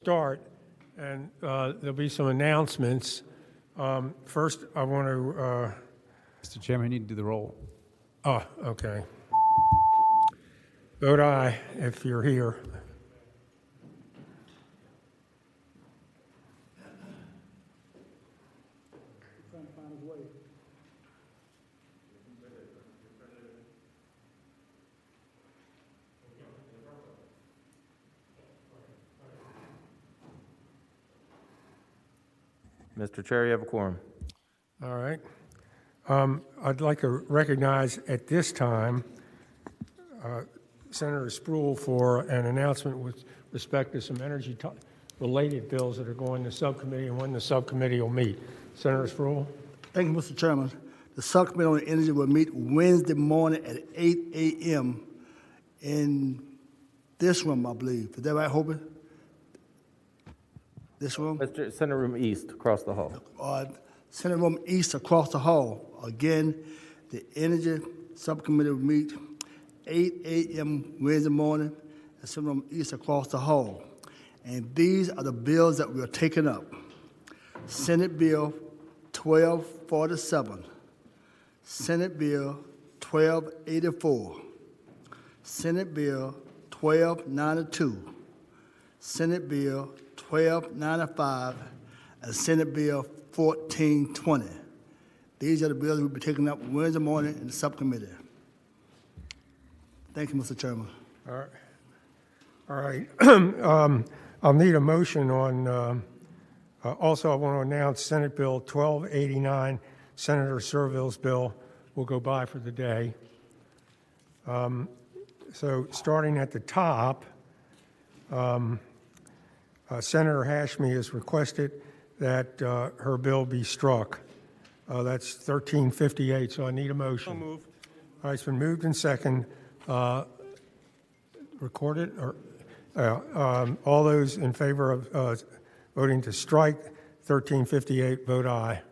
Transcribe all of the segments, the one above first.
start, and there'll be some announcements. First, I want to... Mr. Chairman, you need to do the roll. Oh, okay. Vote aye if you're here. Mr. Chair, you have a quorum. All right. I'd like to recognize at this time Senator Spruill for an announcement with respect to some energy-related bills that are going to subcommittee and when the subcommittee will meet. Senator Spruill. Thank you, Mr. Chairman. The subcommittee on energy will meet Wednesday morning at 8 a.m. in this room, I believe. Is that right, Hobie? This room? Mr. Senate Room East, across the hall. Senate Room East across the hall. Again, the Energy Subcommittee will meet 8 a.m. Wednesday morning at Senate Room East across the hall. And these are the bills that we are taking up. Senate Bill 1247, Senate Bill 1284, Senate Bill 1292, Senate Bill 1295, and Senate Bill 1420. These are the bills we'll be taking up Wednesday morning in the subcommittee. Thank you, Mr. Chairman. All right. I'll need a motion on, also I want to announce Senate Bill 1289, Senator Servill's bill will go by for the day. So starting at the top, Senator Hashmi has requested that her bill be struck. That's 1358, so I need a motion. So moved. All right, it's been moved and second. Recorded? Or, all those in favor of voting to strike 1358, vote aye.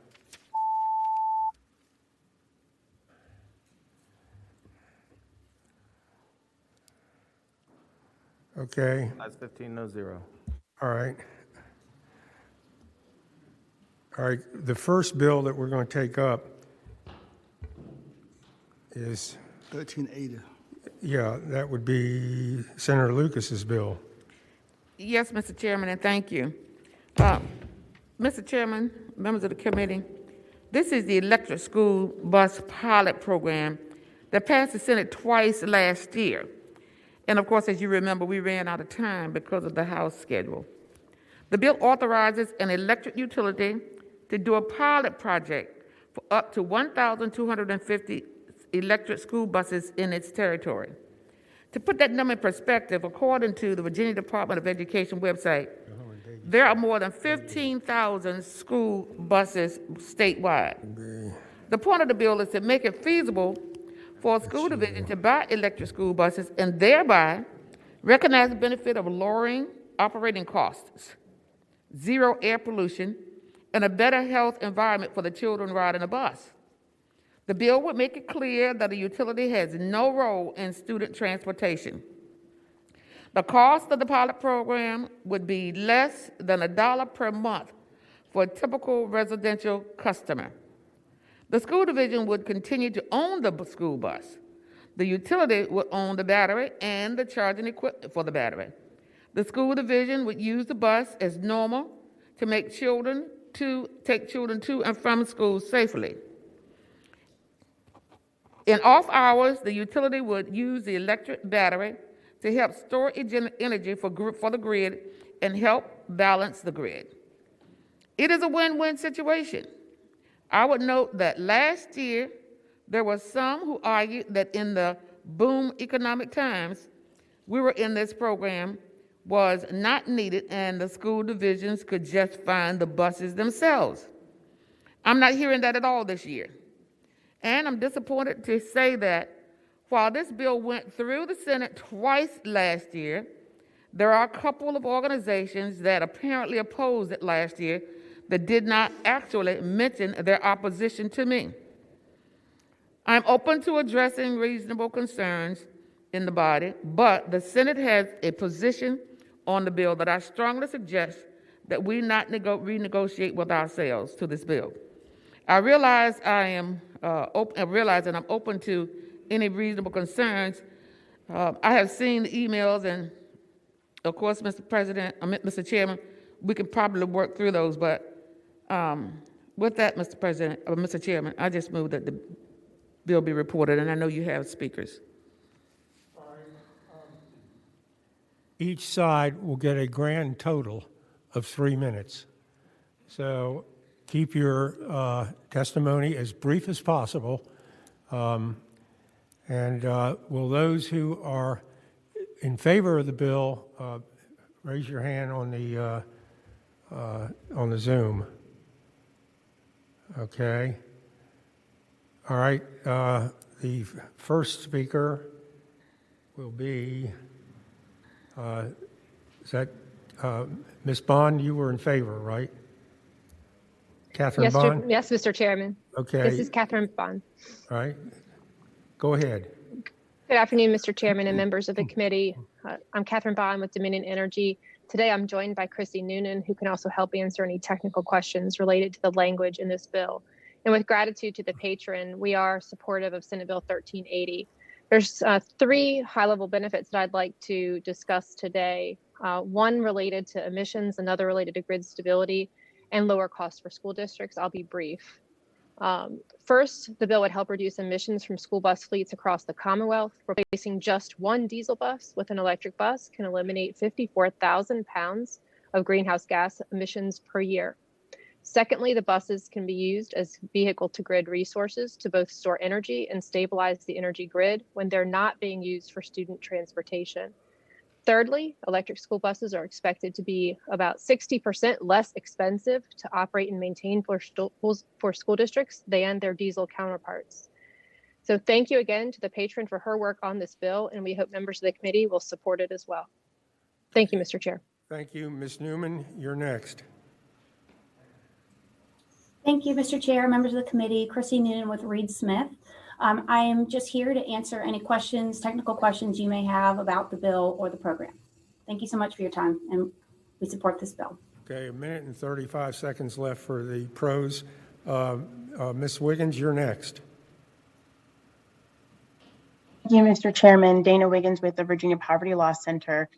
Okay. That's 15-0. All right. All right. The first bill that we're going to take up is 1380. Yeah, that would be Senator Lucas's bill. Yes, Mr. Chairman, and thank you. Mr. Chairman, members of the committee, this is the electric school bus pilot program that passed the Senate twice last year. And of course, as you remember, we ran out of time because of the House schedule. The bill authorizes an electric utility to do a pilot project for up to 1,250 electric school buses in its territory. To put that number in perspective, according to the Virginia Department of Education website, there are more than 15,000 school buses statewide. The point of the bill is to make it feasible for a school division to buy electric school buses and thereby recognize the benefit of lowering operating costs, zero air pollution, and a better health environment for the children riding a bus. The bill would make it clear that a utility has no role in student transportation. The cost of the pilot program would be less than $1 per month for a typical residential customer. The school division would continue to own the school bus. The utility would own the battery and the charging equipment for the battery. The school division would use the bus as normal to take children to and from school safely. In off hours, the utility would use the electric battery to help store energy for the grid and help balance the grid. It is a win-win situation. I would note that last year, there were some who argued that in the boom economic times, we were in this program was not needed and the school divisions could just find the buses themselves. I'm not hearing that at all this year. And I'm disappointed to say that while this bill went through the Senate twice last year, there are a couple of organizations that apparently opposed it last year that did not actually mention their opposition to me. I'm open to addressing reasonable concerns in the body, but the Senate has a position on the bill that I strongly suggest that we not renegotiate with ourselves to this bill. I realize I realize that I'm open to any reasonable concerns. I have seen the emails, and of course, Mr. Chairman, we can probably work through those. But with that, Mr. Chairman, I just move that the bill be reported, and I know you have speakers. Each side will get a grand total of 3 minutes. So keep your testimony as brief as possible. And will those who are in favor of the bill raise your hand on the Zoom? Okay. All right. The first speaker will be, is that Ms. Bond? You were in favor, right? Catherine Yes, Bond? yes, Mr. Chairman. Okay. This is Catherine Bond. All right. Go ahead. Good afternoon, Mr. Chairman and members of the committee. I'm Catherine Bond with Dominion Energy. Today, I'm joined by Chrissy Noonan, who can also help answer any technical questions related to the language in this bill. And with gratitude to the patron, we are supportive of Senate Bill 1380. There's 3 high-level benefits that I'd like to discuss today. One related to emissions, another related to grid stability, and lower costs for school districts. I'll be brief. First, the bill would help reduce emissions from school bus fleets across the Commonwealth. Replacing just one diesel bus with an electric bus can eliminate 54,000 pounds of greenhouse gas emissions per year. Secondly, the buses can be used as vehicle-to-grid resources to both store energy and stabilize the energy grid when they're not being used for student transportation. Thirdly, electric school buses are expected to be about 60% less expensive to operate and maintain for school districts than their diesel counterparts. So thank you again to the patron for her work on this bill, and we hope members of the committee will support it as well. Thank you, Mr. Chair. Thank you. Ms. Newman, you're next. Thank you, Mr. Chair, members of the committee. Chrissy Noonan with Reed Smith. I am just here to answer any questions, technical questions you may have about the bill or the program. Thank you so much for your time, and we support this bill. Okay, 1 minute and 35 seconds left for the pros. Ms. Wiggins, you're next. Thank you, Mr. Chairman. Dana Wiggins with the Virginia Poverty Law Center.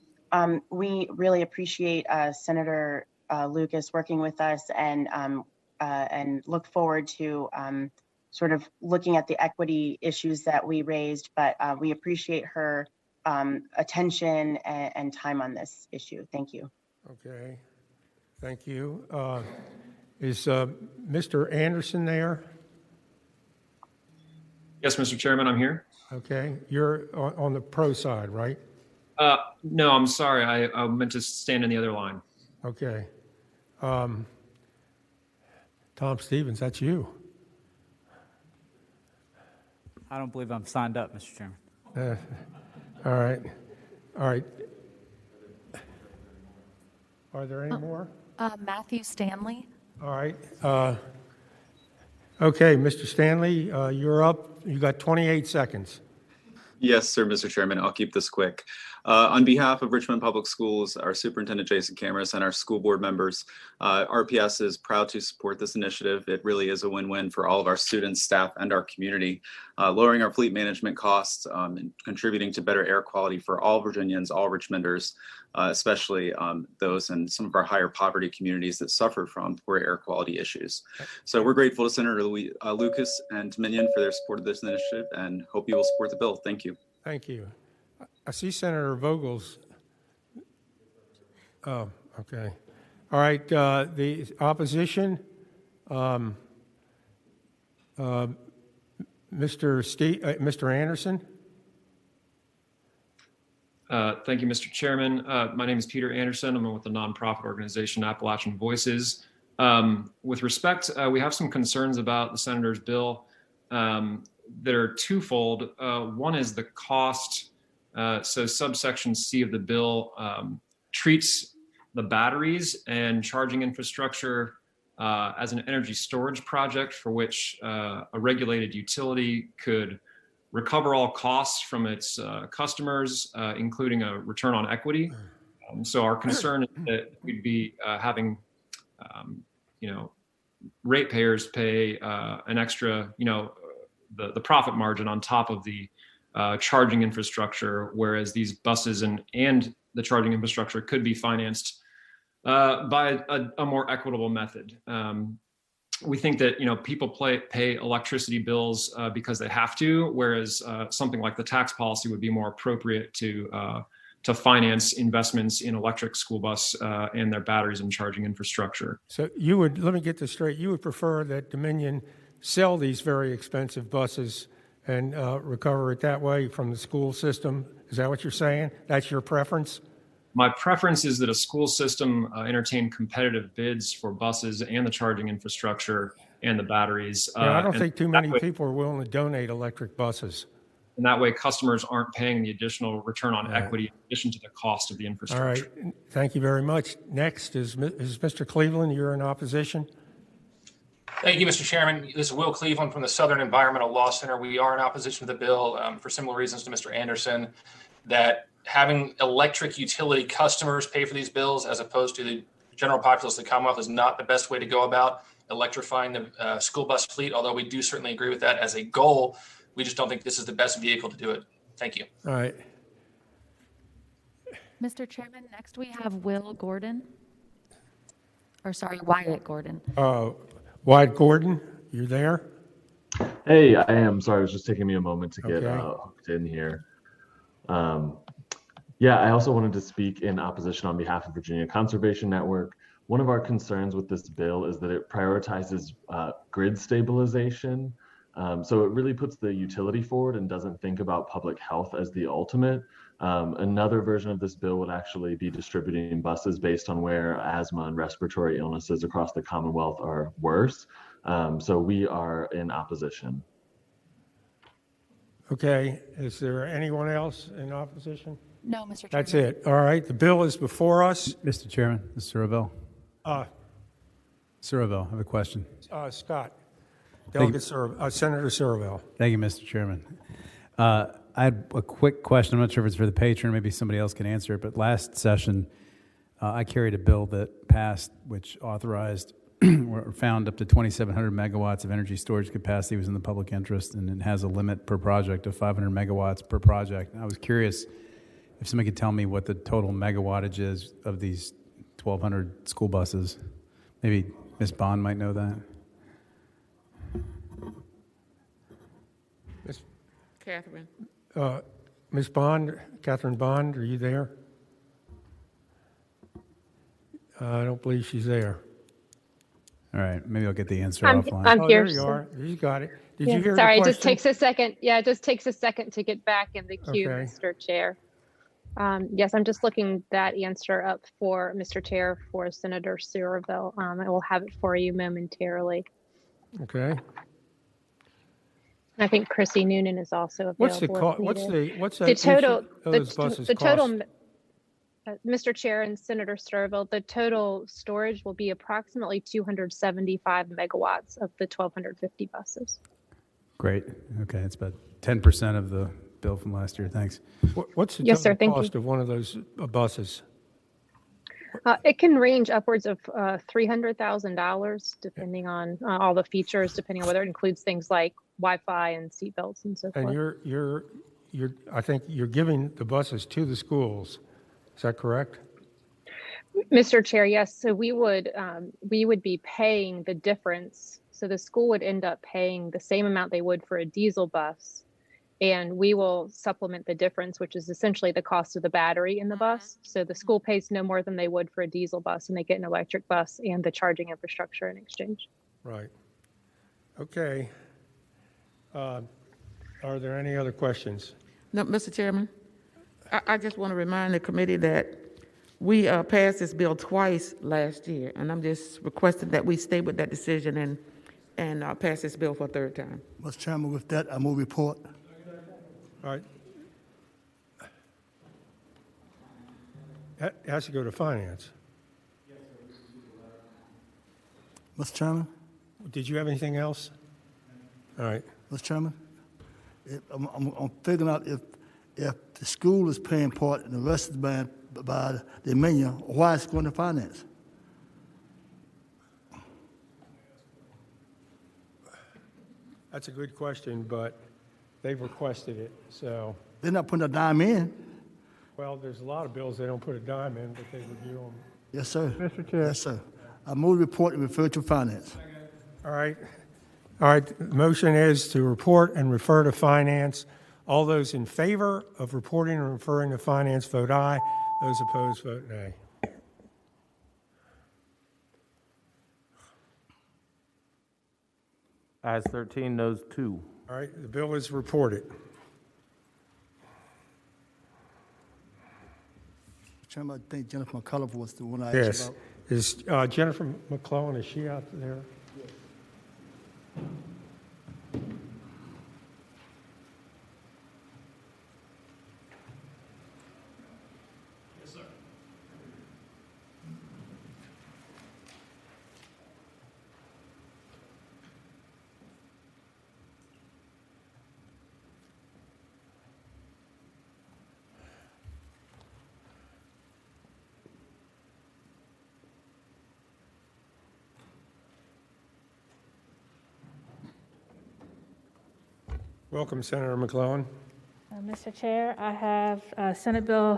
We really appreciate Senator Lucas working with us and look forward to sort of looking at the equity issues that we raised, but we appreciate her attention and time on this issue. Thank you. Okay, thank you. Is Mr. Anderson there? Yes, Mr. Chairman, I'm here. Okay, you're on the pro side, right? No, I'm sorry. I meant to stand in the other line. Okay. Tom Stevens, that's you. I don't believe I'm signed up, Mr. Chairman. All right. All right. Are there any more? Matthew Stanley. All right. Okay, Mr. Stanley, you're up. You got 28 seconds. Yes, sir, Mr. Chairman. I'll keep this quick. On behalf of Richmond Public Schools, our Superintendent Jason Cameras, and our school board members, RPS is proud to support this initiative. It really is a win-win for all of our students, staff, and our community. Lowering our fleet management costs and contributing to better air quality for all Virginians, all Richmonders, especially those in some of our higher poverty communities that suffer from poor air quality issues. So we're grateful to Senator Lucas and Dominion for their support of this initiative and hope you will support the bill. Thank you. Thank you. I see Senator Vogel's. Oh, okay. All right. The opposition, Mr. Anderson. Thank you, Mr. Chairman. My name is Peter Anderson. I'm with the nonprofit organization Appalachian Voices. With respect, we have some concerns about the senator's bill that are twofold. One is the cost. So subsection C of the bill treats the batteries and charging infrastructure as an energy storage project for which a regulated utility could recover all costs from its customers, including a return on equity. So our concern is that we'd be having, you know, ratepayers pay an extra, you know, the profit margin on top of the charging infrastructure, whereas these buses and the charging infrastructure could be financed by a more equitable method. We think that, you know, people pay electricity bills because they have to, whereas something like the tax policy would be more appropriate to finance investments in electric school bus and their batteries and charging infrastructure. So you would, let me get this straight, you would prefer that Dominion sell these very expensive buses and recover it that way from the school system? Is that what you're saying? That's your preference? My preference is that a school system entertain competitive bids for buses and the charging infrastructure and the batteries. Yeah, I don't think too many people are willing to donate electric buses. And that way customers aren't paying the additional return on equity in addition to the cost of the infrastructure. All right, thank you very much. Next is Mr. Cleveland, you're in opposition. Thank you, Mr. Chairman. This is Will Cleveland from the Southern Environmental Law Center. We are in opposition to the bill for similar reasons to Mr. Anderson, that having electric utility customers pay for these bills as opposed to the general populace of the Commonwealth is not the best way to go about electrifying the school bus fleet, although we do certainly agree with that as a goal. We just don't think this is the best vehicle to do it. Thank you. All right. Mr. Chairman, next we have Will Gordon. Or sorry, Wyatt Gordon. Wyatt Gordon, you there? Hey, I am. Sorry, it was just taking me a moment to get Okay. hooked in here. Yeah, I also wanted to speak in opposition on behalf of Virginia Conservation Network. One of our concerns with this bill is that it prioritizes grid stabilization. So it really puts the utility forward and doesn't think about public health as the ultimate. Another version of this bill would actually be distributing buses based on where asthma and respiratory illnesses across the Commonwealth are worse. So we are in opposition. Okay, is there anyone else in opposition? No, Mr. Chairman. That's it. All right, the bill is before us. Mr. Chairman, Mr. Ravel. Mr. Ravel, I have a question. Scott, Delegate Senator Surville. Thank you, Mr. Chairman. I had a quick question. I'm not sure if it's for the patron, maybe somebody else can answer it, but last session, I carried a bill that passed which authorized or found up to 2,700 megawatts of energy storage capacity was in the public interest, and it has a limit per project of 500 megawatts per project. I was curious if somebody could tell me what the total megawattage is of these 1,200 school buses. Maybe Ms. Bond might know that. Catherine. Ms. Bond, Catherine Bond, are you there? I don't believe she's there. All right, maybe I'll get the answer I'm offline. here. There you are. You got it. Did Yeah, you hear sorry, the it question? just takes a second. Yeah, it just takes a second to get back in the queue, Okay. Mr. Chair. Yes, I'm just looking that answer up for Mr. Chair for Senator Surville. I will have it for you momentarily. Okay. I think Chrissy Noonan is also available. What's the if cost? needed. What's The that? total, Those buses the total, cost? Mr. Chair and Senator Surville, the total storage will be approximately 275 megawatts of the 1,250 buses. Great. Okay, it's about 10% of the bill from last year. Thanks. What's the Yes, sir. total Thank you. cost of one of those buses? It can range upwards of $300,000 depending on all the features, depending on whether it includes things like Wi-Fi and seatbelts and so forth. And I think you're giving the buses to the schools. Is that correct? Mr. Chair, yes. So we would be paying the difference. So the school would end up paying the same amount they would for a diesel bus, and we will supplement the difference, which is essentially the cost of the battery in the bus. So the school pays no more than they would for a diesel bus, and they get an electric bus and the charging infrastructure in exchange. Right. Okay. Are there any other questions? No, Mr. Chairman, I just want to remind the committee that we passed this bill twice last year, and I'm just requesting that we stay with that decision and pass this bill for a third time. Mr. Chairman, with that, I move report. All right. That has to go to finance. Mr. Chairman? Did you have anything else? All right. Mr. Chairman, I'm figuring out if the the school is paying part and the rest is by the menu, why it's going to finance? That's a good question, but they've requested it, so. They're not putting a dime in. Well, there's a lot of bills they don't put a dime in, but they review them. Yes, sir. Mr. Chair. Yes, sir. I move the report and refer to finance. All right. All right, the motion is to report and refer to finance. All those in favor of reporting and referring to finance, vote aye. Those opposed, vote nay. Ayes 13, noes 2. All right, the bill is reported. Chairman, I think Jennifer McCullough was the one I asked Yes. about. Is Jennifer McClellan, is she out there? Yes, sir. Welcome, Senator McClellan. Mr. Chair, I have Senate Bill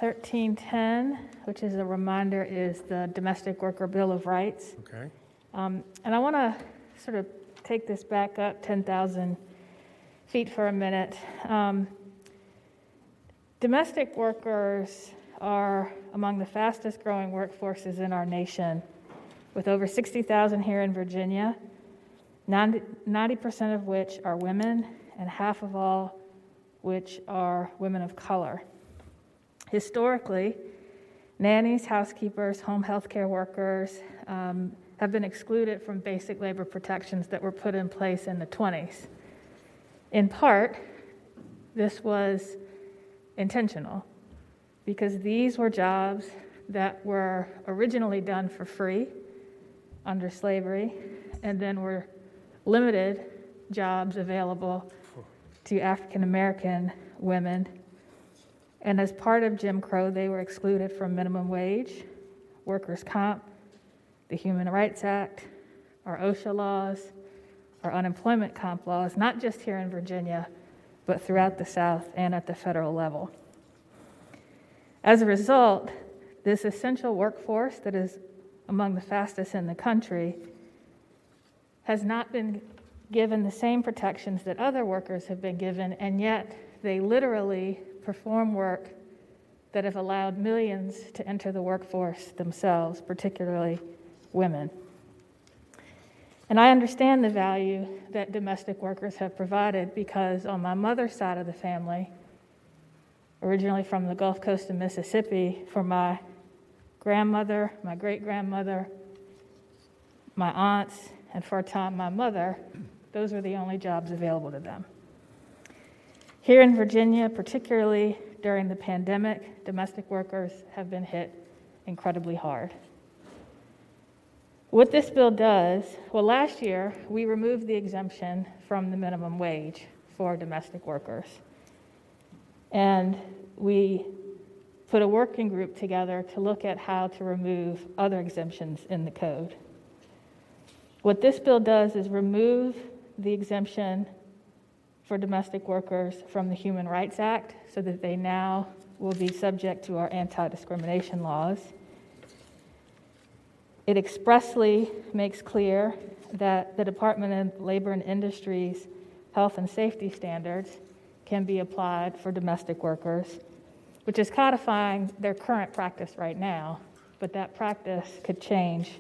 1310, which is a reminder, is the Domestic Worker Bill of Rights. Okay. And I want to sort of take this back up 10,000 feet for a minute. Domestic workers are among the fastest growing workforces in our nation, with over 60,000 here in Virginia, 90% of which are women, and half of all which are women of color. Historically, nannies, housekeepers, home health care workers have been excluded from basic labor protections that were put in place in the 20s. In part, this was intentional because these were jobs that were originally done for free under slavery and then were limited jobs available to African American women. And as part of Jim Crow, they were excluded from minimum wage, workers' comp, the Human Rights Act, our OSHA laws, our unemployment comp laws, not just here in Virginia, but throughout the South and at the federal level. As a result, this essential workforce that is among the fastest in the country has not been given the same protections that other workers have been given, and yet they literally perform work that have allowed millions to enter the workforce themselves, particularly women. And I understand the value that domestic workers have provided because on my mother's side of the family, originally from the Gulf Coast of Mississippi, for my grandmother, my great-grandmother, my aunts, and for a time my mother, those were the only jobs available to them. Here in Virginia, particularly during the pandemic, domestic workers have been hit incredibly hard. What this bill does, well, last year we removed the exemption from the minimum wage for domestic workers. And we put a working group together to look at how to remove other exemptions in the code. What this bill does is remove the exemption for domestic workers from the Human Rights Act so that they now will be subject to our anti-discrimination laws. It expressly makes clear that the Department of Labor and Industry's health and safety standards can be applied for domestic workers, which is codifying their current practice right now, but that practice could change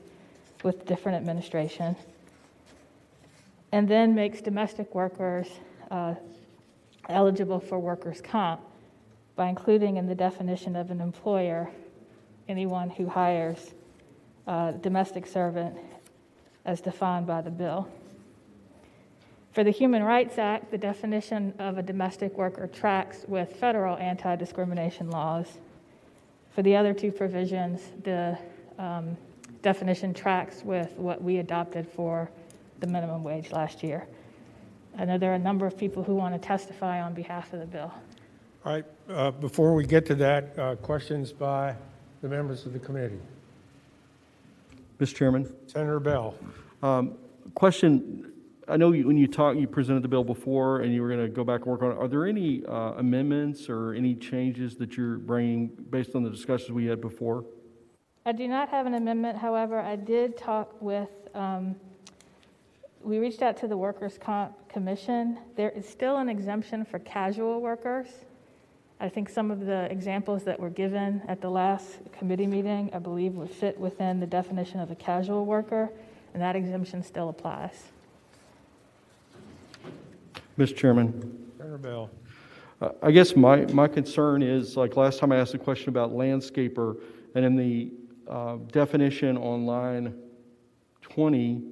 with different administration. And then makes domestic workers eligible for workers' comp by including in the definition of an employer anyone who hires a domestic servant as defined by the bill. For the Human Rights Act, the definition of a domestic worker tracks with federal anti-discrimination laws. For the other two provisions, the definition tracks with what we adopted for the minimum wage last year. I know there are a number of people who want to testify on behalf of the bill. All right, before we get to that, questions by the members of the committee. Mr. Chairman. Senator Bell. Question, I know when you presented the bill before and you were going to go back and work on it, are there any amendments or any changes that you're bringing based on the discussions we had before? I do not have an amendment. However, I did talk with, we reached out to the Workers' Comp Commission. There is still an exemption for casual workers. I think some of the examples that were given at the last committee meeting, I believe, would fit within the definition of a casual worker, and that exemption still applies. Mr. Chairman. Senator Bell. I guess my concern is, like last time I asked a question about landscaper, and in the definition on line 20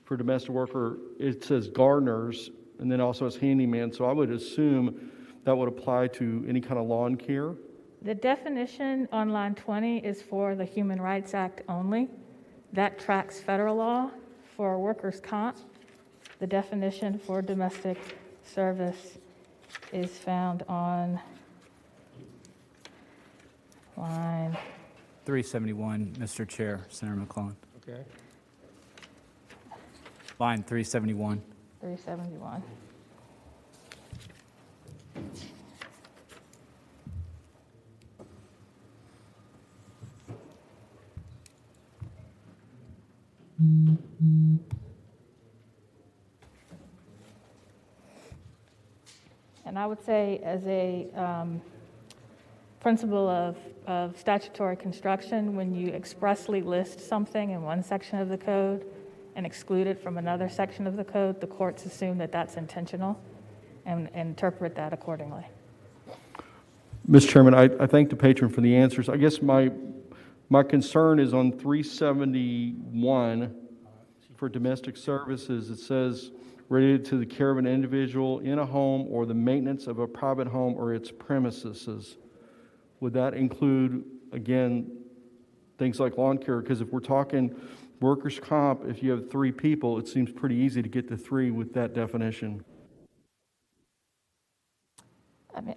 for domestic worker, it says gardeners, and then also as handyman, so I would assume that would apply to any kind of lawn care? The definition on line 20 is for the Human Rights Act only. That tracks federal law. For workers' comp, the definition for domestic service is found on line 371, Mr. Chair, Senator McClellan. Okay. Line 371. 371. And I would say, as a principle of statutory construction, when you expressly list something in one section of the code and exclude it from another section of the code, the courts assume that that's intentional and interpret that accordingly. Mr. Chairman, I thank the patron for the answers. I guess my concern is on 371 for domestic services. It says related to the care of an individual in a home or the maintenance of a private home or its premises. Would that include, again, things like lawn care? Because if we're talking workers' comp, if you have 3 people, it seems pretty easy to get to 3 with that definition. I mean,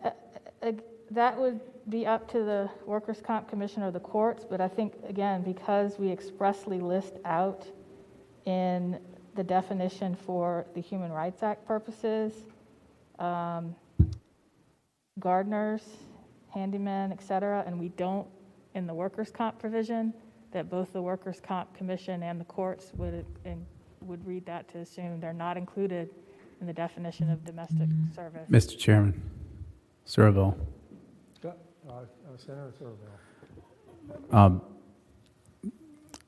that would be up to the Workers' Comp Commission or the courts, but I think, again, because we expressly list out in the definition for the Human Rights Act purposes, gardeners, handymen, et cetera, and we don't in the Workers' Comp provision, that both the Workers' Comp Commission and the courts would read that to assume they're not included in the definition of domestic service. Mr. Chairman. Surville. Senator Surville. I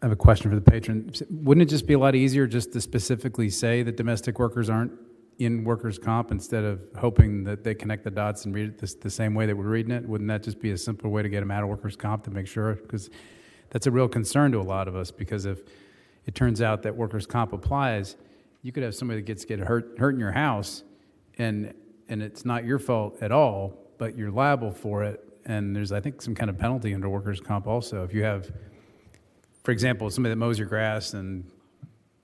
have a question for the patron. Wouldn't it just be a lot easier just to specifically say that domestic workers aren't in workers' comp instead of hoping that they connect the dots and read it the same way that we're reading it? Wouldn't that just be a simpler way to get them out of workers' comp to make sure? Because that's a real concern to a lot of us, because if it turns out that workers' comp applies, you could have somebody that get hurt in your house and it's not your fault at all, but you're liable for it. And there's, I think, some kind of penalty under workers' comp also. If you have, for example, somebody that mows your grass and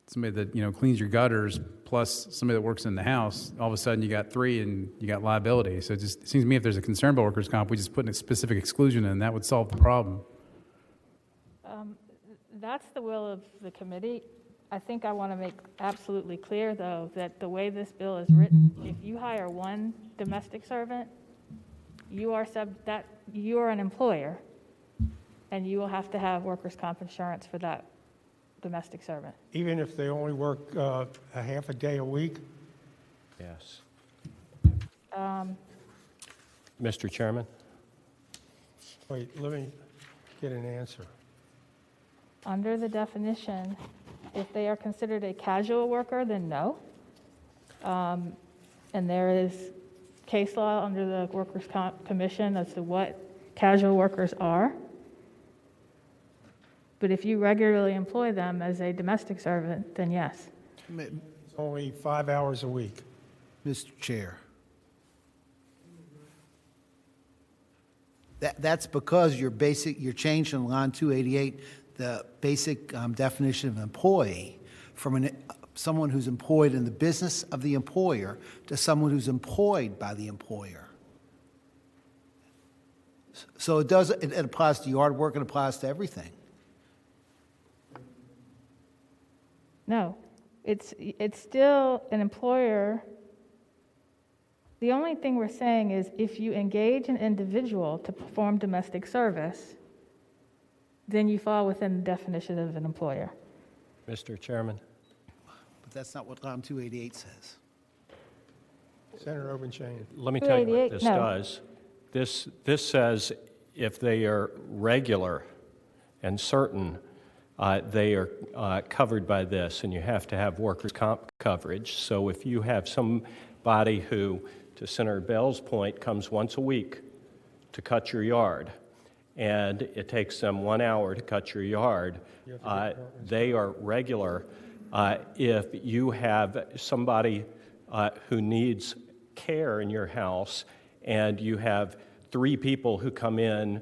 somebody that, cleans your gutters, plus somebody that works in the house, all of a sudden you got 3 and you got liability. So it just seems to me if there's a concern about workers' comp, we just put in a specific exclusion in, that would solve the problem. That's the will of the committee. I think I want to make absolutely clear, though, that the way this bill is written, if you hire one domestic servant, you are an employer, and you will have to have workers' comp insurance for that domestic servant. Even if they only work a half a day a week? Yes. Mr. Chairman? Wait, let me get an answer. Under the definition, if they are considered a casual worker, then no. And there is case law under the Workers' Comp Commission as to what casual workers are. But if you regularly employ them as a domestic servant, then yes. It's only 5 hours a week. Mr. Chair. That's because you're changing in line 288 the basic definition of employee from someone who's employed in the business of the employer to someone who's employed by the employer. So it applies to yard work, it applies to everything. No, it's still an employer. The only thing we're saying is if you engage an individual to perform domestic service, then you fall within the definition of an employer. Mr. Chairman, But that's not what Line 288 says. Senator Obenshain. let me tell you what 288, this no. does. This says if they are regular and certain, they are covered by this, and you have to have workers' comp coverage. So if you have somebody who, to Senator Bell's point, comes once a week to cut your yard, and it takes them 1 hour to cut your yard, they are regular. If you have somebody who needs care in your house, and you have 3 people who come in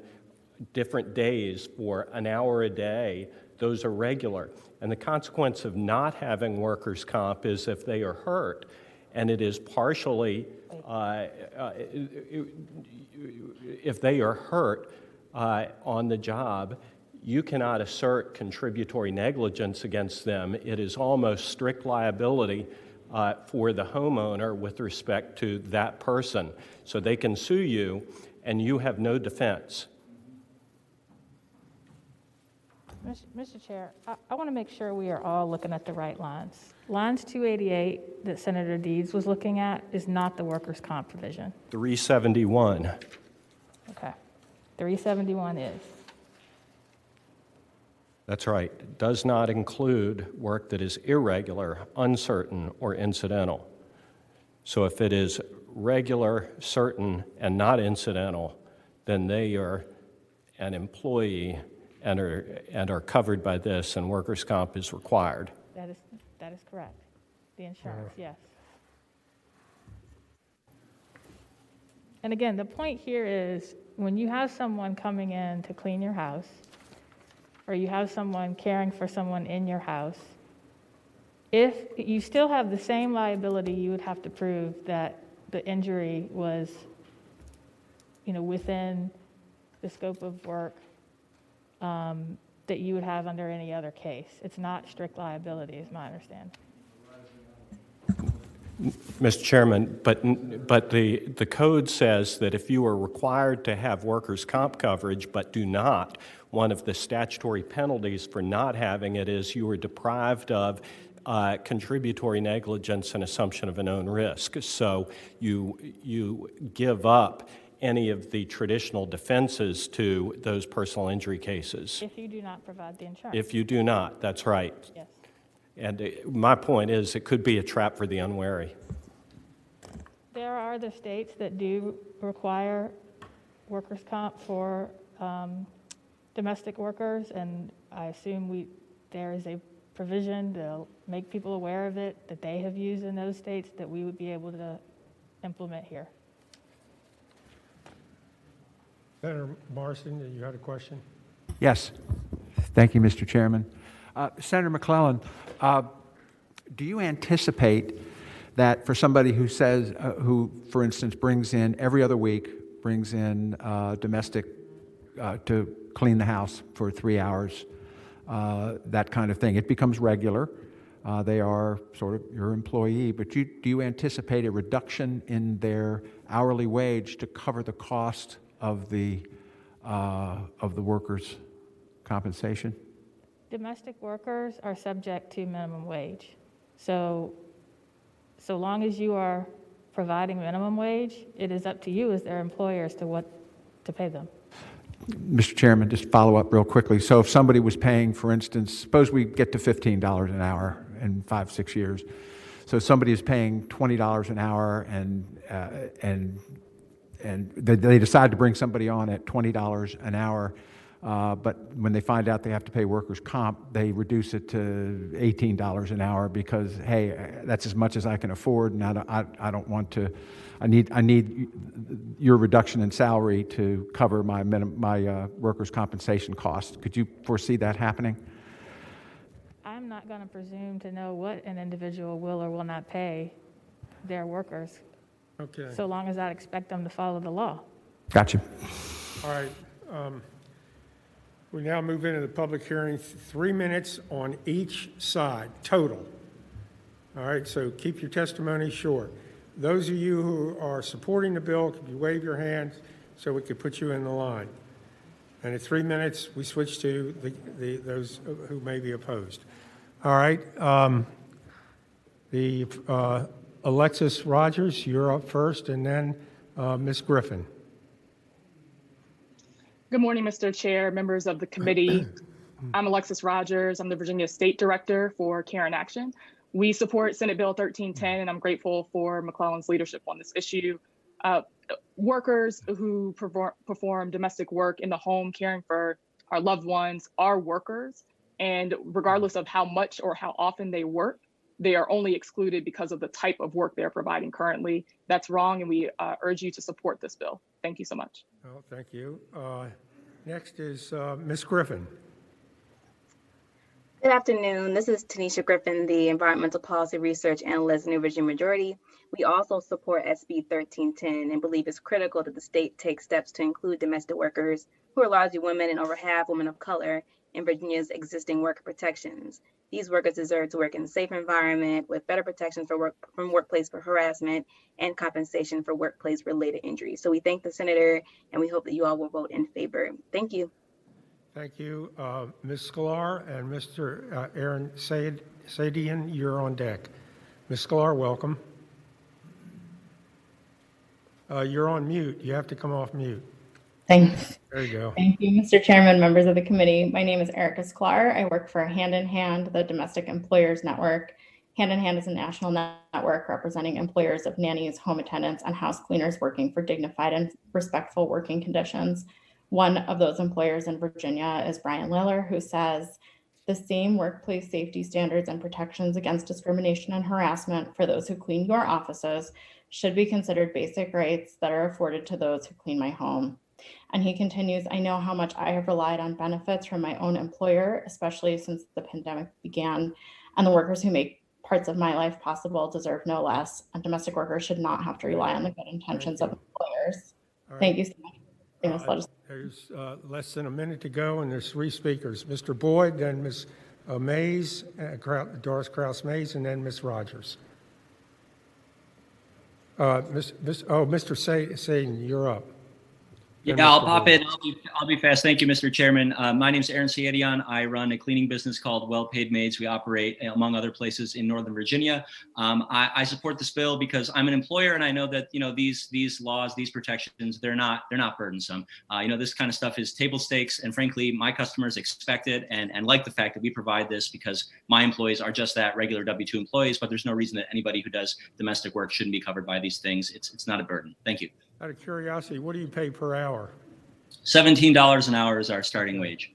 different days for an hour a day, those are regular. And the consequence of not having workers' comp is if they are hurt, and it is partially, if they are hurt on the job, you cannot assert contributory negligence against them. It is almost strict liability for the homeowner with respect to that person. So they can sue you, and you have no defense. Mr. Chair, I want to make sure we are all looking at the right lines. Lines 288 that Senator Deeds was looking at is not the workers' comp provision. 371. Okay. 371 is. That's right. It does not include work that is irregular, uncertain, or incidental. So if it is regular, certain, and not incidental, then they are an employee and are covered by this, and workers' comp is required. That is correct. The insurance, yes. And again, the point here is when you have someone coming in to clean your house, or you have someone caring for someone in your house, if you still have the same liability, you would have to prove that the injury was, within the scope of work that you would have under any other case. It's not strict liability, is my understanding. Mr. Chairman, but the code says that if you are required to have workers' comp coverage but do not, one of the statutory penalties for not having it is you are deprived of contributory negligence and assumption of a known risk. So you give up any of the traditional defenses to those personal injury cases. If you do not provide the insurance. If you do not, that's right. Yes. And my point is it could be a trap for the unwary. There are other states that do require workers' comp for domestic workers, and I assume there is a provision to make people aware of it that they have used in those states that we would be able to implement here. Senator Marston, you had a question? Yes. Thank you, Mr. Chairman. Senator McClellan, do you anticipate that for somebody who says, who, for instance, brings in every other week, brings in domestic to clean the house for 3 hours, that kind of thing, it becomes regular. They are sort of your employee, but do you anticipate a reduction in their hourly wage to cover the cost of the workers' compensation? Domestic workers are subject to minimum wage. So long as you are providing minimum wage, it is up to you as their employer as to what to pay them. Mr. Chairman, just follow up real quickly. So if somebody was paying, for instance, suppose we get to $15 an hour in 5-6 years. So somebody is paying $20 an hour and they decide to bring somebody on at $20 an hour, but when they find out they have to pay workers' comp, they reduce it to $18 an hour because, hey, that's as much as I can afford, and I don't want to. I need your reduction in salary to cover my workers' compensation costs. Could you foresee that happening? I'm not going to presume to know what an individual will or will not pay their workers. Okay. So long as I expect them to follow the law. Gotcha. All right. We now move into the public hearing, 3 minutes on each side, total. All right, so keep your testimony short. Those of you who are supporting the bill, could you wave your hand so we could put you in the line? And at 3 minutes, we switch to those who may be opposed. All right. Alexis Rogers, you're up first, and then Ms. Griffin. Good morning, Mr. Chair, members of the committee. I'm Alexis Rogers. I'm the Virginia State Director for Care in Action. We support Senate Bill 1310, and I'm grateful for McClellan's leadership on this issue. Workers who perform domestic work in the home, caring for our loved ones, are workers. And regardless of how much or how often they work, they are only excluded because of the type of work they're providing currently. That's wrong, and we urge you to support this bill. Thank you so much. Well, thank you. Next is Ms. Griffin. Good afternoon. This is Tanisha Griffin, the Environmental Policy Research Analyst, New Virginia Majority. We also support SB 1310 and believe it's critical that the state take steps to include domestic workers, who are largely women and over half women of color, in Virginia's existing worker protections. These workers deserve to work in a safe environment with better protections from workplace harassment and compensation for workplace-related injuries. So we thank the senator, and we hope that you all will vote in favor. Thank you. Thank you. Ms. Sklar and Mr. Aaron Sadian, you're on deck. Ms. Sklar, welcome. You're on mute. You have to come off mute. Thanks. There you go. Thank you, Mr. Chairman, members of the committee. My name is Erica Sklar. I work for Hand in Hand, the Domestic Employers Network. Hand in Hand is a national network representing employers of nannies, home attendants, and house cleaners working for dignified and respectful working conditions. One of those employers in Virginia is Brian Liller, who says the same workplace safety standards and protections against discrimination and harassment for those who clean your offices should be considered basic rights that are afforded to those who clean my home. And he continues, I know how much I have relied on benefits from my own employer, especially since the pandemic began, and the workers who make parts of my life possible deserve no less, and domestic workers should not have to rely on the good intentions of employers. Right. Thank you so much. There's less than a minute to go, and there's 3 speakers. Mr. Boyd, then Ms. Mays, Doris Kraus-Mays, and then Ms. Rogers. Mr. Sadin, you're up. Yeah, I'll pop in. I'll be fast. Thank you, Mr. Chairman. My name is Aaron Siedian. I run a cleaning business called Well Paid Maids. We operate, among other places, in Northern Virginia. I support this bill because I'm an employer, and I know that these laws, these protections, they're not burdensome. This kind of stuff is table stakes, and frankly, my customers expect it and like the fact that we provide this because my employees are just that, regular W-2 employees. But there's no reason that anybody who does domestic work shouldn't be covered by these things. It's not a burden. Thank you. Out of curiosity, what do you pay per hour? $17 an hour is our starting wage.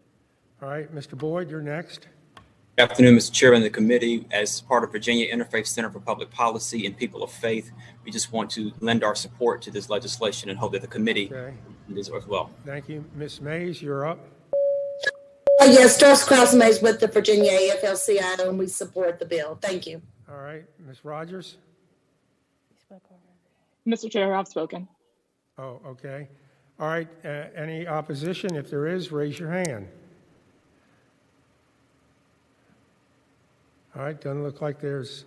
All right, Mr. Boyd, you're next. Good afternoon, Mr. Chairman of the committee. As part of Virginia Interfaith Center for Public Policy and People of Faith, we just want to lend our support to this legislation and hope that the committee does as well. Thank you. Ms. Mays, you're up. Yes, Doris Kraus-Mays with the Virginia AFL-CIO, and we support the bill. Thank you. All right, Ms. Rogers. Mr. Chair, I've spoken. Oh, okay. All right, any opposition? If there is, raise your hand. All right, doesn't look like there's...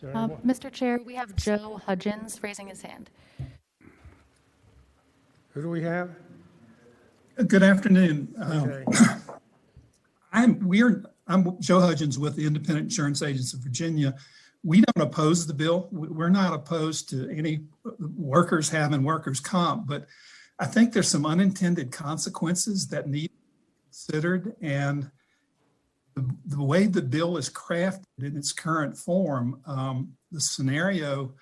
Mr. Chair, we have Joe Hudgens raising his hand. Who do we have? Good afternoon. Okay. I'm Joe Hudgens with the Independent Insurance Agents of Virginia. We don't oppose the bill. We're not opposed to any workers having workers' comp, but I think there's some unintended consequences that need to be considered. And the way the bill is crafted in its current form, the scenario,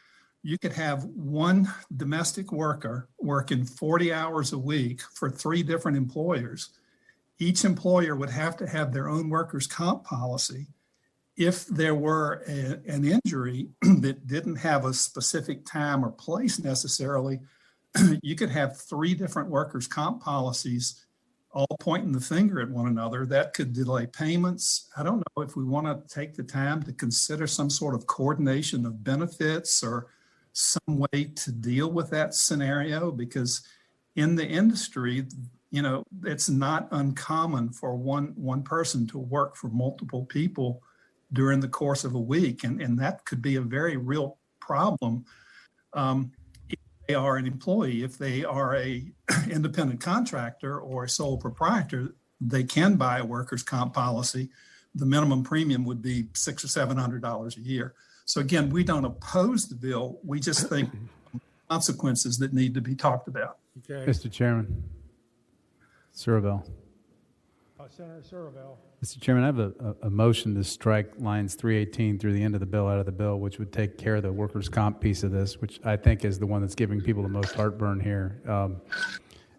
you could have one domestic worker working 40 hours a week for 3 different employers. Each employer would have to have their own workers' comp policy. If there were an injury that didn't have a specific time or place necessarily, you could have 3 different workers' comp policies all pointing the finger at one another. That could delay payments. I don't know if we want to take the time to consider some sort of coordination of benefits or some way to deal with that scenario, because in the industry, you know, it's not uncommon for one person to work for multiple people during the course of a week. And that could be a very real problem if they are an employee. If they are a independent contractor or a sole proprietor, they can buy a workers' comp policy. The minimum premium would be $600 or $700 a year. So again, we don't oppose the bill. We just think consequences that need to be talked about. Okay. Mr. Chairman, Surville. Senator Surville. Mr. Chairman, I have a motion to strike lines 318 through the end of the bill out of the bill, which would take care of the workers' comp piece of this, which I think is the one that's giving people the most heartburn here.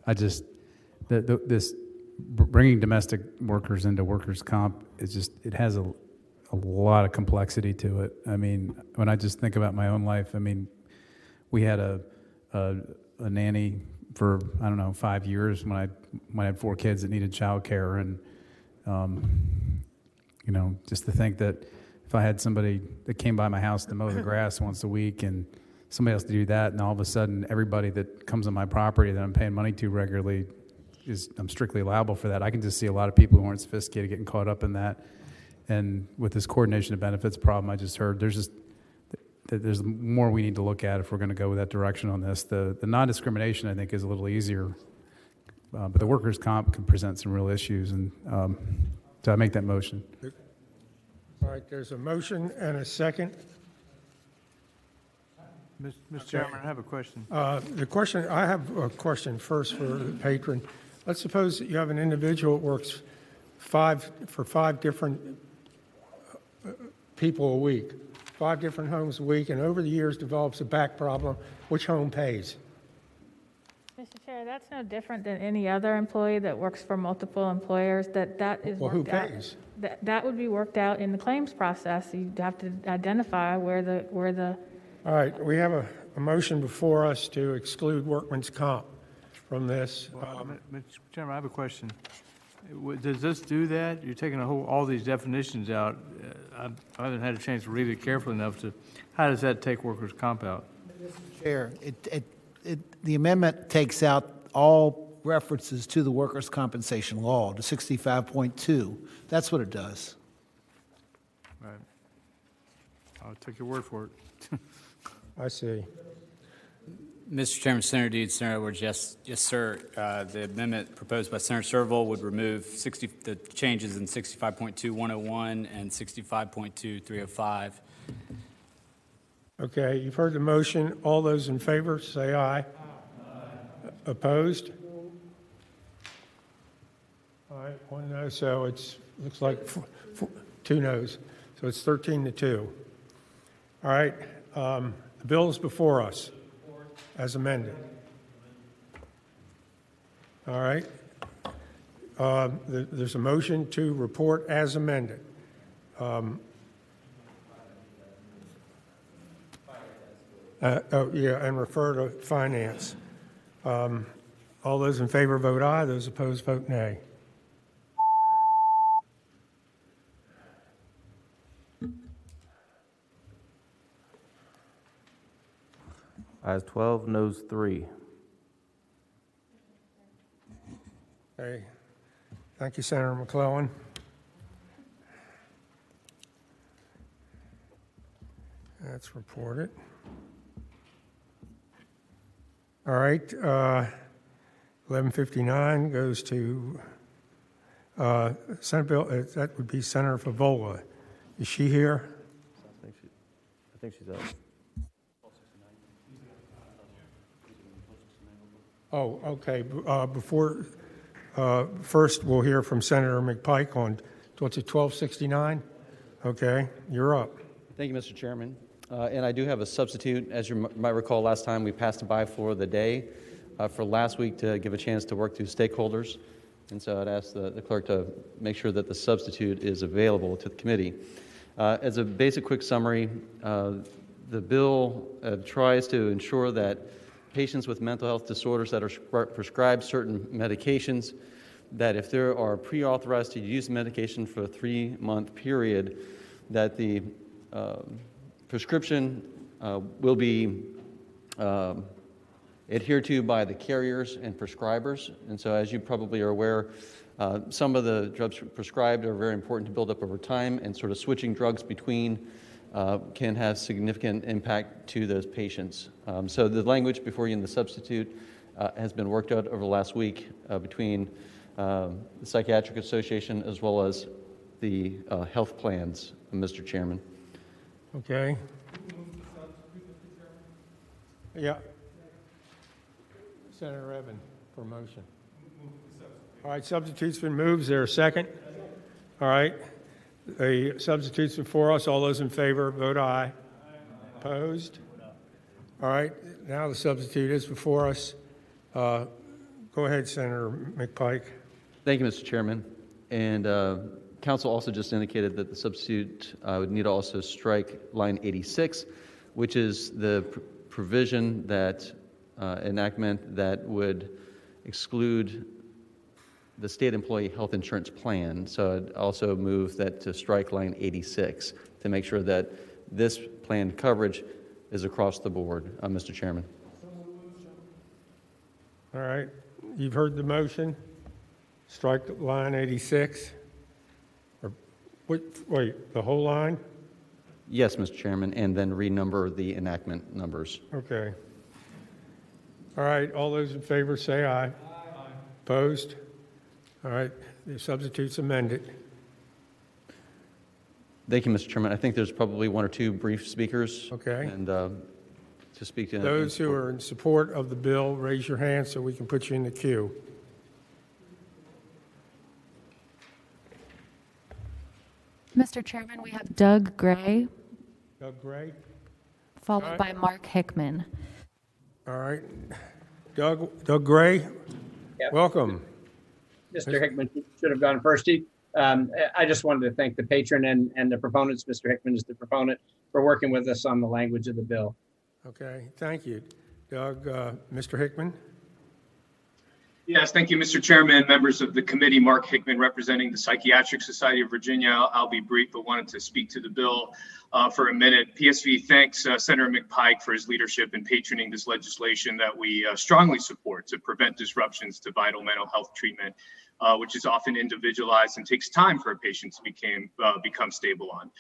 This bringing domestic workers into workers' comp is just, it has a lot of complexity to it. I mean, when I just think about my own life, I mean, we had a nanny for, I don't know, 5 years when I had 4 kids that needed childcare, and you know, just to think that if I had somebody that came by my house to mow the grass once a week and somebody else to do that, and all of a sudden everybody that comes on my property that I'm paying money to regularly I'm strictly liable for that. I can just see a lot of people who aren't sophisticated getting caught up in that. And with this coordination of benefits problem I just heard, there's more we need to look at if we're going to go with that direction on this. The non-discrimination, I think, is a little easier, but the workers' comp can present some real issues, and so I make that motion. All right, there's a motion and a second. Mr. Chairman, I have a question. I have a question first for the patron. Let's suppose that you have an individual that works for 5 different people a week, 5 different homes a week, and over the years develops a back problem. Which home pays? Mr. Chair, that's no different than any other employee that works for multiple employers. That is Well, who worked out. pays? That would be worked out in the claims process. You'd have to identify where the. All right, we have a motion before us to exclude workman's comp from this. Mr. Chairman, I have a question. Does this do that? You're taking all these definitions out. I haven't had a chance to read it carefully enough to. How does that take workers' comp out? Mr. Chair, the amendment takes out all references to the workers' compensation law, to 65.2. That's what it does. Right. I'll take your word for it. I see. Mr. Chairman, Senator Deeds, Senator Edwards, yes, sir. The amendment proposed by Senator Serval would remove the changes in 65.2101 and 65.2305. Okay, you've heard the motion. All those in favor, say aye. Aye. Opposed? All right, 1 no, so it looks like 2 noes. So it's 13-2. All right, the bill is before us as amended. All right. There's a motion to report as amended. And refer to finance. All those in favor vote aye. Those opposed vote nay. Ayes 12, noes 3. Okay. Thank you, Senator McClellan. That's reported. All right. 1159 goes to Senate Bill. That would be Senator Favola. Is she here? I think she's out. Oh, okay. First, we'll hear from Senator McPike on, what's it, 1269? Okay, you're up. Thank you, Mr. Chairman. And I do have a substitute. As you might recall, last time we passed it by for the day, for last week to give a chance to work through stakeholders. And so I'd ask the clerk to make sure that the substitute is available to the committee. As a basic quick summary, the bill tries to ensure that patients with mental health disorders that are prescribed certain medications, that if there are pre-authorized to use medication for a 3-month period, that the prescription will be a adhered to by the carriers and prescribers. And so, as you probably are aware, some of the drugs prescribed are very important to build up over time, and sort of switching drugs between can have significant impact to those patients. So the language before you in the substitute has been worked out over the last week between the Psychiatric Association as well as the health plans, Mr. Chairman. Okay. Yeah. Senator Evan for motion. All right, substitute's been moved. Is there a second? All right. The substitute's before us. All those in favor, vote aye. Opposed? All right. Now the substitute is before us. Go ahead, Senator McPike. Thank you, Mr. Chairman. And Council also just indicated that the substitute would need to also strike line 86, which is the provision that enactment that would exclude the state employee health insurance plan. So I'd also move that to strike line 86 to make sure that this plan coverage is across the board, Mr. Chairman. All right. You've heard the motion. Strike line 86. Or wait, the whole line? Yes, Mr. Chairman, and then renumber the enactment numbers. Okay. All right. All those in favor say aye. Aye. Opposed? All right. The substitute's amended. Thank you, Mr. Chairman. I think there's probably one or two brief speakers. Okay. And to speak to those who are in support of the bill, raise your hand so we can put you in the queue. Mr. Chairman, we have Doug Gray. Doug Gray. Followed by Mark Hickman. All right. Doug Gray, Yep. welcome. Mr. Hickman should have gone first. I just wanted to thank the patron and the proponents. Mr. Hickman is the proponent for working with us on the language of the bill. Okay, thank you. Doug, Mr. Hickman. Yes, thank you, Mr. Chairman, members of the committee. Mark Hickman, representing the Psychiatric Society of Virginia. I'll be brief, but wanted to speak to the bill for a minute. PSV thanks Senator McPike for his leadership in patroning this legislation that we strongly support to prevent disruptions to vital mental health treatment, which is often individualized and takes time for a patient to become stable on.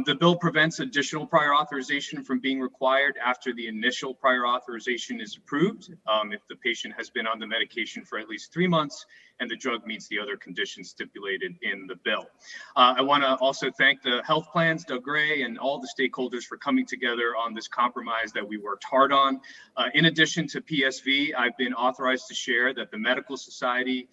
The bill prevents additional prior authorization from being required after the initial prior authorization is approved, if the patient has been on the medication for at least 3 months and the drug meets the other conditions stipulated in the bill. I want to also thank the health plans, Doug Gray, and all the stakeholders for coming together on this compromise that we worked hard on. In addition to PSV, I've been authorized to share that the Medical Society,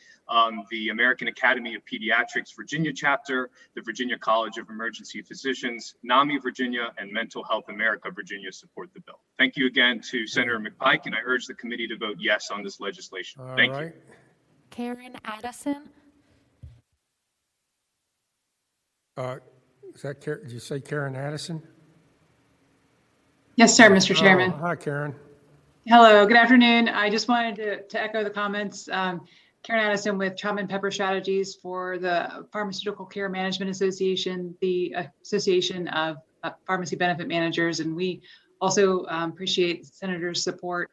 the American Academy of Pediatrics Virginia chapter, the Virginia College of Emergency Physicians, NAMI Virginia, and Mental Health America Virginia support the bill. Thank you again to Senator McPike, and I urge the committee to vote yes on this legislation. Thank you. Karen Addison. Is that Karen? Did you say Karen Addison? Yes, sir, Mr. Chairman. Hi, Karen. Hello, good afternoon. I just wanted to echo the comments. Karen Addison with Trauma and Pepper Strategies for the Pharmaceutical Care Management Association, the Association of Pharmacy Benefit Managers, and we also appreciate the Senator's support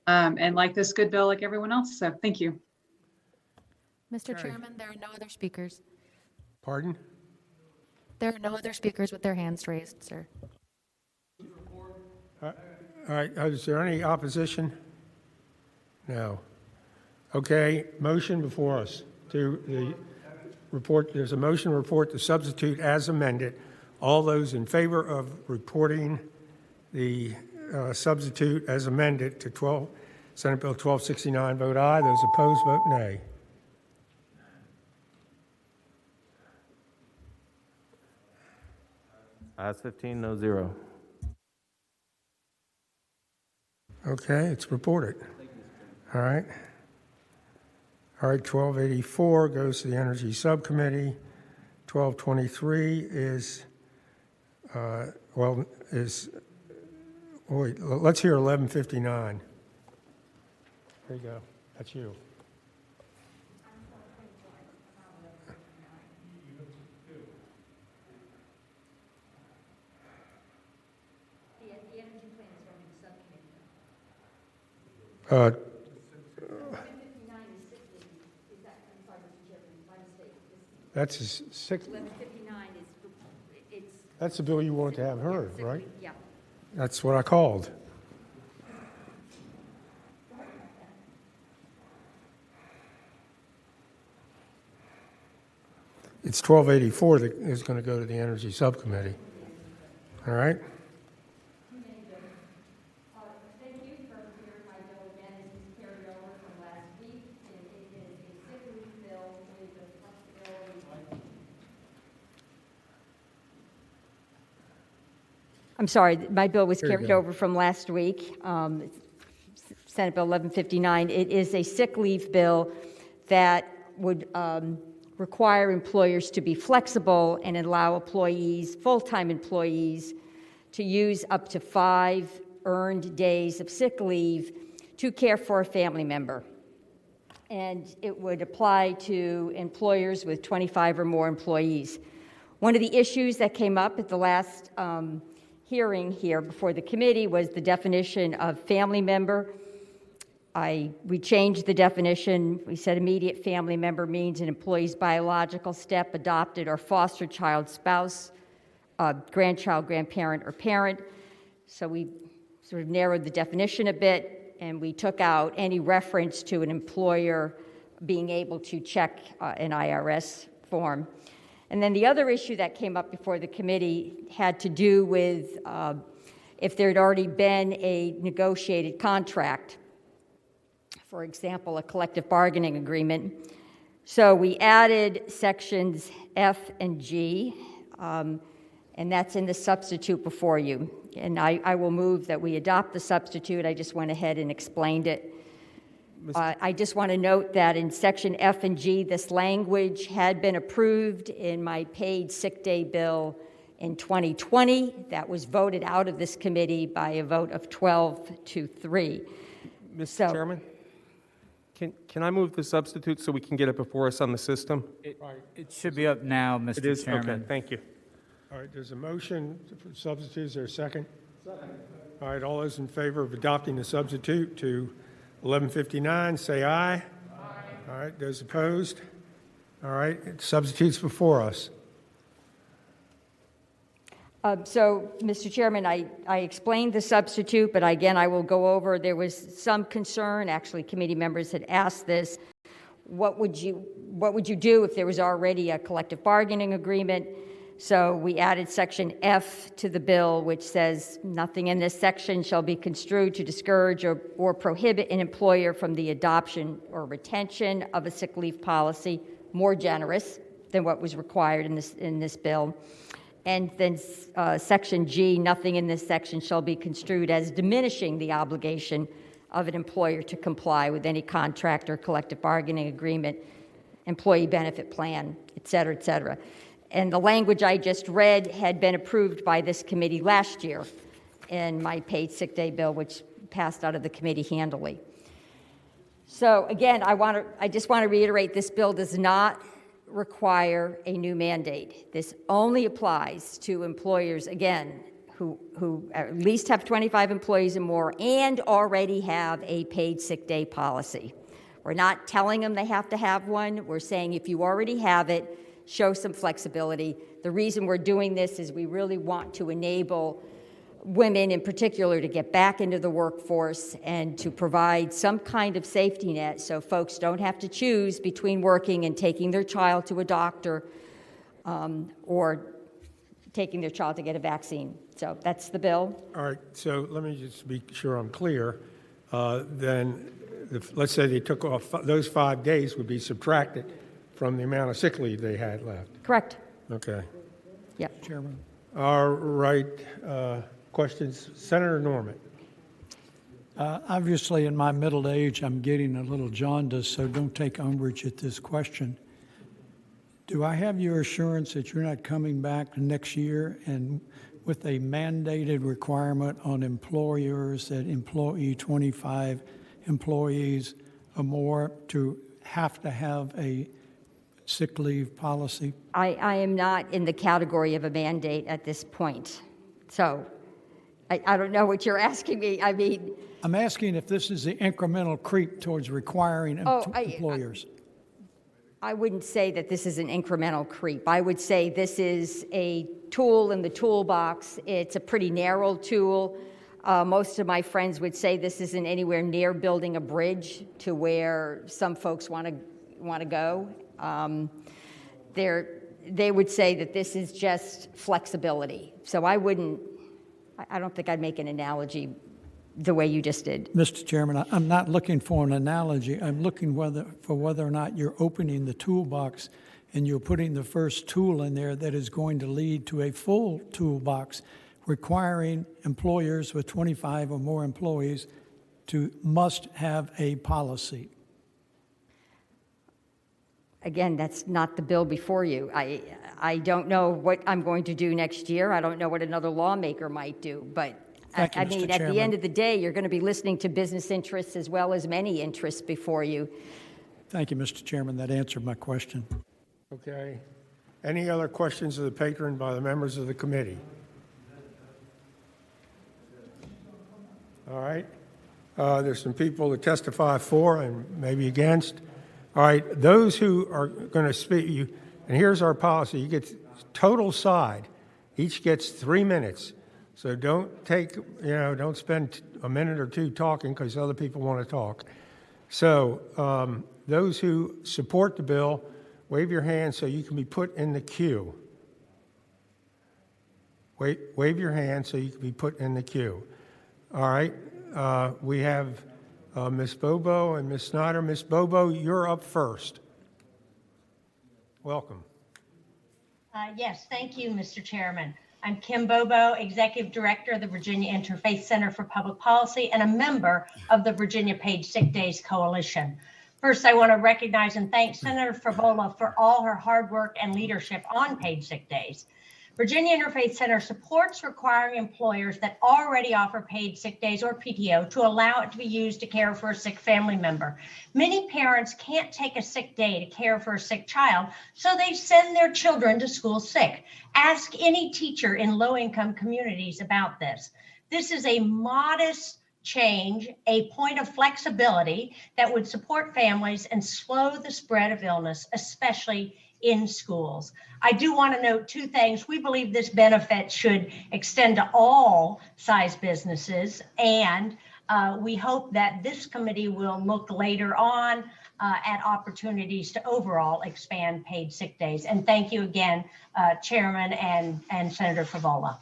and like this good bill like everyone else. So thank you. Mr. Chairman, there are no other speakers. Pardon? There are no other speakers with their hands raised, sir. All right, is there any opposition? No. Okay, motion before us to the report. There's a motion to report the substitute as amended. All those in favor of reporting the substitute as amended to Senate Bill 1269 vote aye. Those opposed vote nay. Ayes 15, no 0. Okay, it's reported. All right. All right, 1284 goes to the Energy Subcommittee. 1223 is, wait, let's hear 1159. There you go. That's you. Uh, That's a six. 1159 is, That's the bill you want to have heard, right? yeah. That's what I called. It's 1284 that is going to go to the Energy Subcommittee. All right? Thank you for hearing my bill again. This is carried over from last week, and it is a sick leave bill with the flexibility. I'm sorry, my bill was carried over from last week, Senate Bill 1159. It is a sick leave bill that would require employers to be flexible and allow employees, full-time employees, to use up to 5 earned days of sick leave to care for a family member. And it would apply to employers with 25 or more employees. One of the issues that came up at the last hearing here before the committee was the definition of family member. We changed the definition. We said immediate family member means an employee's biological step, adopted or foster child, spouse, grandchild, grandparent, or parent. So we sort of narrowed the definition a bit, and we took out any reference to an employer being able to check an IRS form. And then the other issue that came up before the committee had to do with if there had already been a negotiated contract, for example, a collective bargaining agreement. So we added sections F and G, and that's in the substitute before you. And I will move that we adopt the substitute. I just went ahead and explained it. I just want to note that in section F and G, this language had been approved in my paid sick day bill in 2020. That was voted out of this committee by a vote of 12-3. Mr. Chairman, can I move the substitute so we can get it before us on the system? It should be up now, Mr. It is? Chairman. Okay, thank you. All right, there's a motion for substitute. Is there a second? Second. All right, all those in favor of adopting the substitute to 1159, say aye. Aye. All right, those opposed? All right, substitutes before us. So, Mr. Chairman, I explained the substitute, but again, I will go over. There was some concern, actually, committee members had asked this. What would you do if there was already a collective bargaining agreement? So we added section F to the bill, which says nothing in this section shall be construed to discourage or prohibit an employer from the adoption or retention of a sick leave policy more generous than what was required in this bill. And then section G, nothing in this section shall be construed as diminishing the obligation of an employer to comply with any contract or collective bargaining agreement, employee benefit plan, et cetera, et cetera. And the language I just read had been approved by this committee last year in my paid sick day bill, which passed out of the committee handily. So again, I just want to reiterate, this bill does not require a new mandate. This only applies to employers, again, who at least have 25 employees or more and already have a paid sick day policy. We're not telling them they have to have one. We're saying if you already have it, show some flexibility. The reason we're doing this is we really want to enable women in particular to get back into the workforce and to provide some kind of safety net so folks don't have to choose between working and taking their child to a doctor or taking their child to get a vaccine. So that's the bill. All right, so let me just be sure I'm clear. Let's say they took off, those 5 days would be subtracted from the amount of sick leave they had left. Correct. Okay. Yep. Chairman. All right. Questions? Senator Norman. Obviously, in my middle age, I'm getting a little jaundiced, so don't take umbrage at this question. Do I have your assurance that you're not coming back next year and with a mandated requirement on employers that employ 25 employees or more to have a sick leave policy? I am not in the category of a mandate at this point. So I don't know what you're asking me. I mean, I'm asking if this is the incremental creep towards requiring employers. I wouldn't say that this is an incremental creep. I would say this is a tool in the toolbox. It's a pretty narrow tool. Most of my friends would say this isn't anywhere near building a bridge to where some folks want to go. They would say that this is just flexibility. So I don't think I'd make an analogy the way you just did. Mr. Chairman, I'm not looking for an analogy. I'm looking for whether or not you're opening the toolbox and you're putting the first tool in there that is going to lead to a full toolbox requiring employers with 25 or more employees to must have a policy. Again, that's not the bill before you. I don't know what I'm going to do next year. I don't know what another lawmaker might do, but Thank you, I mean, Mr. at Chairman. the end of the day, you're going to be listening to business interests as well as many interests before you. Thank you, Mr. Chairman. That answered my question. Okay. Any other questions of the patron by the members of the committee? All right. There's some people that testify for and maybe against. All right. Those who are going to speak, and here's our policy. You get total side. Each gets 3 minutes. So don't spend a minute or two talking because other people want to talk. So those who support the bill, wave your hand so you can be put in the queue. Wave your hand so you can be put in the queue. All right. We have Ms. Bobo and Ms. Snyder. Ms. Bobo, you're up first. Welcome. Yes, thank you, Mr. Chairman. I'm Kim Bobo, Executive Director of the Virginia Interfaith Center for Public Policy and a member of the Virginia Paid Sick Days Coalition. First, I want to recognize and thank Senator Favola for all her hard work and leadership on paid sick days. Virginia Interfaith Center supports requiring employers that already offer paid sick days or PTO to allow it to be used to care for a sick family member. Many parents can't take a sick day to care for a sick child, so they send their children to school sick. Ask any teacher in low-income communities about this. This is a modest change, a point of flexibility that would support families and slow the spread of illness, especially in schools. I do want to note two things. We believe this benefit should extend to all size businesses, and we hope that this committee will look later on at opportunities to overall expand paid sick days. And thank you again, Chairman and Senator Favola.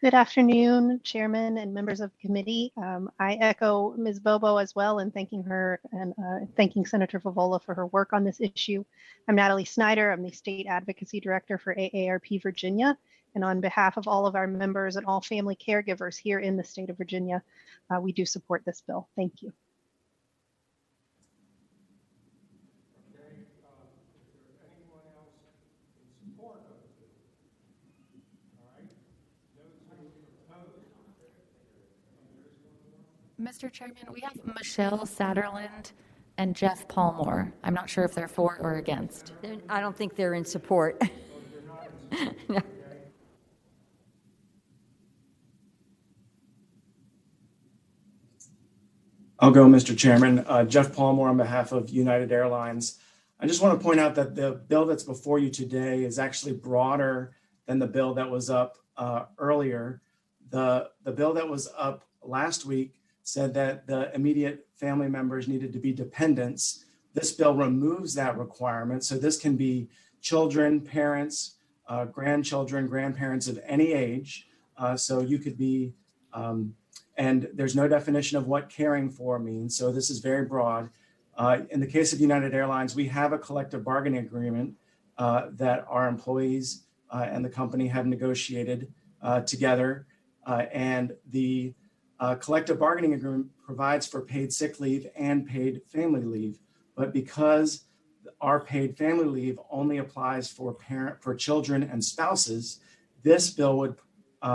Good afternoon, Chairman and members of the committee. I echo Ms. Bobo as well in thanking her and thanking Senator Favola for her work on this issue. I'm Natalie Snyder. I'm the State Advocacy Director for AARP Virginia. And on behalf of all of our members and all family caregivers here in the state of Virginia, we do support this bill. Thank you. Mr. Chairman, we have Michelle Satterland and Jeff Palmore. I'm not sure if they're for or against. I don't think they're in support. No. I'll go, Mr. Chairman. Jeff Palmore on behalf of United Airlines. I just want to point out that the bill that's before you today is actually broader than the bill that was up earlier. The bill that was up last week said that the immediate family members needed to be dependents. This bill removes that requirement. So this can be children, parents, grandchildren, grandparents of any age. So you could be, and there's no definition of what caring for means. So this is very broad. In the case of United Airlines, we have a collective bargaining agreement that our employees and the company have negotiated together. And the collective bargaining agreement provides for paid sick leave and paid family leave. But because our paid family leave only applies for children and spouses, this bill would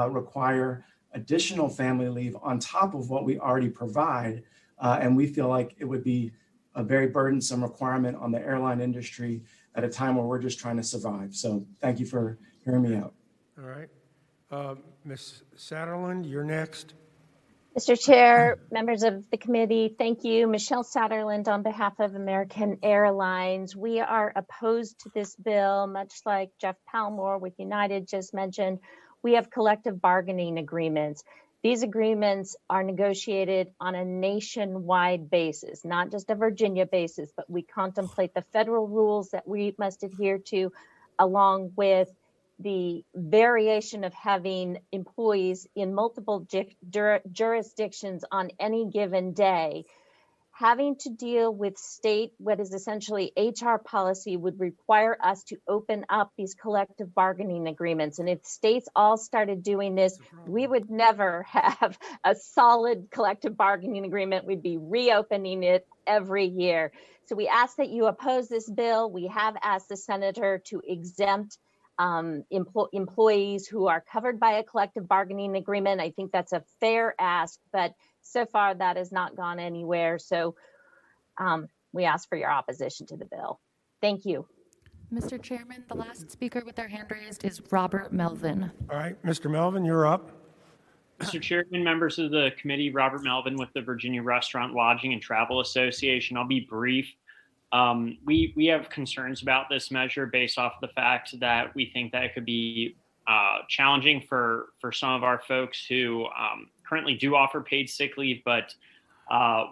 require additional family leave on top of what we already provide And we feel like it would be a very burdensome requirement on the airline industry at a time where we're just trying to survive. So thank you for hearing me out. All right. Ms. Satterland, you're next. Mr. Chair, members of the committee, thank you. Michelle Satterland on behalf of American Airlines. We are opposed to this bill, much like Jeff Palmore with United just mentioned. We have collective bargaining agreements. These agreements are negotiated on a nationwide basis, not just a Virginia basis, but we contemplate the federal rules that we must adhere to, along with the variation of having employees in multiple jurisdictions on any given day. Having to deal with state, what is essentially HR policy, would require us to open up these collective bargaining agreements. And if states all started doing this, we would never have a solid collective bargaining agreement. We'd be reopening it every year. So we ask that you oppose this bill. We have asked the senator to exempt employees who are covered by a collective bargaining agreement. I think that's a fair ask, but so far that has not gone anywhere. So we ask for your opposition to the bill. Thank you. Mr. Chairman, the last speaker with their hand raised is Robert Melvin. All right, Mr. Melvin, you're up. Mr. Chairman, members of the committee, Robert Melvin with the Virginia Restaurant, Lodging, and Travel Association. I'll be brief. We have concerns about this measure based off of the fact that we think that it could be challenging for some of our folks who currently do offer paid sick leave, but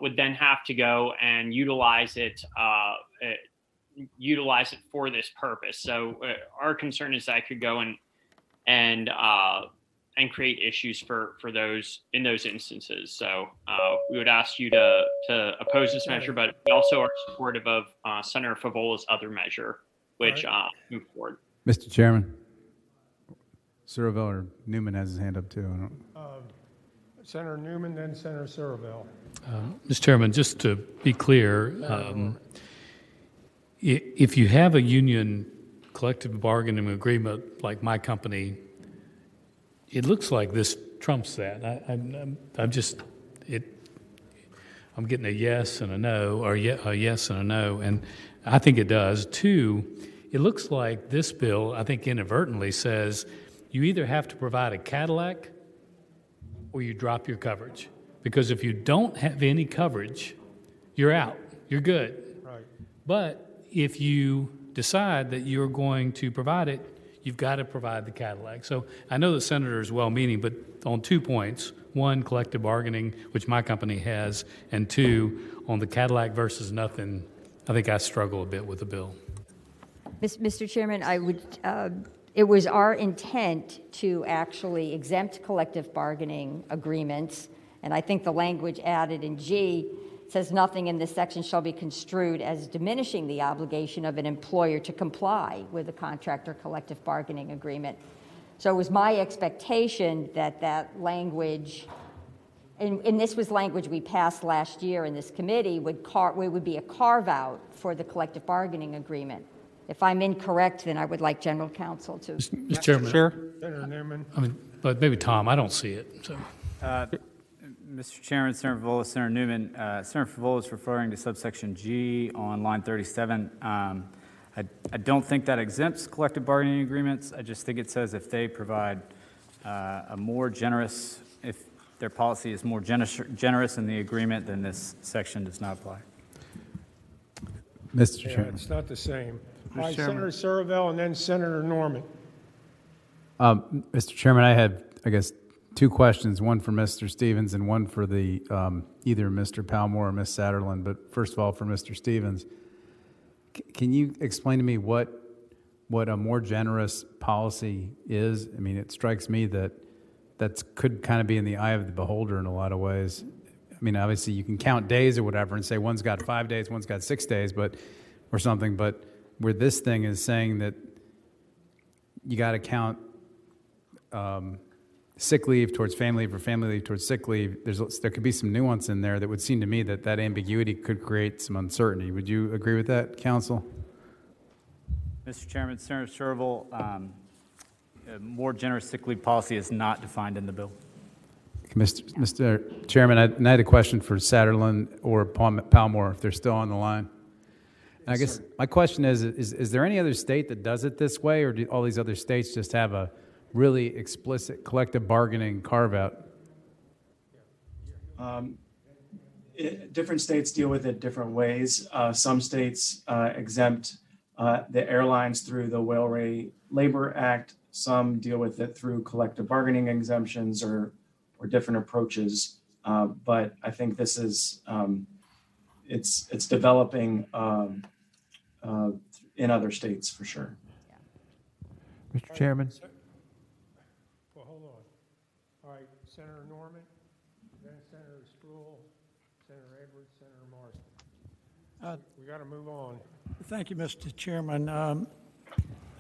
would then have to go and utilize it for this purpose. So our concern is that it could go and create issues for those in those instances. So we would ask you to oppose this measure, but we also are supportive of Senator Favola's other measure, which move forward. Mr. Chairman, Surville or Newman has his hand up too. Senator Newman, then Senator Surville. Mr. Chairman, just to be clear, if you have a union collective bargaining agreement like my company, it looks like this trumps that. I'm getting a yes and a no, or a yes and a no, and I think it does. Two, it looks like this bill, I think inadvertently says you either have to provide a Cadillac or you drop your coverage. Because if you don't have any coverage, you're out. You're good. Right. But if you decide that you're going to provide it, you've got to provide the Cadillac. So I know the senator is well-meaning, but on 2 points, one, collective bargaining, which my company has, and two, on the Cadillac versus nothing, I think I struggle a bit with the bill. Mr. Chairman, it was our intent to actually exempt collective bargaining agreements, and I think the language added in G says nothing in this section shall be construed as diminishing the obligation of an employer to comply with a contract or collective bargaining agreement. So it was my expectation that that language, and this was language we passed last year in this committee, would be a carve-out for the collective bargaining agreement. If I'm incorrect, then I would like General Counsel to. Mr. Chairman. Sure. Senator Newman. But maybe Tom, I don't see it. So. Mr. Chairman, Senator Favola, Senator Newman, Senator Favola is referring to subsection G on line 37. I don't think that exempts collective bargaining agreements. I just think it says if they provide a more generous, if their policy is more generous in the agreement, then this section does not apply. Mr. Yeah, Chairman. it's not the same. All right, Chairman. Senator Surville and then Senator Norman. Mr. Chairman, I had, I guess, 2 questions, one for Mr. Stevens and one for the either Mr. Palmore or Ms. Satterland. But first of all, for Mr. Stevens, can you explain to me what a more generous policy is? I mean, it strikes me that could kind of be in the eye of the beholder in a lot of ways. I mean, obviously you can count days or whatever and say one's got 5 days, one's got 6 days, or something. But where this thing is saying that you got to count sick leave towards family leave or family leave towards sick leave, there could be some nuance in there that would seem to me that ambiguity could create some uncertainty. Would you agree with that, Counsel? Mr. Chairman, Senator Surville, a more generous sick leave policy is not defined in the bill. Mr. Chairman, I had a question for Satterlund or Palmore, if they're still on the line. And I guess my question is there any other state that does it this way, or do all these other states just have a really explicit collective bargaining carve-out? Different states deal with it different ways. Some states exempt the airlines through the Railway Labor Act. Some deal with it through collective bargaining exemptions or different approaches. But I think this is it's developing in other states for sure. Mr. Chairman. Well, hold on. All right, Senator Norman, then Senator Sproul, Senator Edwards, Senator Marston. We got to move on. Thank you, Mr. Chairman.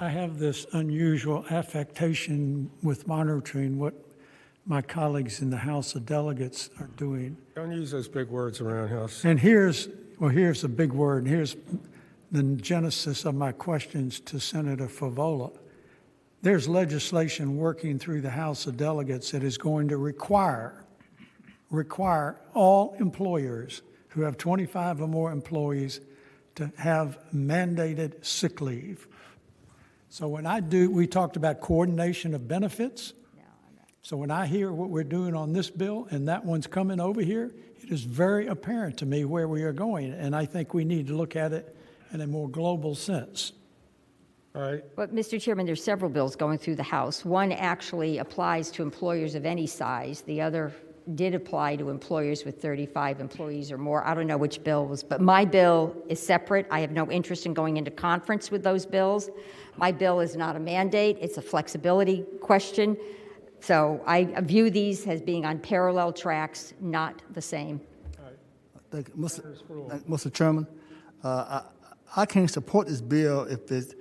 I have this unusual affectation with monitoring what my colleagues in the House of Delegates are doing. Don't use those big words around us. And here's a big word. Here's the genesis of my questions to Senator Favola. There's legislation working through the House of Delegates that is going to require all employers who have 25 or more employees to have mandated sick leave. So we talked about coordination of benefits. So when I hear what we're doing on this bill and that one's coming over here, it is very apparent to me where we are going. And I think we need to look at it in a more global sense. All right. But, Mr. Chairman, there's several bills going through the House. One actually applies to employers of any size. The other did apply to employers with 35 employees or more. I don't know which bill was, but my bill is separate. I have no interest in going into conference with those bills. My bill is not a mandate. It's a flexibility question. So I view these as being on parallel tracks, not the same. Thank you. Mr. Chairman, I can't support this bill if it's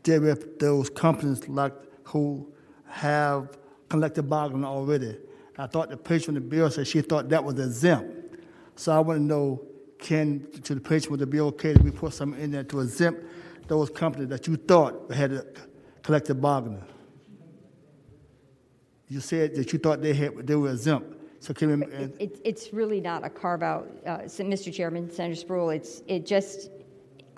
deal with those companies like who have collective bargaining already. I thought the page from the bill said she thought that was exempt. So I want to know, to the page with the bill, okay, that we put something in there to exempt those companies that you thought had a collective bargaining? You said that you thought they were exempt. So can we? It's really not a carve out, Mr. Chairman, Senator Sproul.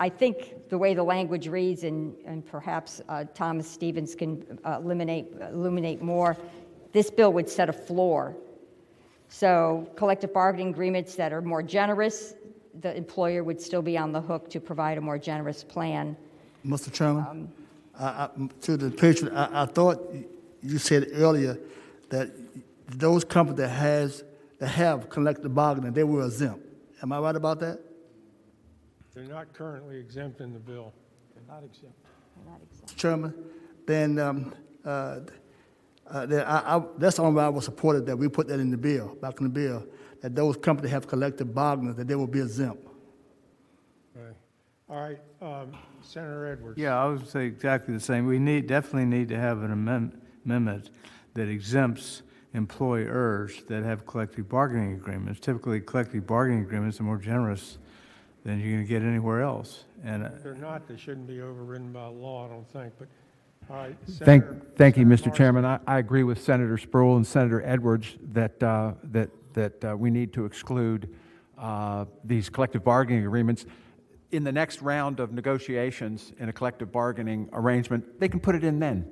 I think the way the language reads, and perhaps Thomas Stevens can illuminate more. This bill would set a floor. So collective bargaining agreements that are more generous, the employer would still be on the hook to provide a more generous plan. Mr. Chairman, to the patron, I thought you said earlier that those companies that have collective bargaining, they were exempt. Am I right about that? They're not currently exempt in the bill. They're not exempt. Chairman, then that's the only way I was supported that we put that in the bill, back in the bill, that those companies have collective bargaining, that they will be exempt. Okay. All right, Senator Edwards. Yeah, I would say exactly the same. We definitely need to have an amendment that exempts employers that have collective bargaining agreements. Typically, collective bargaining agreements are more generous than you're going to get anywhere else. And if they're not, they shouldn't be overridden by law, I don't think. But all right, thank you, Mr. Chairman. I agree with Senator Sproul and Senator Edwards that we need to exclude these collective bargaining agreements. In the next round of negotiations in a collective bargaining arrangement, they can put it in then,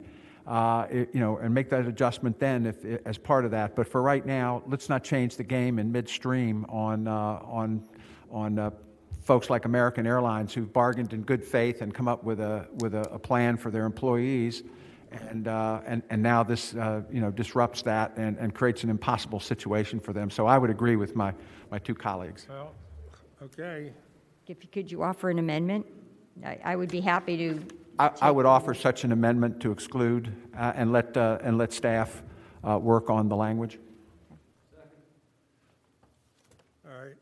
and make that adjustment then as part of that. But for right now, let's not change the game in midstream on folks like American Airlines who've bargained in good faith and come up with a plan for their employees, and now this disrupts that and creates an impossible situation for them. So I would agree with my two colleagues. Well, okay. Could you offer an amendment? I would be happy to. I would offer such an amendment to exclude and let staff work on the language. All right.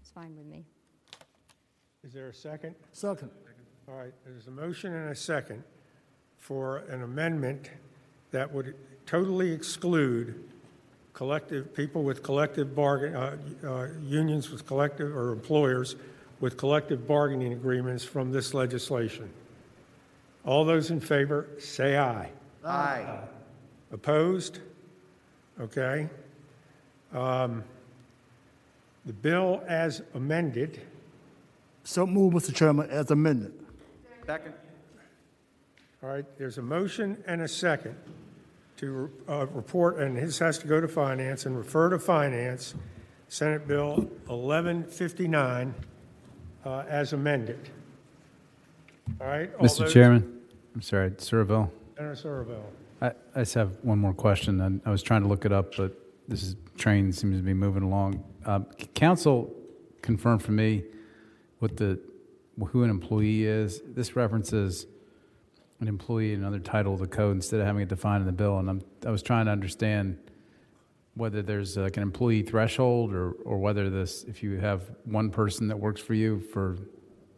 It's fine with me. Is there a second? Second. All right. There's a motion and a second for an amendment that would totally exclude people with collective unions with collective or employers with collective bargaining agreements from this legislation. All those in favor, say aye. Aye. Opposed? Okay. The bill as amended. So move, Mr. Chairman, as amended. Second. All right, there's a motion and a second to report, and this has to go to Finance and refer to Finance, Senate Bill 1159 as amended. All right. all Mr. those- Chairman, I'm sorry, Surville. Senator Surville. I just have one more question, and I was trying to look it up, but train seems to be moving along. Council confirmed for me who an employee is. This references an employee in another title of the code instead of having it defined in the bill, and I was trying to understand whether there's like an employee threshold or whether if you have one person that works for you for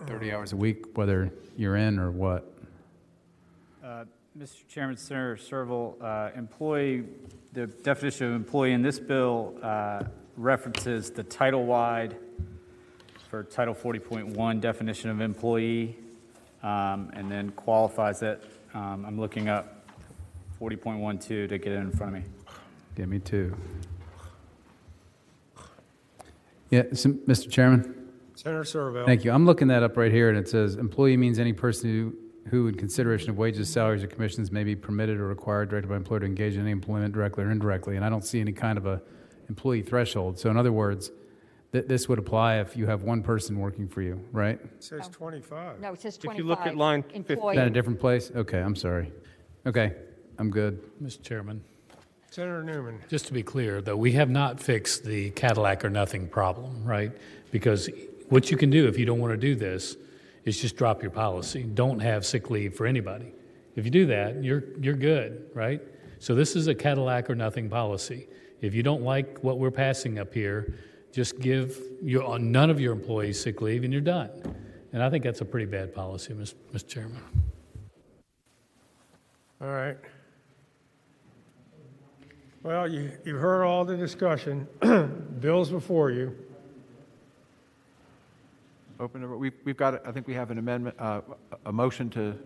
30 hours a week, whether you're in or what. Mr. Chairman, Senator Serval, the definition of employee in this bill references the title-wide for Title 40.1 definition of employee, and then qualifies it. I'm looking up 40.12 to get it in front of me. Yeah, me too. Yeah, Mr. Chairman. Senator Surville. Thank you. I'm looking that up right here, and it says employee means any person who, in consideration of wages, salaries, or commissions, may be permitted or required, directed by employer to engage in any employment directly or indirectly. And I don't see any kind of a employee threshold. So in other words, this would apply if you have one person working for you, right? It says 25. No, it says 25. If you look at line 50. Is that a different place? Okay, I'm sorry. Okay, I'm good. Mr. Chairman. Senator Newman. Just to be clear, though, we have not fixed the Cadillac or nothing problem, right? Because what you can do if you don't want to do this is just drop your policy. Don't have sick leave for anybody. If you do that, you're good, right? So this is a Cadillac or nothing policy. If you don't like what we're passing up here, just give none of your employees sick leave and you're done. And I think that's a pretty bad policy, Mr. Chairman. All right. Well, you've heard all the discussion. Bill's before you. We've got, I think we have an amendment, a motion to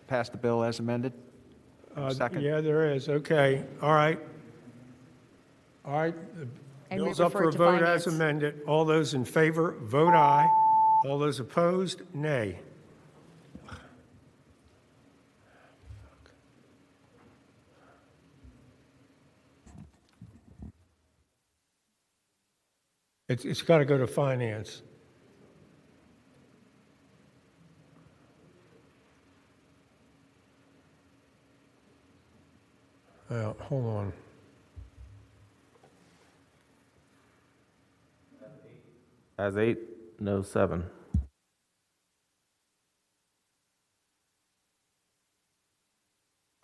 pass the bill as amended. Second. Yeah, there is. Okay. All right. All right. The And we bill's up for a refer to vote Finance. as amended. All those in favor, vote aye. All those opposed, nay. It's got to go to Finance. Hold on. As 8, no 7.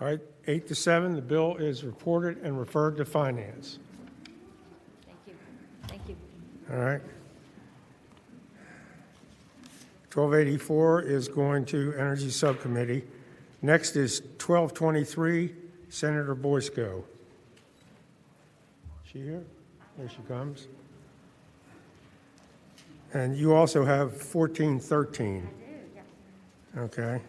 All right, 8-7, the bill is reported and referred to Finance. Thank you. Thank you. All right. 1284 is going to Energy Subcommittee. Next is 1223, Senator Boysko. Is she here? There she comes. And you also have 1413. I do, yes. Okay.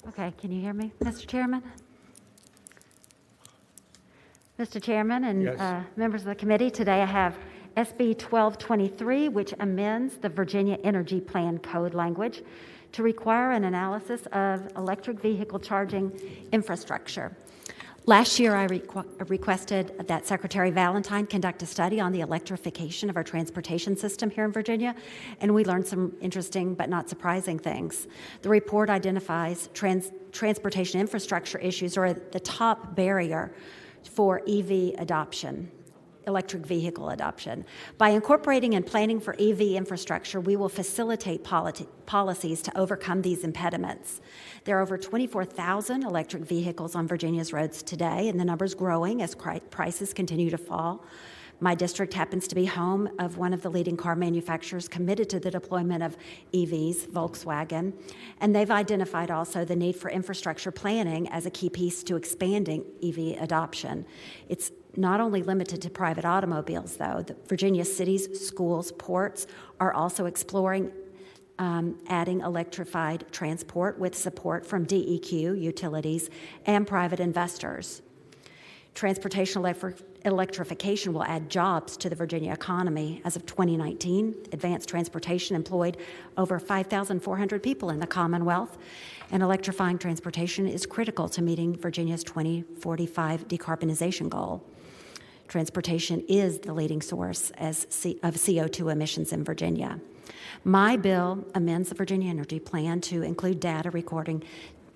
Okay, can you hear me, Mr. Chairman? Mr. Chairman and Yes. Members of the committee, today I have SB 1223, which amends the Virginia Energy Plan Code language to require an analysis of electric vehicle charging infrastructure. Last year, I requested that Secretary Valentine conduct a study on the electrification of our transportation system here in Virginia, and we learned some interesting but not surprising things. The report identifies transportation infrastructure issues are the top barrier for EV adoption, electric vehicle adoption. By incorporating and planning for EV infrastructure, we will facilitate policies to overcome these impediments. There are over 24,000 electric vehicles on Virginia's roads today, and the number's growing as prices continue to fall. My district happens to be home of one of the leading car manufacturers committed to the deployment of EVs, Volkswagen, and they've identified also the need for infrastructure planning as a key piece to expanding EV adoption. It's not only limited to private automobiles, though. The Virginia cities, schools, ports are also exploring adding electrified transport with support from DEQ, utilities, and private investors. Transportation electrification will add jobs to the Virginia economy. As of 2019, advanced transportation employed over 5,400 people in the Commonwealth, and electrifying transportation is critical to meeting Virginia's 2045 decarbonization goal. Transportation is the leading source of CO2 emissions in Virginia. My bill amends the Virginia Energy Plan to include data recording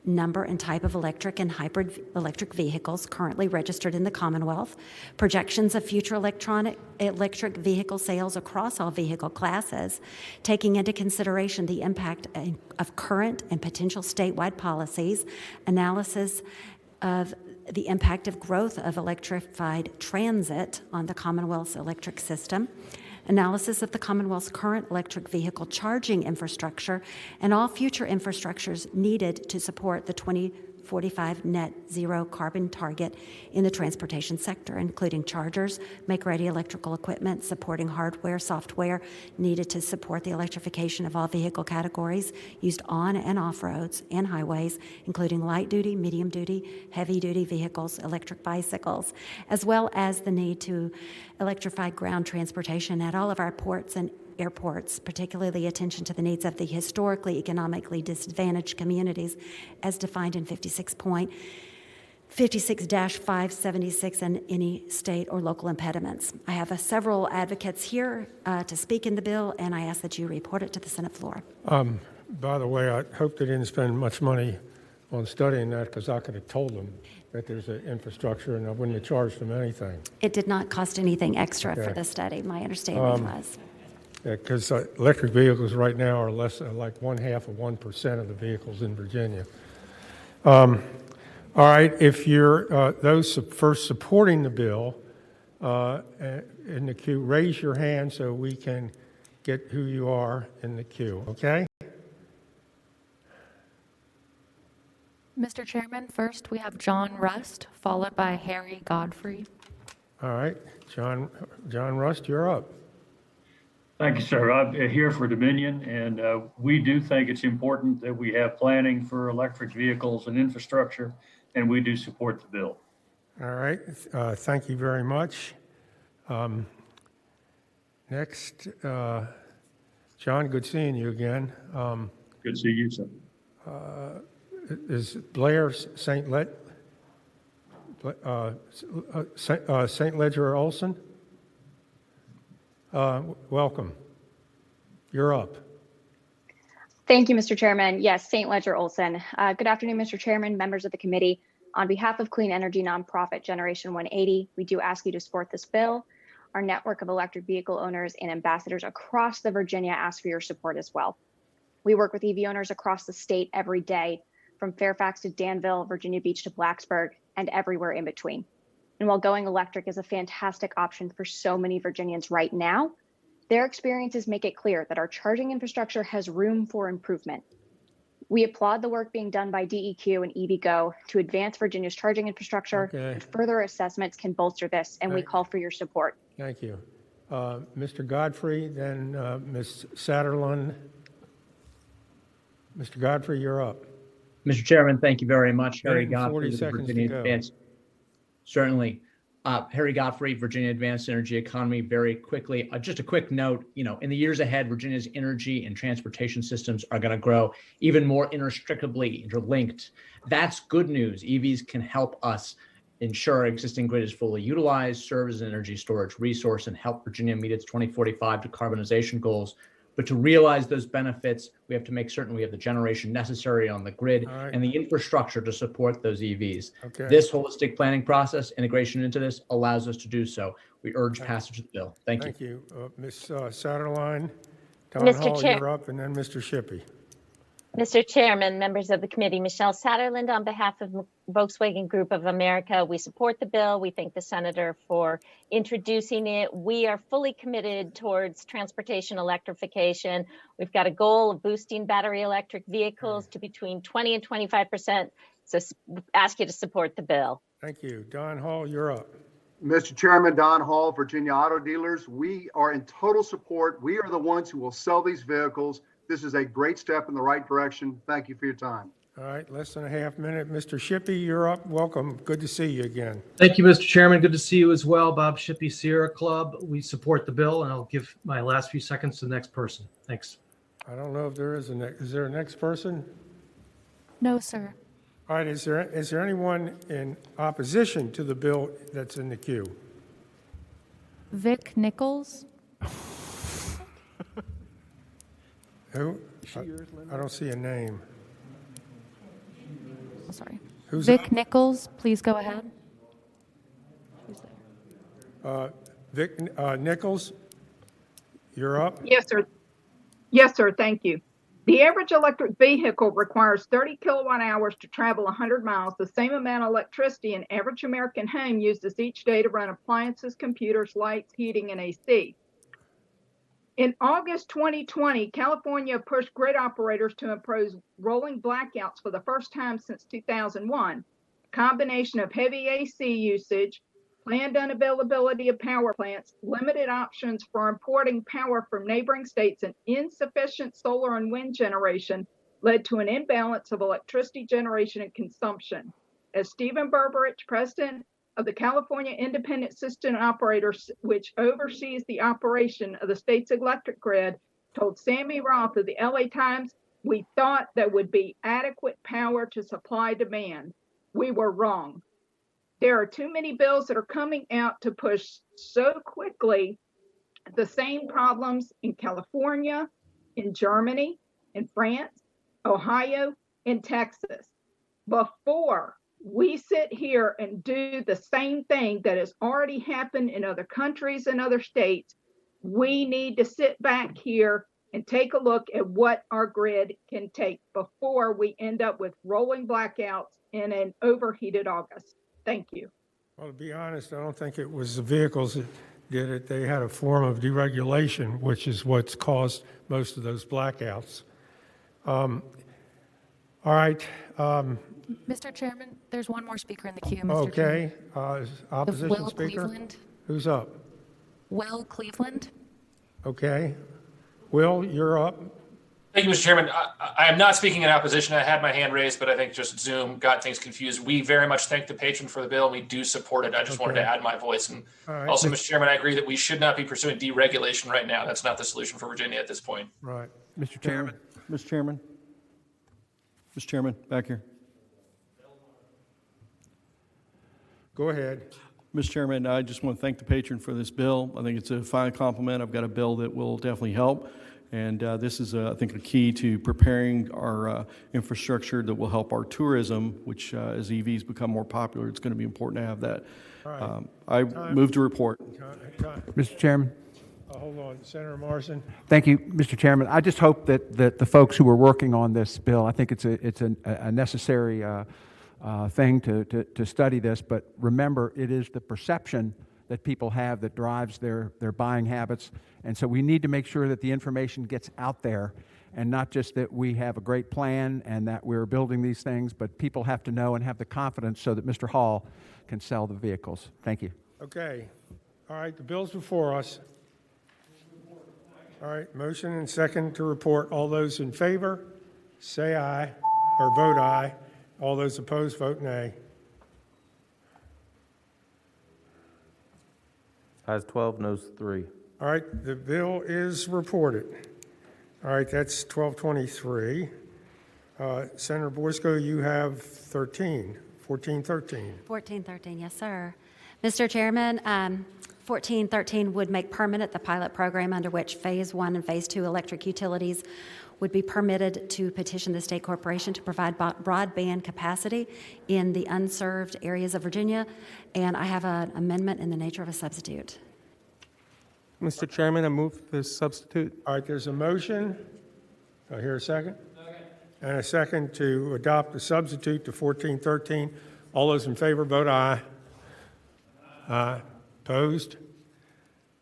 number and type of electric and hybrid electric vehicles currently registered in the Commonwealth, projections of future electric vehicle sales across all vehicle classes, taking into consideration the impact of current and potential statewide policies, analysis of the impact of growth of electrified transit on the Commonwealth's electric system, analysis of the Commonwealth's current electric vehicle charging infrastructure, and all future infrastructures needed to support the 2045 net zero carbon target in the transportation sector, including chargers, make-ready electrical equipment, supporting hardware, software needed to support the electrification of all vehicle categories used on and off roads and highways, including light-duty, medium-duty, heavy-duty vehicles, electric bicycles, as well as the need to electrify ground transportation at all of our ports and airports, particularly attention to the needs of the historically economically disadvantaged communities as defined in 56-576 and any state or local impediments. I have several advocates here to speak in the bill, and I ask that you report it to the Senate floor. By the way, I hope they didn't spend much money on studying that, because I could have told them that there's an infrastructure and I wouldn't have charged them anything. It did not cost anything extra for the study, my understanding was. Because electric vehicles right now are less like 1/2 of the vehicles in Virginia. All right, if you're those first supporting the bill in the queue, raise your hand so we can get who you are in the queue, okay? Mr. Chairman, first we have John Rust, followed by Harry Godfrey. All right, John Rust, you're up. Thank you, sir. I'm here for Dominion, and we do think it's important that we have planning for electric vehicles and infrastructure, and we do support the bill. All right, thank you very much. Next, John, good seeing you again. Good to see you, sir. Is Blair St. Ledger Olson? Welcome. You're up. Thank you, Mr. Chairman. Yes, St. Ledger Olson. Good afternoon, Mr. Chairman, members of the committee. On behalf of clean energy nonprofit Generation 180, we do ask you to support this bill. Our network of electric vehicle owners and ambassadors across the Virginia ask for your support as well. We work with EV owners across the state every day, from Fairfax to Danville, Virginia Beach to Blacksburg, and everywhere in between. And while going electric is a fantastic option for so many Virginians right now, their experiences make it clear that our charging infrastructure has room for improvement. We applaud the work being done by DEQ and EVgo to advance Virginia's charging infrastructure. And further assessments can bolster this, and we call for your support. Thank you. Mr. Godfrey, then Ms. Satterlund. Mr. Godfrey, you're up. Mr. Chairman, thank you very much. Harry 40 Godfrey, the seconds Virginia to go. Advanced. Certainly. Harry Godfrey, Virginia Advanced Energy Economy. Very quickly, just a quick note, in the years ahead, Virginia's energy and transportation systems are going to grow even more inextricably interlinked. That's good news. EVs can help us ensure our existing grid is fully utilized, serve as an energy storage resource, and help Virginia meet its 2045 decarbonization goals. But to realize those benefits, we have to make certain we have the generation necessary on the grid and the infrastructure to support those EVs. This holistic planning process, integration into this, allows us to do so. We urge passage of the bill. Thank you. Thank you. Ms. Satterline, Don Mr. Hall, Chair. you're up, and then Mr. Shippey. Mr. Chairman, members of the committee, Michelle Satterland on behalf of Volkswagen Group of America. We support the bill. We thank the senator for introducing it. We are fully committed towards transportation electrification. We've got a goal of boosting battery electric vehicles to between 20 and 25%. So ask you to support the bill. Thank you. Don Hall, you're up. Mr. Chairman, Don Hall, Virginia Auto Dealers, we are in total support. We are the ones who will sell these vehicles. This is a great step in the right direction. Thank you for your time. All right, less than a half minute. Mr. Shippey, you're up. Welcome. Good to see you again. Thank you, Mr. Chairman. Good to see you as well. Bob Shippey, Sierra Club. We support the bill, and I'll give my last few seconds to the next person. Thanks. I don't know if there is is there a next person? No, sir. All right, is there anyone in opposition to the bill that's in the queue? Vic Nichols. Who? I don't see a name. Oh, sorry. Who's Vic up? Nichols, please go ahead. Who's there? Vic Nichols, you're up. Yes, sir. Yes, sir. Thank you. The average electric vehicle requires 30 kilowatt hours to travel 100 miles, the same amount of electricity an average American home uses each day to run appliances, computers, lights, heating, and AC. In August 2020, California pushed grid operators to impose rolling blackouts for the first time since 2001. A combination of heavy AC usage, planned unavailability of power plants, limited options for importing power from neighboring states, and insufficient solar and wind generation led to an imbalance of electricity generation and consumption. As Stephen Berberich, president of the California Independent System Operators, which oversees the operation of the state's electric grid, told Sammy Roth of the LA Times, "We thought there would be adequate power to supply demand. We were wrong. There are too many bills that are coming out to push so quickly the same problems in California, in Germany, in France, Ohio, and Texas. Before we sit here and do the same thing that has already happened in other countries and other states, we need to sit back here and take a look at what our grid can take before we end up with rolling blackouts in an overheated August. Thank you. Well, to be honest, I don't think it was the vehicles that did it. They had a form of deregulation, which is what's caused most of those blackouts. All right. Mr. Chairman, there's one more speaker in the queue, Mr. Okay. Opposition Will speaker? Cleveland. Who's up? Will Cleveland. Okay. Will, you're up. Thank you, Mr. Chairman. I am not speaking in opposition. I had my hand raised, but I think just Zoom got things confused. We very much thank the patron for the bill. We do support it. I just wanted to add my voice. And also, Mr. Chairman, I agree that we should not be pursuing deregulation right now. That's not the solution for Virginia at this point. Right. Mr. Chairman. Mr. Chairman. Mr. Chairman, back here. Go ahead. Mr. Chairman, I just want to thank the patron for this bill. I think it's a fine compliment. I've got a bill that will definitely help. And this is, I think, a key to preparing our infrastructure that will help our tourism, which as EVs become more popular, it's going to be important to have that. I move to report. Mr. Chairman. Hold on. Senator Morrison. Thank you, Mr. Chairman. I just hope that the folks who are working on this bill, I think it's a necessary thing to study this, but remember, it is the perception that people have that drives their buying habits. And so we need to make sure that the information gets out there, and not just that we have a great plan and that we're building these things, but people have to know and have the confidence so that Mr. Hall can sell the vehicles. Thank you. Okay. All right, the bill's before us. All right, motion and second to report. All those in favor, say aye, or vote aye. All those opposed, vote nay. Ayes 12, noes 3. All right, the bill is reported. All right, that's 1223. Senator Boysko, you have 1413. 1413, yes, sir. Mr. Chairman, 1413 would make permanent the pilot program under which Phase 1 and Phase 2 electric utilities would be permitted to petition the state corporation to provide broadband capacity in the unserved areas of Virginia, and I have an amendment in the nature of a substitute. Mr. Chairman, I move this substitute. All right, there's a motion. Do I hear a second? And a second to adopt the substitute to 1413. All those in favor, vote aye. Aye. Opposed?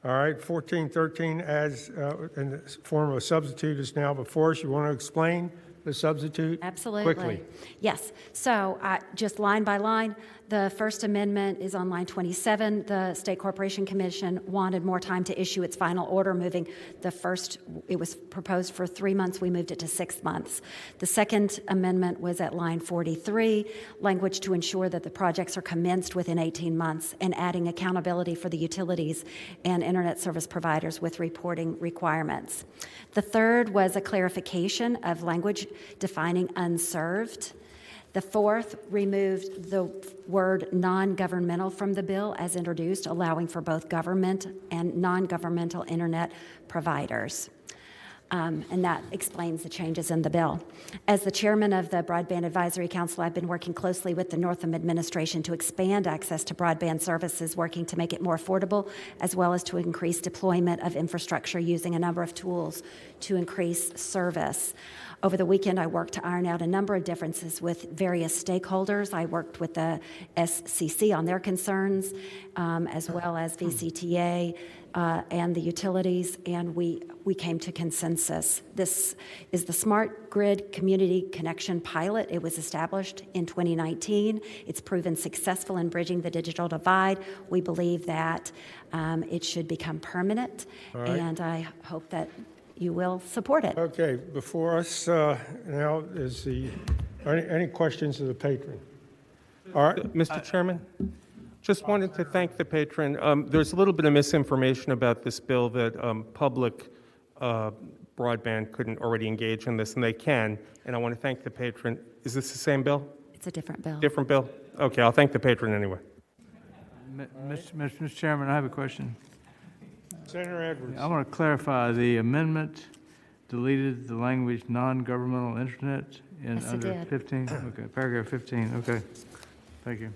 All right, 1413 as in the form of a substitute is now before us. You want to explain the substitute? Absolutely. Quickly. Yes. So just line by line, The First Amendment is on line 27. The State Corporation Commission wanted more time to issue its final order, moving the first, it was proposed for 3 months, we moved it to 6 months. The Second Amendment was at line 43, language to ensure that the projects are commenced within 18 months and adding accountability for the utilities and internet service providers with reporting requirements. The third was a clarification of language defining unserved. The fourth removed the word non-governmental from the bill as introduced, allowing for both government and non-governmental internet providers. And that explains the changes in the bill. As the chairman of the Broadband Advisory Council, I've been working closely with the Northam administration to expand access to broadband services, working to make it more affordable, as well as to increase deployment of infrastructure using a number of tools to increase service. Over the weekend, I worked to iron out a number of differences with various stakeholders. I worked with the SCC on their concerns, as well as VCTA and the utilities, and we came to consensus. This is the Smart Grid Community Connection Pilot. It was established in 2019. It's proven successful in bridging the digital divide. We believe that it should become permanent, and I hope that you will support it. Okay, before us now is any questions of the patron? All right, Mr. Chairman, just wanted to thank the patron. There's a little bit of misinformation about this bill that public broadband couldn't already engage in this, and they can, and I want to thank the patron. Is this the same bill? It's a different bill. Different bill? Okay, I'll thank the patron anyway. Mr. Chairman, I have a question. Senator Edwards. I want to clarify, the amendment deleted the language non-governmental internet in Yes, it under did. 15? Okay, paragraph 15, okay. Thank you.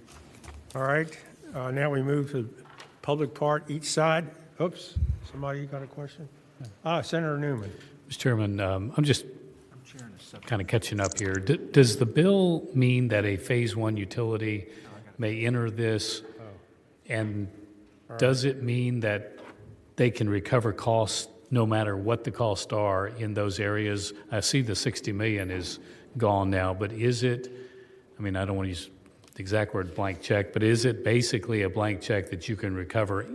All right, now we move to public part, each side. Oops, somebody got a question? Senator Newman. Mr. Chairman, I'm just kind of catching up here. Does the bill mean that a Phase 1 utility may enter this? And does it mean that they can recover costs no matter what the costs are in those areas? I see the 60 million is gone now, but is it, I mean, I don't want to use the exact word blank check, but is it basically a blank check that you can recover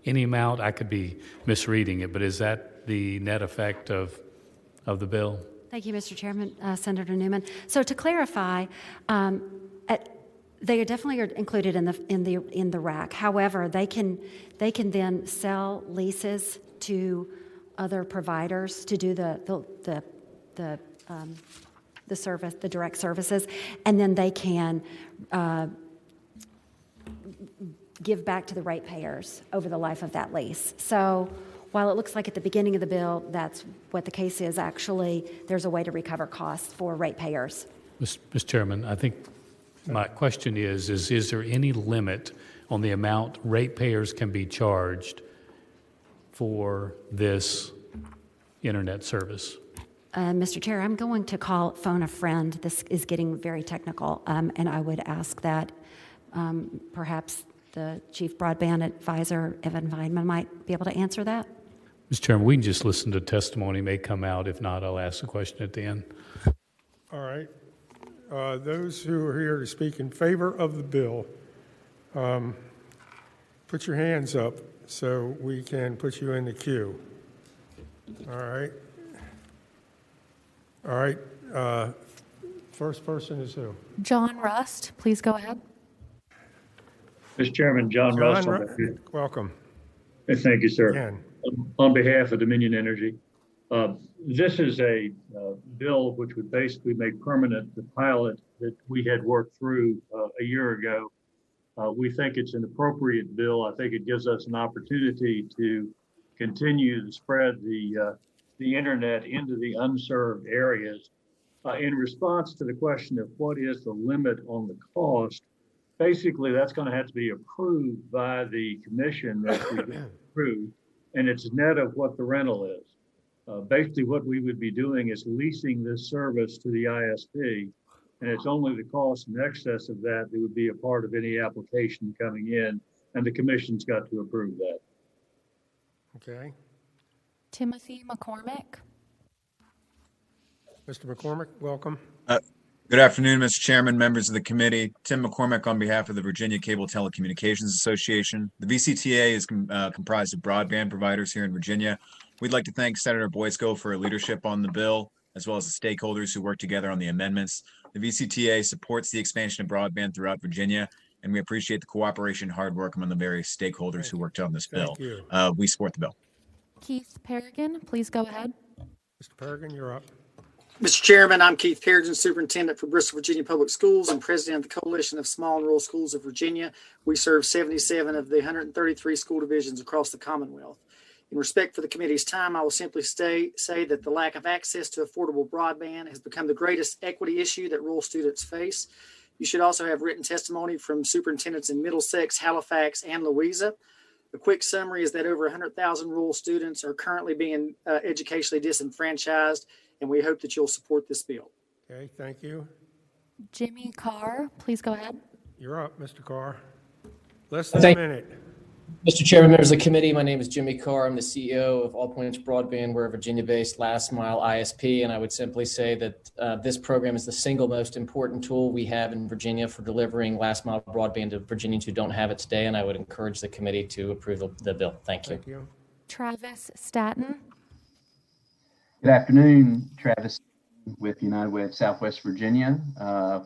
any amount? I could be misreading it, but is that the net effect of the bill? Thank you, Mr. Chairman, Senator Newman. So to clarify, they are definitely included in the RAC. However, they can then sell leases to other providers to do the service, the direct services, and then they can give back to the ratepayers over the life of that lease. So while it looks like at the beginning of the bill that's what the case is, actually there's a way to recover costs for ratepayers. Mr. Chairman, I think my question is there any limit on the amount ratepayers can be charged for this internet service? Mr. Chair, I'm going to phone a friend. This is getting very technical, and I would ask that perhaps the Chief Broadband Advisor, Evan Weinman, might be able to answer that. Mr. Chairman, we can just listen to testimony, may come out. If not, I'll ask the question at the end. All right. Those who are here to speak in favor of the bill, put your hands up so we can put you in the queue. All right. All right. First person is who? John Rust, please go ahead. Mr. Chairman, John Russell. Welcome. Thank you, sir. Again. On behalf of Dominion Energy, this is a bill which would basically make permanent the pilot that we had worked through a year ago. We think it's an appropriate bill. I think it gives us an opportunity to continue to spread the internet into the unserved areas. In response to the question of what is the limit on the cost, basically that's going to have to be approved by the commission that we approved, and it's net of what the rental is. Basically what we would be doing is leasing this service to the ISP, and it's only the cost in excess of that that would be a part of any application coming in, and the commission's got to approve that. Okay. Timothy McCormick. Mr. McCormick, welcome. Good afternoon, Mr. Chairman, members of the committee. Tim McCormick on behalf of the Virginia Cable Telecommunications Association. The VCTA is comprised of broadband providers here in Virginia. We'd like to thank Senator Boysko for her leadership on the bill, as well as the stakeholders who worked together on the amendments. The VCTA supports the expansion of broadband throughout Virginia, and we appreciate the cooperation and hard work among the various stakeholders who worked on this bill. Thank you. We support the bill. Keith Perrigan, please go ahead. Mr. Perrigan, you're up. Mr. Chairman, I'm Keith Perrigan, Superintendent for Bristol, Virginia Public Schools and President of the Coalition of Small and Rural Schools of Virginia. We serve 77 of the 133 school divisions across the Commonwealth. In respect for the committee's time, I will simply say that the lack of access to affordable broadband has become the greatest equity issue that rural students face. You should also have written testimony from superintendents in Middlesex, Halifax, and Louisa. A quick summary is that over 100,000 rural students are currently being educationally disenfranchised, and we hope that you'll support this bill. Okay, thank you. Jimmy Carr, please go ahead. You're up, Mr. Carr. Less than a minute. Mr. Chairman, members of the committee, my name is Jimmy Carr. I'm the CEO of All Points Broadband. We're a Virginia-based last mile ISP, and I would simply say that this program is the single most important tool we have in Virginia for delivering last mile broadband to Virginians who don't have it today, and I would encourage the committee to approve the bill. Thank you. Thank you. Travis Staton. Good afternoon, Travis with United Way of Southwest Virginia.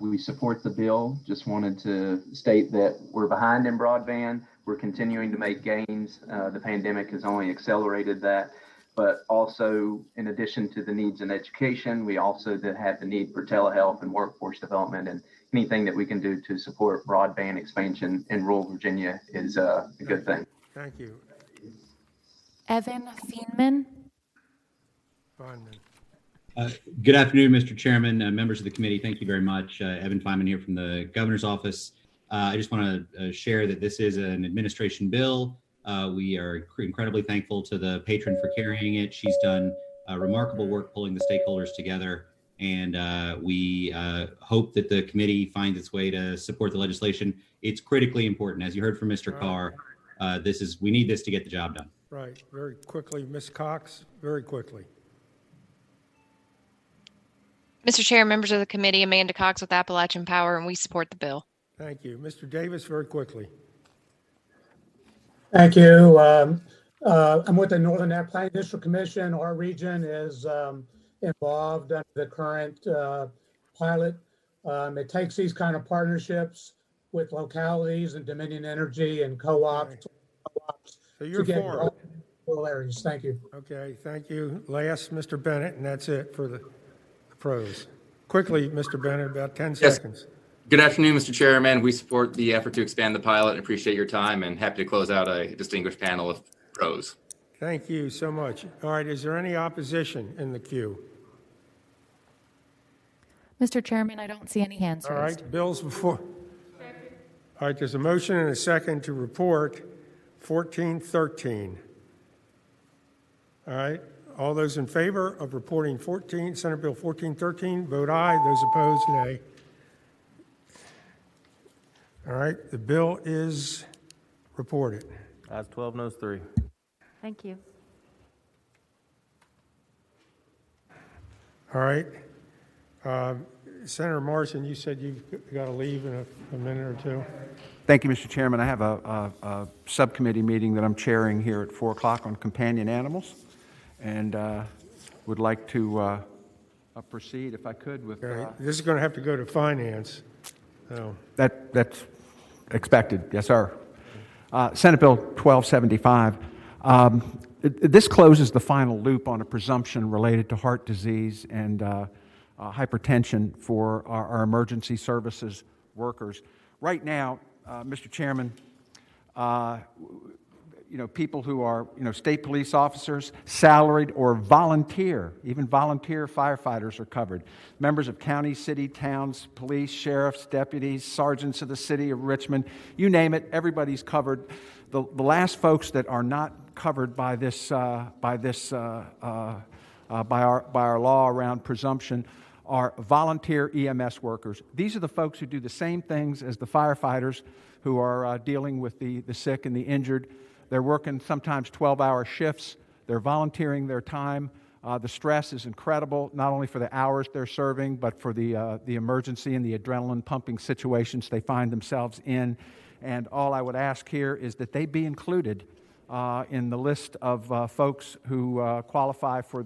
We support the bill. Just wanted to state that we're behind in broadband. We're continuing to make gains. The pandemic has only accelerated that, but also in addition to the needs in education, we also have the need for telehealth and workforce development, and anything that we can do to support broadband expansion in rural Virginia is a good thing. Thank you. Evan Feinman. Good afternoon, Mr. Chairman, members of the committee. Thank you very much. Evan Feinman here from the Governor's Office. I just want to share that this is an administration bill. We are incredibly thankful to the patron for carrying it. She's done remarkable work pulling the stakeholders together, and we hope that the committee finds its way to support the legislation. It's critically important. As you heard from Mr. Carr, we need this to get the job done. Right. Very quickly, Ms. Cox, very quickly. Mr. Chair, members of the committee, Amanda Cox with Appalachian Power, and we support the bill. Thank you. Mr. Davis, very quickly. Thank you. I'm with the Northern Appalachian District Commission. Our region is involved under the current pilot. It takes these kind of partnerships with localities and Dominion Energy and co-ops So you're to get for it. rural areas. Thank you. Okay, thank you. Last, Mr. Bennett, and that's it for the pros. Quickly, Mr. Bennett, about 10 seconds. Good afternoon, Mr. Chairman. We support the effort to expand the pilot and appreciate your time, and happy to close out a distinguished panel of pros. Thank you so much. All right, is there any opposition in the queue? Mr. Chairman, I don't see any hands All raised. right, bills before. All right, there's a motion and a second to report 1413. All right, all those in favor of reporting Senate Bill 1413, vote aye. Those opposed, nay. All right, the bill is reported. Ayes 12, noes 3. Thank you. All right. Senator Morrison, you said you've got to leave in a minute or two. Thank you, Mr. Chairman. I have a subcommittee meeting that I'm chairing here at 4 o'clock on companion animals, and would like to proceed, if I could, with... This is going to have to go to finance. So. That's expected, yes, sir. Senate Bill 1275. This closes the final loop on a presumption related to heart disease and hypertension for our emergency services workers. Right now, Mr. Chairman, people who are, state police officers, salaried or volunteer, even volunteer firefighters are covered. Members of county, city, towns, police, sheriffs, deputies, sergeants of the city of Richmond, you name it, everybody's covered. The last folks that are not covered by our law around presumption are volunteer EMS workers. These are the folks who do the same things as the firefighters who are dealing with the sick and the injured. They're working sometimes 12-hour shifts. They're volunteering their time The stress is incredible, not only for the hours they're serving, but for the emergency and the adrenaline pumping situations they find themselves in. And all I would ask here is that they be included in the list of folks who qualify for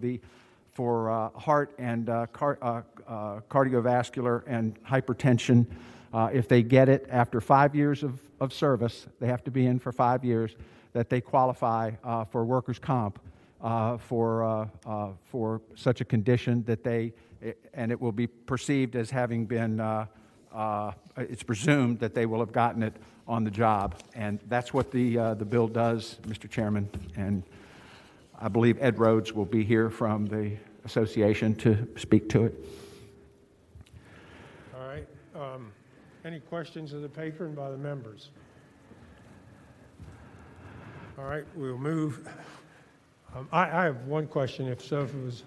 heart and cardiovascular and hypertension. If they get it after 5 years of service, they have to be in for 5 years, that they qualify for workers' comp for such a condition that and it will be perceived as having been, it's presumed that they will have gotten it on the job. And that's what the bill does, Mr. Chairman. And I believe Ed Rhodes will be here from the association to speak to it. All right. Any questions of the patron by the members? All right, we'll move. I have one question. If it was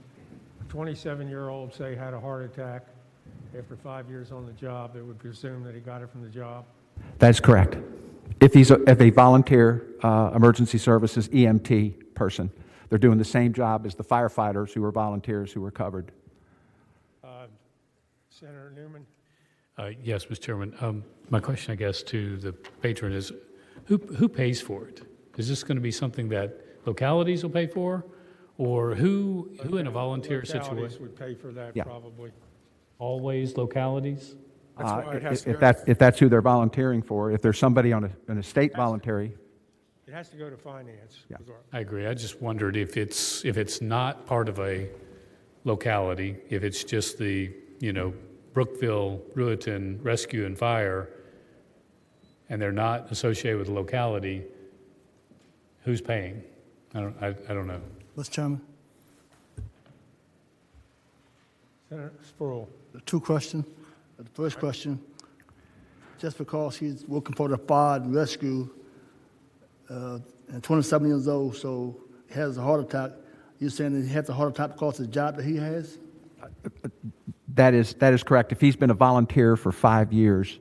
a 27-year-old, say, had a heart attack after 5 years on the job, it would presume that he got it from the job? That's correct. If he's a volunteer emergency services EMT person, they're doing the same job as the firefighters who are volunteers who were covered. Senator Newman? Yes, Mr. Chairman. My question, I guess, to the patron is, who pays for it? Is this going to be something that localities will pay for, or who in a volunteer situation? Localities would pay for that, Yeah. probably. Always localities? That's why it has to If that's who they're volunteering for, if there's somebody on a state voluntary. It has to go to finance. Yeah. I agree. I just wondered if it's not part of a locality, if it's just the, Brookville, Ruetan Rescue and Fire, and they're not associated with the locality, who's paying? I don't know. Mr. Chairman, Senator Sproul. two questions. The first question, just because he's working for the fire and rescue and 27 years old, so he has a heart attack, you're saying that he has a heart attack because of the job that he has? That is correct. If he's been a volunteer for 5 years,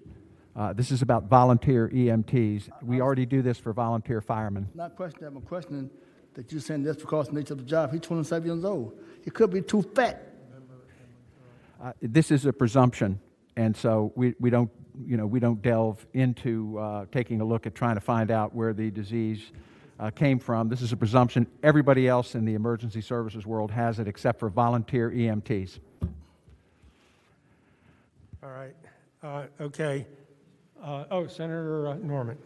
this is about volunteer EMTs. We already do this for volunteer firemen. Not questioning that, I'm questioning that you're saying that's because of the nature of the job. He's 27 years old. He could be too fat. This is a presumption, and so we don't delve into taking a look at trying to find out where the disease came from. This is a presumption. Everybody else in the emergency services world has it except for volunteer EMTs. All right. Okay. Senator Norman.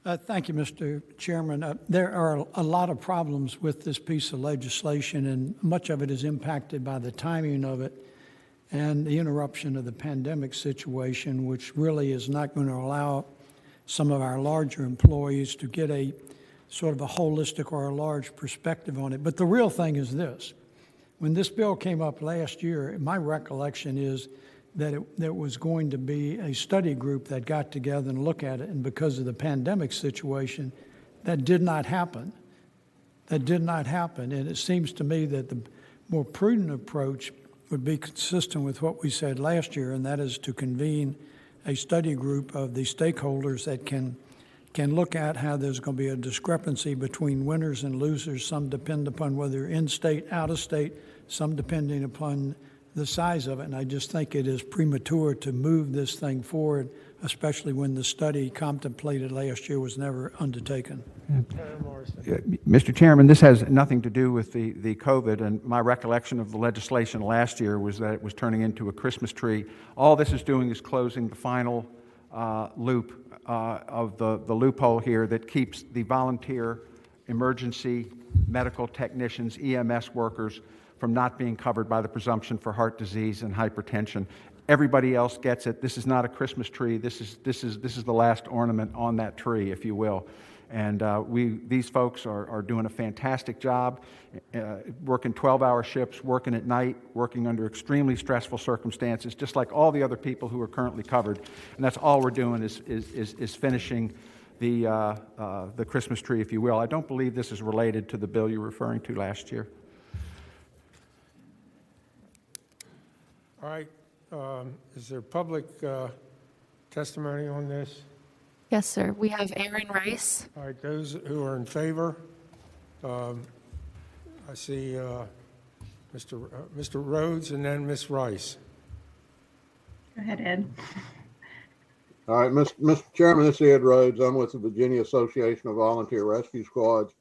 Thank you, Mr. Chairman. There are a lot of problems with this piece of legislation, and much of it is impacted by the timing of it and the interruption of the pandemic situation, which really is not going to allow some of our larger employees to get a sort of a holistic or a large perspective on it. But the real thing is this. When this bill came up last year, my recollection is that there was going to be a study group that got together and look at it, and because of the pandemic situation, that did not happen. That did not happen, and it seems to me that the more prudent approach would be consistent with what we said last year, and that is to convene a study group of the stakeholders that can look at how there's going to be a discrepancy between winners and losers. Some depend upon whether in-state, out-of-state, some depending upon the size of it. And I just think it is premature to move this thing forward, especially when the study contemplated last year was never undertaken. Mr. Chairman, this has nothing to do with the COVID, and my recollection of the legislation last year was that it was turning into a Christmas tree. All this is doing is closing the final loop of the loophole here that keeps the volunteer emergency medical technicians, EMS workers, from not being covered by the presumption for heart disease and hypertension. Everybody else gets it. This is not a Christmas tree. This is the last ornament on that tree, if you will. And these folks are doing a fantastic job, working 12-hour shifts, working at night, working under extremely stressful circumstances, just like all the other people who are currently covered. And that's all we're doing is finishing the Christmas tree, if you will. I don't believe this is related to the bill you're referring to last year. All right. Is there public testimony on this? Yes, sir. We have Aaron Rice. All right. Those who are in favor, I see Mr. Rhodes, and then Ms. Rice. Go ahead, Ed. All right, Mr. Chairman, this is Ed Rhodes. I'm with the Virginia Association of Volunteer Rescue Squads,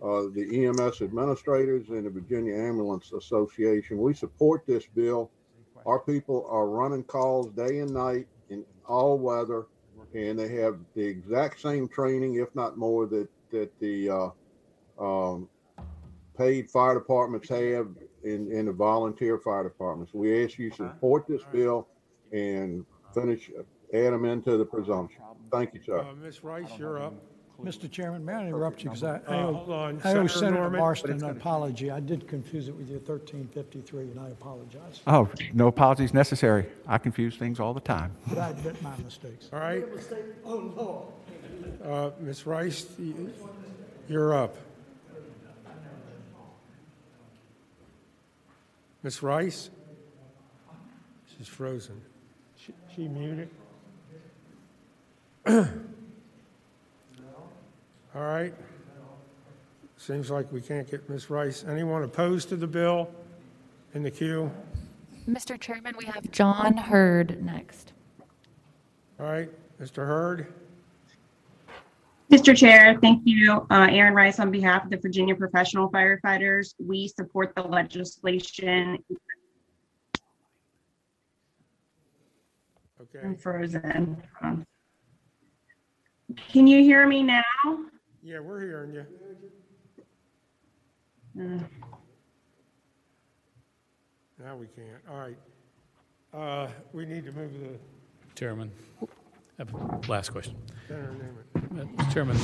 the EMS administrators, and the Virginia Ambulance Association. We support this bill. Our people are running calls day and night in all weather, and they have the exact same training, if not more, that the paid fire departments have in the volunteer fire departments. We ask you to support this bill and add them into the presumption. Thank you, sir. Ms. Rice, you're up. Mr. Chairman, may I interrupt you? Because I hold on. owe Senator Senator Norman. Marston an apology. I did confuse it with your 1353, and I apologize. Oh, no apologies necessary. I confuse things all the time. But I admit my mistakes. All right. Oh, Lord. Ms. Rice, you're up. Ms. Rice? She's frozen. She muted? All right. Seems like we can't get Ms. Rice. Anyone opposed to the bill in the queue? Mr. Chairman, we have John Hurd next. All right. Mr. Hurd? Mr. Chair, thank you. Aaron Rice on behalf of the Virginia Professional Firefighters. We support the legislation. Okay. I'm frozen. Can you hear me now? Yeah, we're hearing you. Now we can't. All right. We need to move the Chairman, I have a last question. Senator Newman. Mr. Chairman,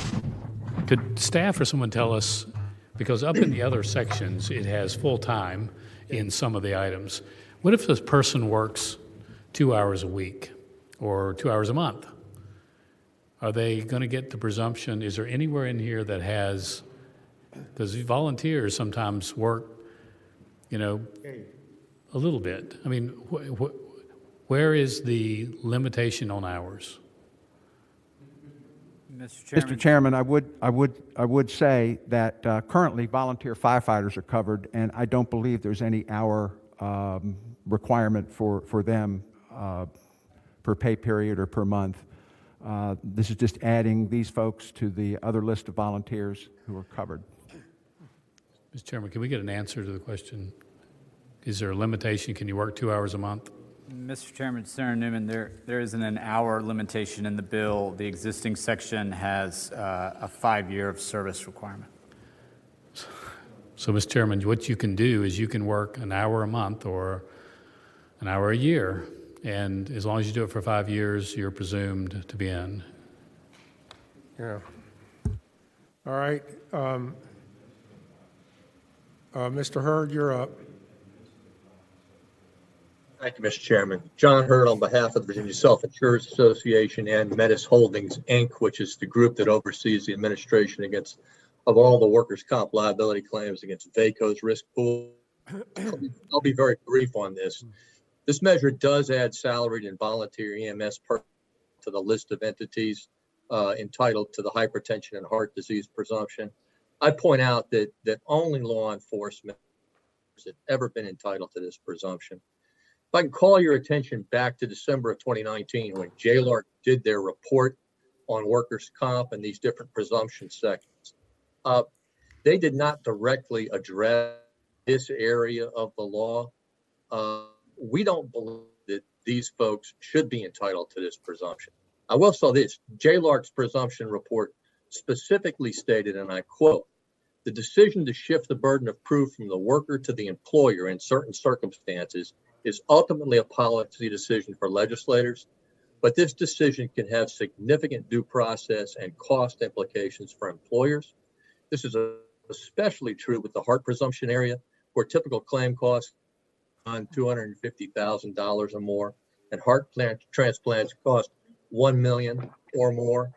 could staff or someone tell us, because up in the other sections, it has full-time in some of the items. What if this person works 2 hours a week or 2 hours a month? Are they going to get the presumption? Is there anywhere in here that has, because volunteers sometimes work, a little bit. I mean, where is the limitation on hours? Mr. Chairman, I would say that currently volunteer firefighters are covered, and I don't believe there's any hour requirement for them per pay period or per month. This is just adding these folks to the other list of volunteers who are covered. Mr. Chairman, can we get an answer to the question? Is there a limitation? Can you work 2 hours a month? Mr. Chairman, Senator Newman, there isn't an hour limitation in the bill. The existing section has a 5-year of service requirement. So, Mr. Chairman, what you can do is you can work an hour a month or an hour a year, and as long as you do it for 5 years, you're presumed to be in. Yeah. All right. Mr. Hurd, you're up. Thank you, Mr. Chairman. John Hurd on behalf of the Virginia Self-Insurance Association and Metis Holdings, Inc., which is the group that oversees the administration of all the workers' comp liability claims against VACO's risk pool. I'll be very brief on this. This measure does add salaried and volunteer EMS to the list of entities entitled to the hypertension and heart disease presumption. I point out that only law enforcement has ever been entitled to this presumption. If I can call your attention back to December of 2019, when JLARC did their report on workers' comp and these different presumption sections, they did not directly address this area of the law. We don't believe that these folks should be entitled to this presumption. I will say this, JLARC's presumption report specifically stated, and I quote, "The decision to shift the burden of proof from the worker to the employer in certain circumstances is ultimately a policy decision for legislators, but this decision can have significant due process and cost implications for employers. This is especially true with the heart presumption area, where typical claim costs on $250,000 or more, and heart transplants cost $1 million or more.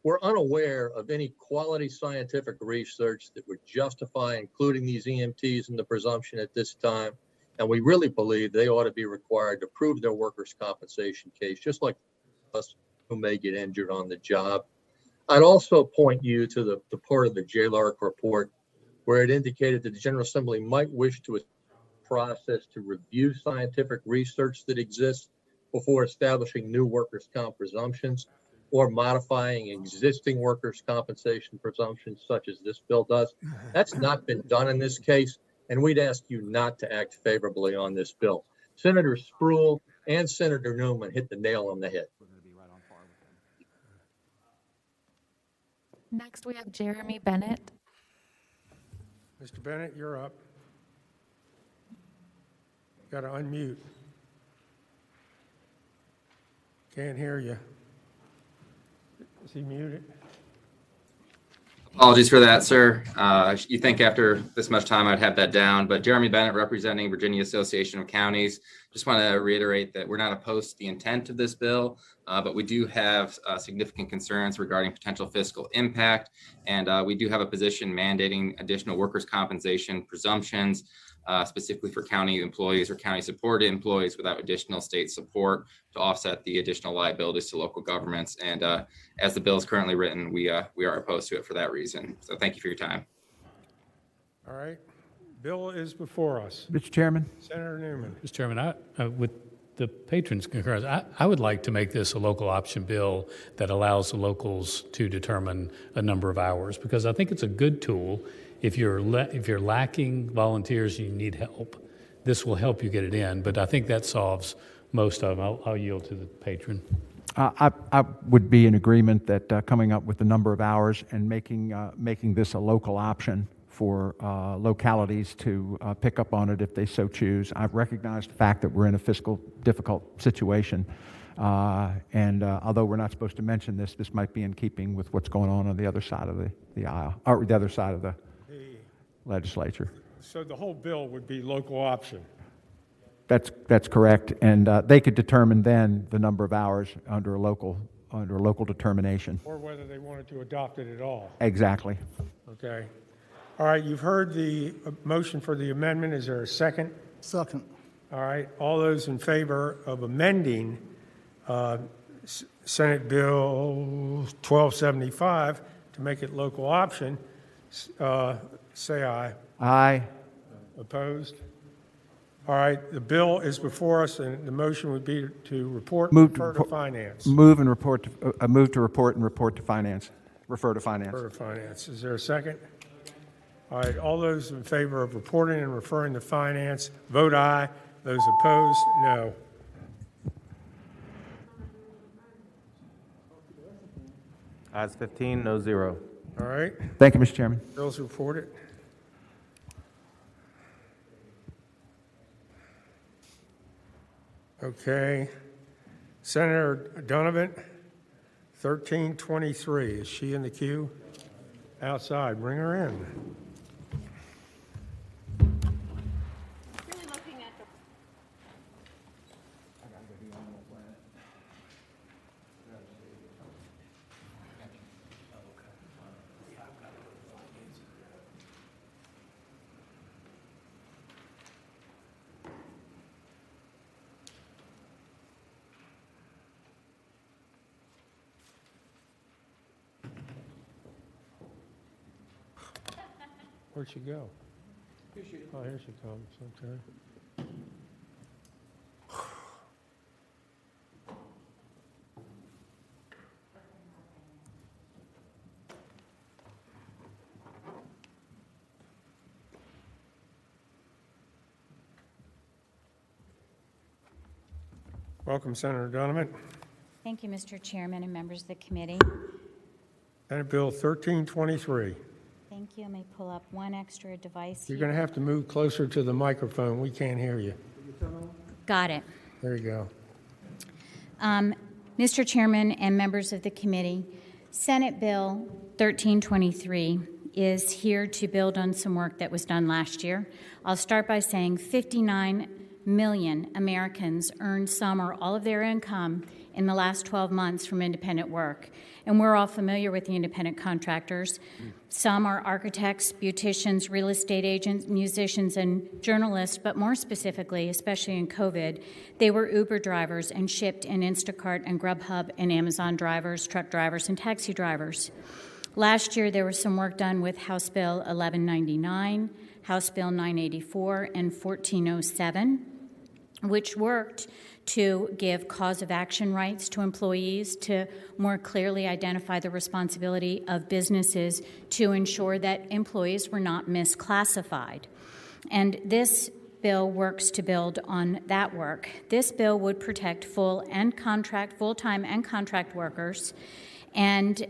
We're unaware of any quality scientific research that would justify including these EMTs in the presumption at this time. And we really believe they ought to be required to prove their workers' compensation case, just like us who may get injured on the job. I'd also point you to the part of the JLARC report where it indicated that the General Assembly might wish to process to review scientific research that exists before establishing new workers' comp presumptions or modifying existing workers' compensation presumptions such as this bill does. That's not been done in this case, and we'd ask you not to act favorably on this bill. Senator Spruill and Senator Newman hit the nail on the head. Next, we have Jeremy Bennett. Mr. Bennett, you're up. Got to unmute. Can't hear you. Is he muted? Apologies for that, sir. You think after this much time I'd have that down, but Jeremy Bennett representing Virginia Association of Counties. Just want to reiterate that we're not opposed to the intent of this bill, but we do have significant concerns regarding potential fiscal impact. And we do have a position mandating additional workers' compensation presumptions, specifically for county employees or county supported employees without additional state support to offset the additional liabilities to local governments. And as the bill is currently written, we are opposed to it for that reason. So thank you for your time. All right. Bill is before us. Mr. Chairman. Senator Newman. Mr. Chairman, with the patrons' concurrence, I would like to make this a local option bill that allows the locals to determine a number of hours, because I think it's a good tool. If you're lacking volunteers and you need help, this will help you get it in. But I think that solves most of them. I'll yield to the patron. I would be in agreement that coming up with the number of hours and making this a local option for localities to pick up on it if they so choose. I've recognized the fact that we're in a fiscal difficult situation. And although we're not supposed to mention this, this might be in keeping with what's going on the other side of the aisle, or the other side of the legislature. So the whole bill would be local option. That's correct, and they could determine then the number of hours under a local determination. Or whether they wanted to adopt it at all. Exactly. Okay. All right, you've heard the motion for the amendment. Is there a second? Second. All right, all those in favor of amending Senate Bill 1275 to make it local option, say aye. Aye. Opposed? All right, the bill is before us, and the motion would be to report Move and refer to finance. Move and report to move to report and report to finance. Refer to finance. Refer to finance. Is there a second? All right, all those in favor of reporting and referring to finance, vote aye. Those opposed, no. Ayes 15, no 0. All right. Thank you, Mr. Chairman. Bills reported. Okay. Senator Donovan, 1323. Is she in the queue? Outside. Bring her in. Where'd she go? Oh, here she comes. Okay. Welcome, Senator Donovan. Thank you, Mr. Chairman and members of the committee. Senate Bill 1323. Thank you. Let me pull up one extra device You're here. going to have to move closer to the microphone. We can't hear you. Got it. There you go. Mr. Chairman and members of the committee, Senate Bill 1323 is here to build on some work that was done last year. I'll start by saying 59 million Americans earned some or all of their income in the last 12 months from independent work. And we're all familiar with the independent contractors. Some are architects, beauticians, real estate agents, musicians, and journalists, but more specifically, especially in COVID, they were Uber drivers and Shipt and Instacart and Grubhub and Amazon drivers, truck drivers, and taxi drivers. Last year, there was some work done with House Bill 1199, House Bill 984, and 1407, which worked to give cause of action rights to employees, to more clearly identify the responsibility of businesses to ensure that employees were not misclassified. And this bill works to build on that work. This bill would protect full-time and contract workers, and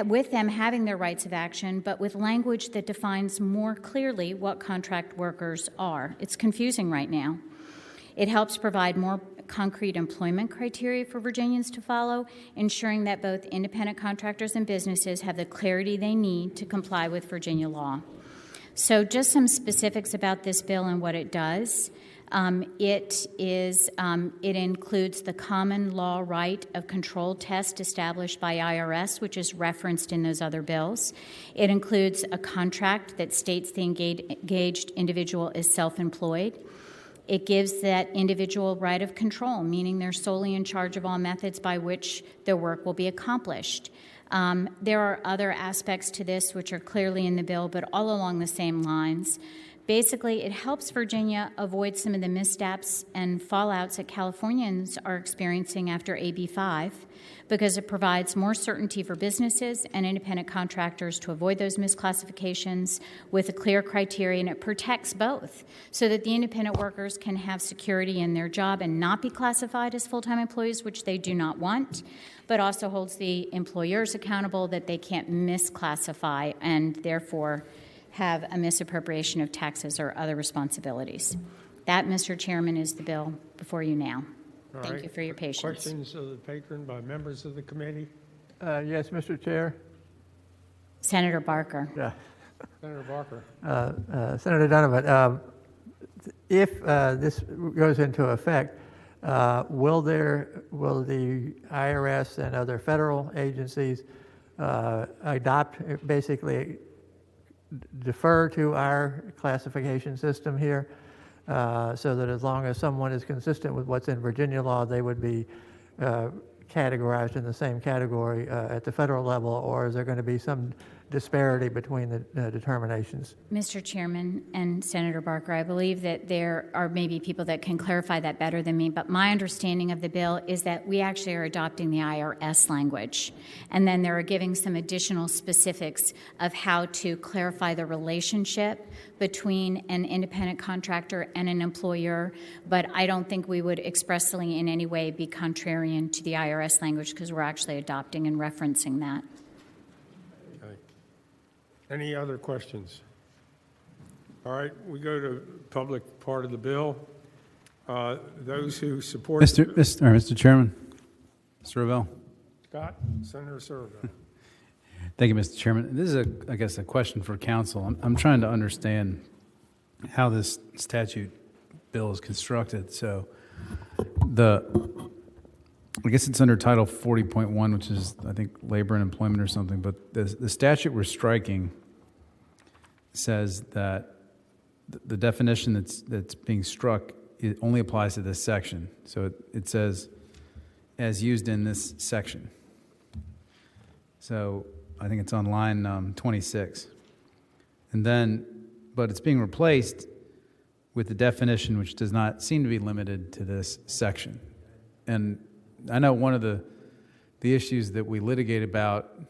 with them having their rights of action, but with language that defines more clearly what contract workers are. It's confusing right now. It helps provide more concrete employment criteria for Virginians to follow, ensuring that both independent contractors and businesses have the clarity they need to comply with Virginia law. So just some specifics about this bill and what it does. It includes the common law right of control test established by IRS, which is referenced in those other bills. It includes a contract that states the engaged individual is self-employed. It gives that individual right of control, meaning they're solely in charge of all methods by which their work will be accomplished. There are other aspects to this which are clearly in the bill, but all along the same lines. Basically, it helps Virginia avoid some of the missteps and fallouts that Californians are experiencing after AB 5, because it provides more certainty for businesses and independent contractors to avoid those misclassifications with a clear criteria, and it protects both so that the independent workers can have security in their job and not be classified as full-time employees, which they do not want, but also holds the employers accountable that they can't misclassify and therefore have a misappropriation of taxes or other responsibilities. That, Mr. Chairman, is the bill before you now. Thank you for your patience. Questions of the patron by members of the committee? Yes, Mr. Chair. Senator Barker. Yeah. Senator Barker. Senator Donovan, if this goes into effect, will the IRS and other federal agencies basically defer to our classification system here, so that as long as someone is consistent with what's in Virginia law, they would be categorized in the same category at the federal level, or is there going to be some disparity between the determinations? Mr. Chairman and Senator Barker, I believe that there are maybe people that can clarify that better than me, but my understanding of the bill is that we actually are adopting the IRS language, and then there are giving some additional specifics of how to clarify the relationship between an independent contractor and an employer, but I don't think we would expressly in any way be contrarian to the IRS language, because we're actually adopting and referencing that. Any other questions? All right, we go to public part of the bill. Those who support... Mr. Chairman, Mr. Ravel. Scott, Senator Serville. Thank you, Mr. Chairman. This is, I guess, a question for council. I'm trying to understand how this statute bill is constructed. So I guess it's under Title 40.1, which is, I think, labor and employment or something, but the statute we're striking says that the definition that's being struck, it only applies to this section. So it says, as used in this section. So I think it's on line 26. And then, but it's being replaced with the definition which does not seem to be limited to this section. And I know one of the issues that we litigate about,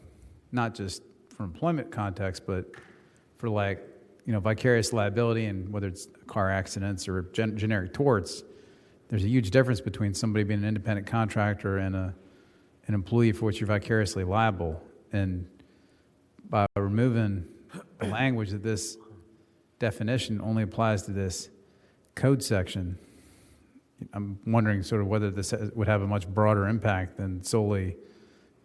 not just for employment context, but for vicarious liability, and whether it's car accidents or generic torts, there's a huge difference between somebody being an independent contractor and an employee for which you're vicariously liable. And by removing the language that this definition only applies to this code section, I'm wondering sort of whether this would have a much broader impact than solely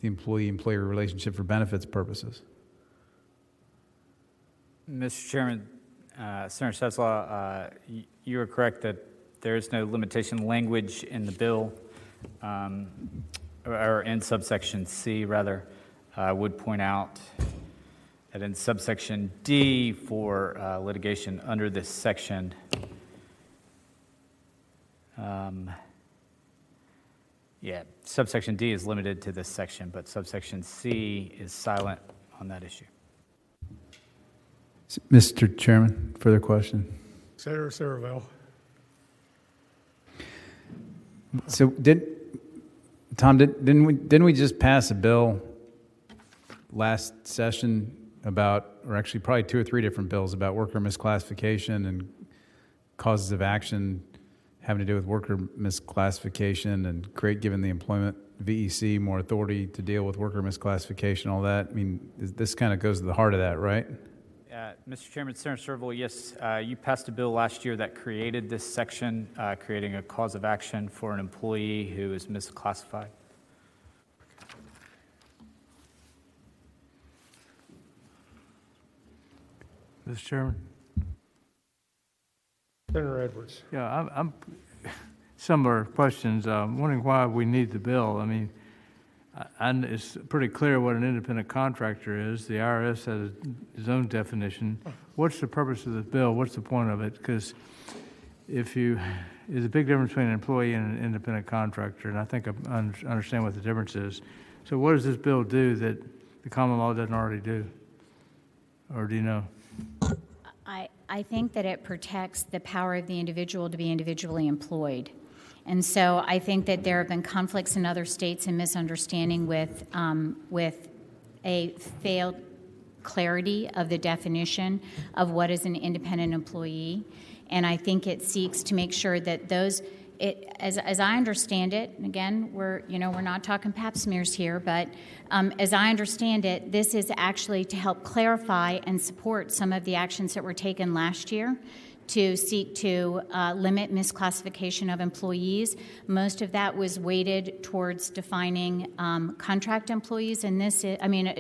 the employee-employer relationship for benefits purposes. Mr. Chairman, Senator Setzlaw, you are correct that there is no limitation language in the bill, or in subsection C, rather. I would point out that in subsection D for litigation under this section, Yeah, subsection D is limited to this section, but subsection C is silent on that issue. Mr. Chairman, further question. Senator Serville. So didn't we just pass a bill last session about, or actually probably 2 or 3 different bills about worker misclassification and causes of action having to do with worker misclassification and giving the employment VEC more authority to deal with worker misclassification, all that? I mean, this kind of goes to the heart of that, right? Mr. Chairman, Senator Serval, yes, you passed a bill last year that created this section, creating a cause of action for an employee who is misclassified. Mr. Chairman. Senator Edwards. Yeah, I'm similar questions. I'm wondering why we need the bill. I mean, and it's pretty clear what an independent contractor is. The IRS has its own definition. What's the purpose of the bill? What's the point of it? Because there's a big difference between an employee and an independent contractor, and I think I understand what the difference is. So what does this bill do that the common law doesn't already do? Or do you know? I think that it protects the power of the individual to be individually employed. And so I think that there have been conflicts in other states and misunderstanding with a failed clarity of the definition of what is an independent employee. And I think it seeks to make sure that as I understand it, and again, we're not talking pap smears here, but as I understand it, this is actually to help clarify and support some of the actions that were taken last year to seek to limit misclassification of employees. Most of that was weighted towards defining contract employees, and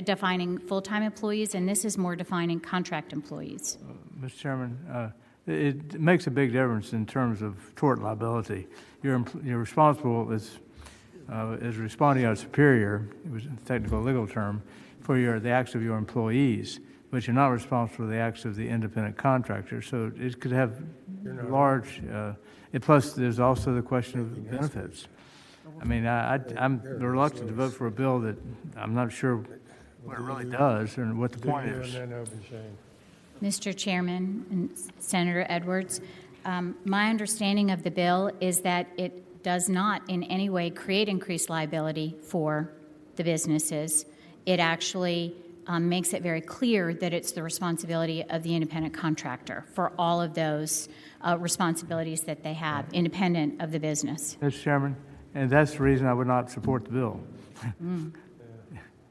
defining full-time employees, and this is more defining contract employees. Mr. Chairman, it makes a big difference in terms of tort liability. You're responsible as responding to a superior, it was a technical legal term, for the acts of your employees, but you're not responsible for the acts of the independent contractor. So it could have large, plus there's also the question of benefits. I mean, I'm reluctant to vote for a bill that I'm not sure what it really does and what the point is. Mr. Chairman and Senator Edwards, my understanding of the bill is that it does not in any way create increased liability for the businesses. It actually makes it very clear that it's the responsibility of the independent contractor for all of those responsibilities that they have, independent of the business. Mr. Chairman, and that's the reason I would not support the bill.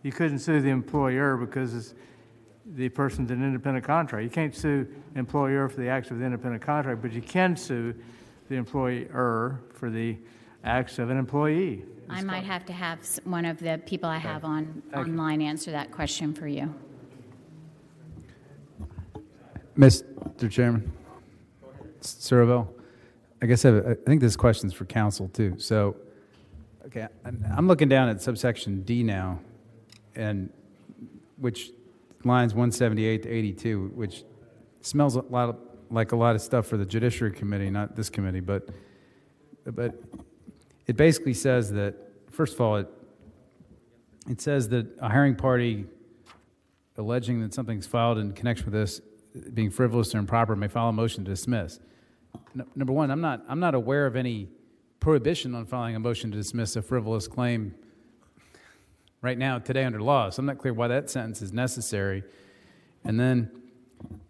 You couldn't sue the employer because the person's an independent contractor. You can't sue the employer for the acts of the independent contractor, but you can sue the employer for the acts of an employee. I might have to have one of the people I have online answer that question for you. Mr. Chairman, Serville, I guess I think this question's for council too. So, okay, I'm looking down at subsection D now, and which lines 178 to 82, which smells like a lot of stuff for the Judiciary Committee, not this committee, but it basically says that, first of all, it says that a hiring party alleging that something's filed in connection with this being frivolous or improper may file a motion to dismiss. Number one, I'm not aware of any prohibition on filing a motion to dismiss a frivolous claim right now, today, under law. So I'm not clear why that sentence is necessary. And then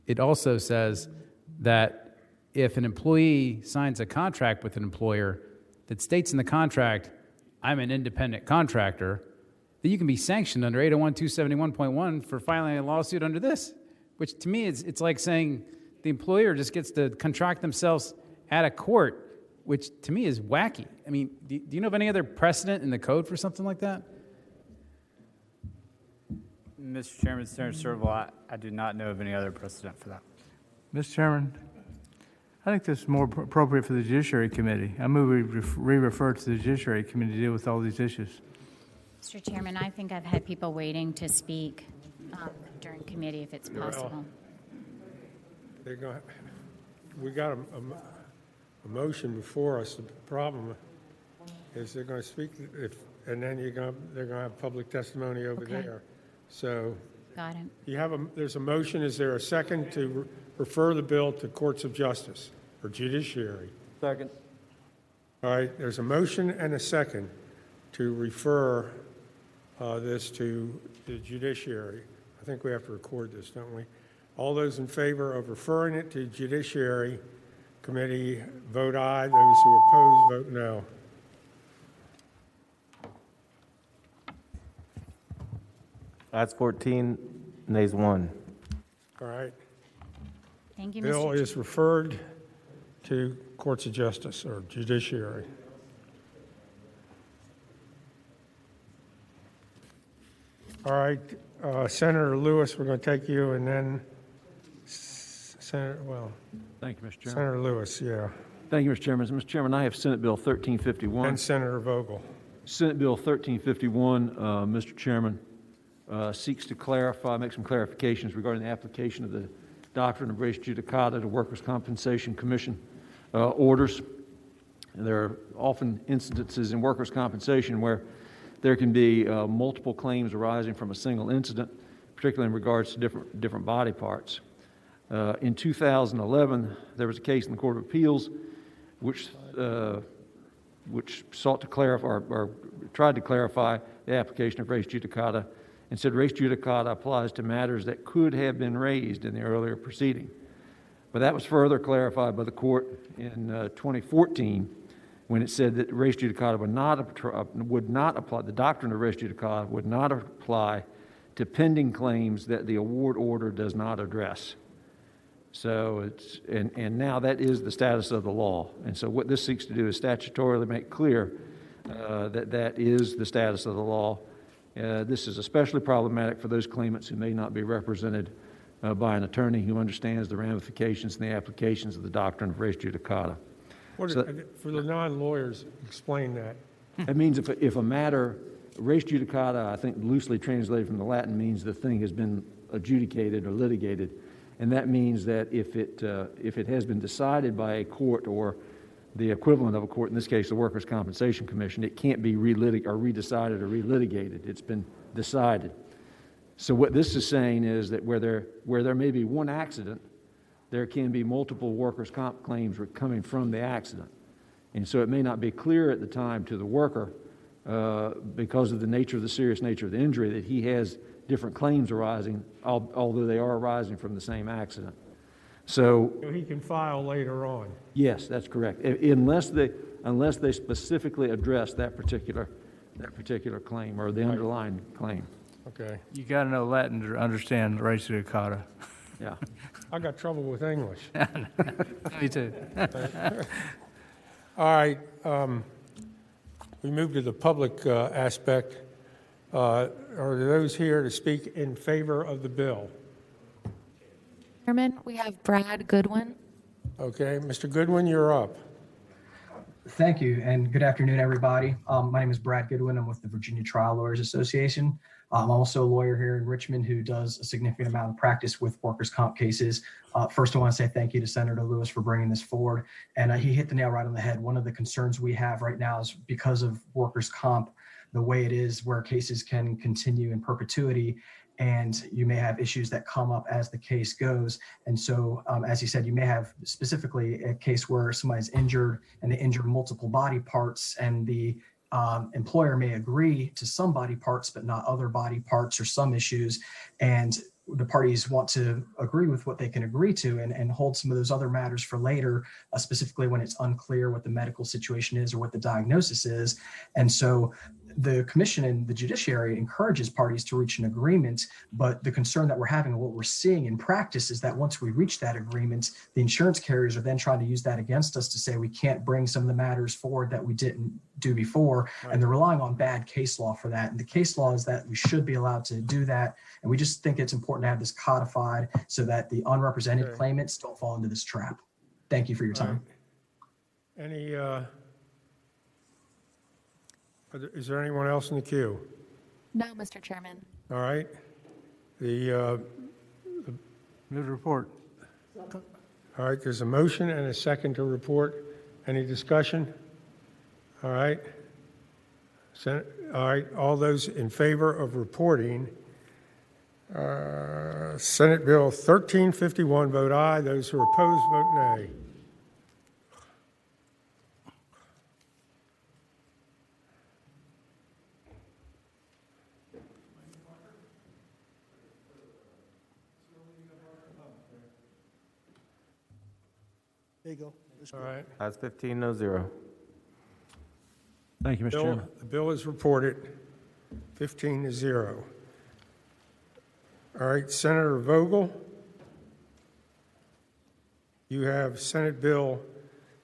it also says that if an employee signs a contract with an employer that states in the contract, I'm an independent contractor, that you can be sanctioned under 801-271.1 for filing a lawsuit under this, which to me it's like saying the employer just gets to contract themselves out of court, which to me is wacky. I mean, do you know of any other precedent in the code for something like that? Mr. Chairman, Senator Serval, I do not know of any other precedent for that. Mr. Chairman, I think this is more appropriate for the Judiciary Committee. I move we re-refer to the Judiciary Committee to deal with all these issues. Mr. Chairman, I think I've had people waiting to speak during committee if it's possible. We got a motion before us. The problem is they're going to speak, and then they're going to have public testimony over Okay. there. So Got it. there's a motion. Is there a second to refer the bill to courts of justice or judiciary? Second. All right, there's a motion and a second to refer this to the judiciary. I think we have to record this, don't we? All those in favor of referring it to Judiciary Committee, vote aye. Those who oppose, vote no. Ayes 14, nays 1. All right. Thank you, Bill Mr. is referred to courts of justice or judiciary. All right, Senator Lewis, we're going to take you, and then Senator, well, Thank you, Mr. Chairman. Senator Lewis, yeah, Thank you, Mr. Chairman. Mr. Chairman, I have Senate Bill 1351. and Senator Vogel. Senate Bill 1351, Mr. Chairman, seeks to clarify, make some clarifications regarding the application of the doctrine of res judicata to Workers' Compensation Commission orders. And there are often instances in workers' compensation where there can be multiple claims arising from a single incident, particularly in regards to different body parts. In 2011, there was a case in the Court of Appeals which sought to clarify or tried to clarify the application of res judicata and said res judicata applies to matters that could have been raised in the earlier proceeding. But that was further clarified by the court in 2014 when it said that res judicata would not apply, the doctrine of res judicata would not apply to pending claims that the award order does not address. So and now that is the status of the law. And so what this seeks to do is statutorily make clear that is the status of the law. This is especially problematic for those claimants who may not be represented by an attorney who understands the ramifications and the applications of the doctrine of res judicata. For the non-lawyers, explain that. That means if a matter, res judicata, I think loosely translated from the Latin, means the thing has been adjudicated or litigated. And that means that if it has been decided by a court or the equivalent of a court, in this case the Workers' Compensation Commission, it can't be redecided or relitigated. It's been decided. So what this is saying is that where there may be one accident, there can be multiple workers' comp claims coming from the accident. And so it may not be clear at the time to the worker, because of the serious nature of the injury, that he has different claims arising, although they are arising from the same accident. So he can file later on. yes, that's correct, unless they specifically address that particular claim or the underlying claim. Okay. You got to know Latin to understand res judicata. Yeah. I got trouble with English. Me too. All right. We move to the public aspect. Are there those here to speak in favor of the bill? Chairman, we have Brad Goodwin. Okay. Mr. Goodwin, you're up. Thank you, and good afternoon, everybody. My name is Brad Goodwin. I'm with the Virginia Trial Lawyers Association. I'm also a lawyer here in Richmond who does a significant amount of practice with workers' comp cases. First, I want to say thank you to Senator Lewis for bringing this forward. And he hit the nail right on the head. One of the concerns we have right now is because of workers' comp, the way it is where cases can continue in perpetuity, and you may have issues that come up as the case goes. And so, as he said, you may have specifically a case where somebody's injured and they injure multiple body parts, and the employer may agree to some body parts, but not other body parts or some issues. And the parties want to agree with what they can agree to and hold some of those other matters for later, specifically when it's unclear what the medical situation is or what the diagnosis is. And so the commission and the judiciary encourages parties to reach an agreement, but the concern that we're having and what we're seeing in practice is that once we reach that agreement, the insurance carriers are then trying to use that against us to say we can't bring some of the matters forward that we didn't do before. Right. And they're relying on bad case law for that. And the case law is that we should be allowed to do that. And we just think it's important to have this codified so that the unrepresented claimants don't fall into this trap. Thank you for your time. Any, is there anyone else in the queue? No, Mr. Chairman. All right. Move the report. All right, there's a motion and a second to report. Any discussion? All right. All right, all those in favor of reporting Senate Bill 1351, vote aye. Those who are opposed, vote nay. There you go. All right. That's 15-0. Thank you, Mr. Chairman. The bill is reported 15-0. All right, Senator Vogel, you have Senate Bill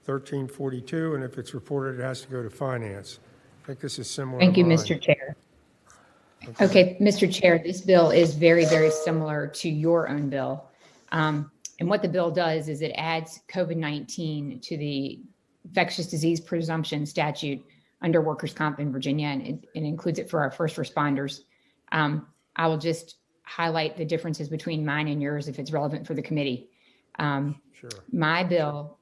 1342, and if it's reported, it has to go to Finance. I think this is similar. Thank you, to mine. Mr. Chair. Okay, Mr. Chair, this bill is very, very similar to your own bill. And what the bill does is it adds COVID-19 to the infectious disease presumption statute under workers' comp in Virginia, and it includes it for our first responders. I will just highlight the differences between mine and yours if it's relevant for the committee. Sure. My bill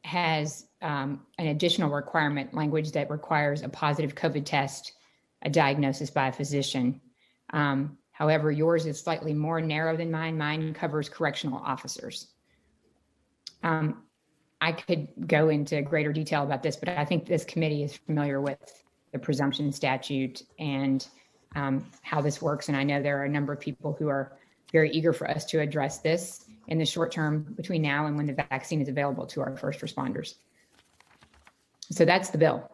has an additional requirement language that requires a positive COVID test, a diagnosis by a physician. However, yours is slightly more narrow than mine. Mine covers correctional officers. I could go into greater detail about this, but I think this committee is familiar with the presumption statute and how this works. And I know there are a number of people who are very eager for us to address this in the short term between now and when the vaccine is available to our first responders. So that's the bill.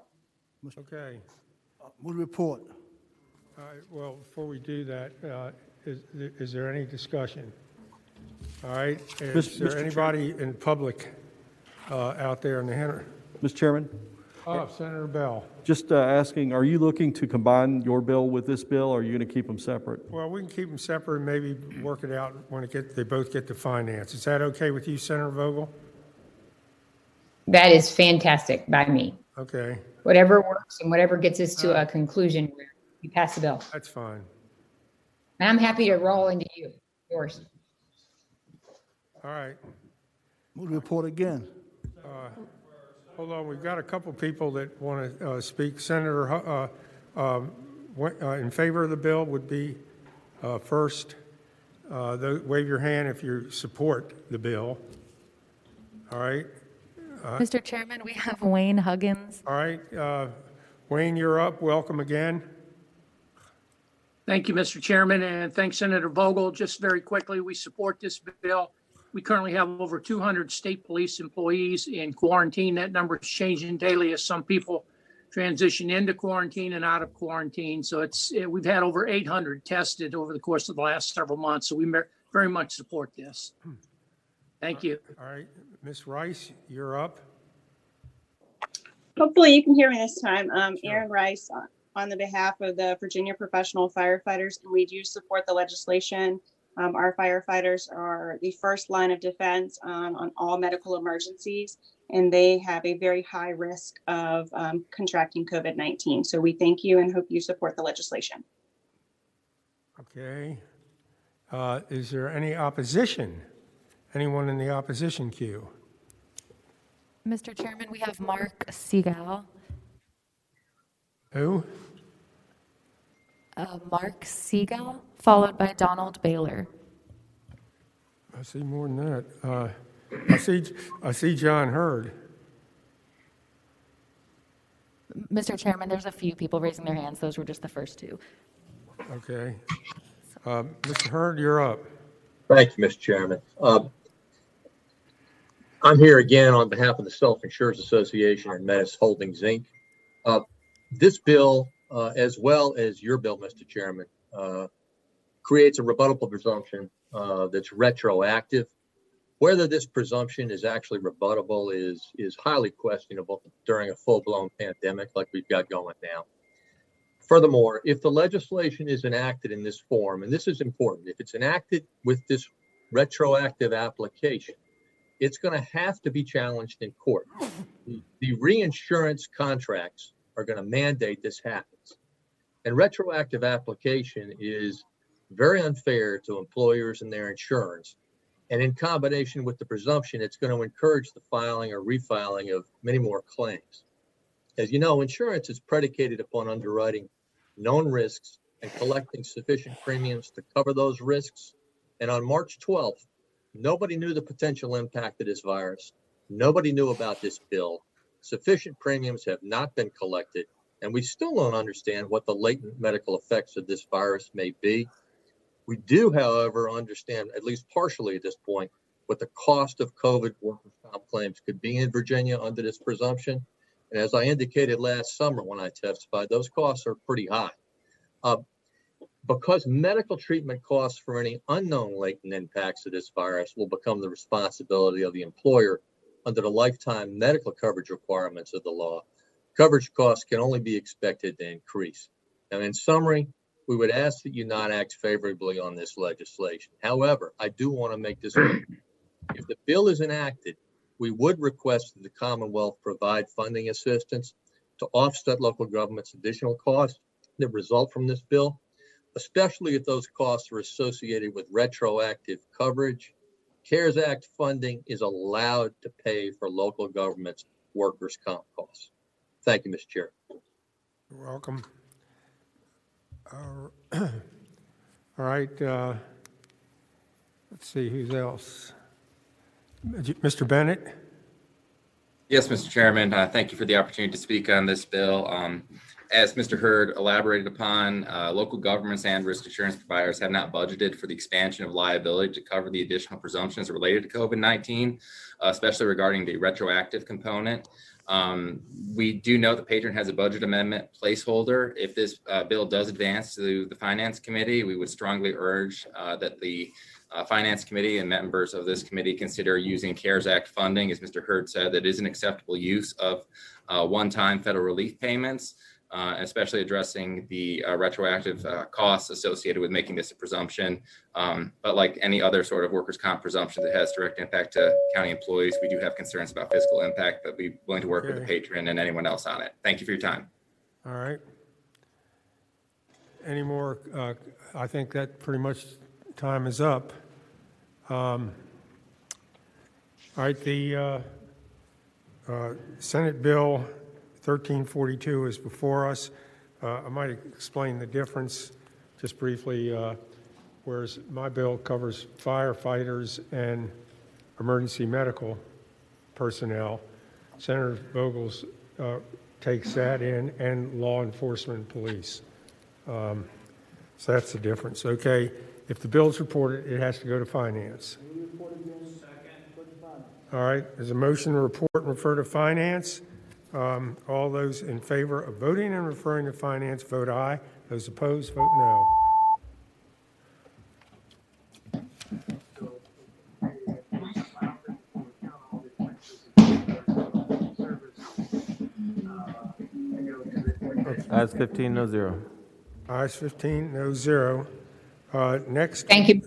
Okay. Move the report. All right, well, before we do that, is there any discussion? All right, is there anybody in public out there in the Henry? Mr. Chairman? Oh, Senator Bell. Just asking, are you looking to combine your bill with this bill, or are you going to keep them separate? Well, we can keep them separate and maybe work it out when they both get to Finance. Is that okay with you, Senator Vogel? That is fantastic by me. Okay. Whatever works and whatever gets us to a conclusion where we pass the bill. That's fine. And I'm happy to roll into yours. All right. Move the report again. Hold on, we've got a couple people that want to speak. Senator, in favor of the bill would be first. Wave your hand if you support the bill. All right. Mr. Chairman, we have Wayne Huggins. All right. Wayne, you're up. Welcome again. Thank you, Mr. Chairman, and thanks, Senator Vogel. Just very quickly, we support this bill. We currently have over 200 state police employees in quarantine. That number is changing daily as some people transition into quarantine and out of quarantine. So we've had over 800 tested over the course of the last several months. So we very much support this. Thank you. All right. Ms. Rice, you're up. Hopefully you can hear me this time. Erin Rice on the behalf of the Virginia Professional Firefighters, and we do support the legislation. Our firefighters are the first line of defense on all medical emergencies, and they have a very high risk of contracting COVID-19. So we thank you and hope you support the legislation. Okay. Is there any opposition? Anyone in the opposition queue? Mr. Chairman, we have Mark Segal. Who? Mark Segal, followed by Donald Baylor. I see more than that. I see John Hurd. Mr. Chairman, there's a few people raising their hands. Those were just the first two. Okay. Mr. Hurd, you're up. Thank you, Mr. Chairman. I'm here again on behalf of the Self-Insurance Association and Metis Holdings, Inc. This bill, as well as your bill, Mr. Chairman, creates a rebuttable presumption that's retroactive. Whether this presumption is actually rebuttable is highly questionable during a full-blown pandemic like we've got going now. Furthermore, if the legislation is enacted in this form, and this is important, if it's enacted with this retroactive application, it's going to have to be challenged in court. The reinsurance contracts are going to mandate this happens. And retroactive application is very unfair to employers and their insurance. And in combination with the presumption, it's going to encourage the filing or refiling of many more claims. As you know, insurance is predicated upon underwriting known risks and collecting sufficient premiums to cover those risks. And on March 12th, nobody knew the potential impact of this virus. Nobody knew about this bill. Sufficient premiums have not been collected, and we still don't understand what the latent medical effects of this virus may be. We do, however, understand, at least partially at this point, what the cost of COVID workers' comp claims could be in Virginia under this presumption. And as I indicated last summer when I testified, those costs are pretty high. Because medical treatment costs for any unknown latent impacts of this virus will become the responsibility of the employer under the lifetime medical coverage requirements of the law, coverage costs can only be expected to increase. Now, in summary, we would ask that you not act favorably on this legislation. However, I do want to make this clear. If the bill is enacted, we would request that the Commonwealth provide funding assistance to offset local government's additional costs that result from this bill, especially if those costs are associated with retroactive coverage. CARES Act funding is allowed to pay for local government's workers' comp costs. Thank you, Mr. Chair. You're welcome. All right. Let's see, who's else? Mr. Bennett? Yes, Mr. Chairman. Thank you for the opportunity to speak on this bill. As Mr. Hurd elaborated upon, local governments and risk insurance providers have not budgeted for the expansion of liability to cover the additional presumptions related to COVID-19, especially regarding the retroactive component. We do know the patron has a budget amendment placeholder. If this bill does advance to the Finance Committee, we would strongly urge that the Finance Committee and members of this committee consider using CARES Act funding. As Mr. Hurd said, that is an acceptable use of one-time federal relief payments, especially addressing the retroactive costs associated with making this a presumption. But like any other sort of workers' comp presumption that has direct impact to county employees, we do have concerns about fiscal impact, but we're willing to work with the patron and anyone else on it. Thank you for your time. All right. Any more? I think that pretty much time is up. All right, the Senate Bill 1342 is before us. I might explain the difference just briefly. Whereas my bill covers firefighters and emergency medical personnel, Senator Vogel's takes that in, and law enforcement police. So that's the difference. Okay, if the bill's reported, it has to go to finance. All right, there's a motion to report and refer to finance. All those in favor of voting and referring to finance, vote aye. Those opposed, vote no. Ayes 15, no zero. Ayes 15, no zero. Next. Thank you.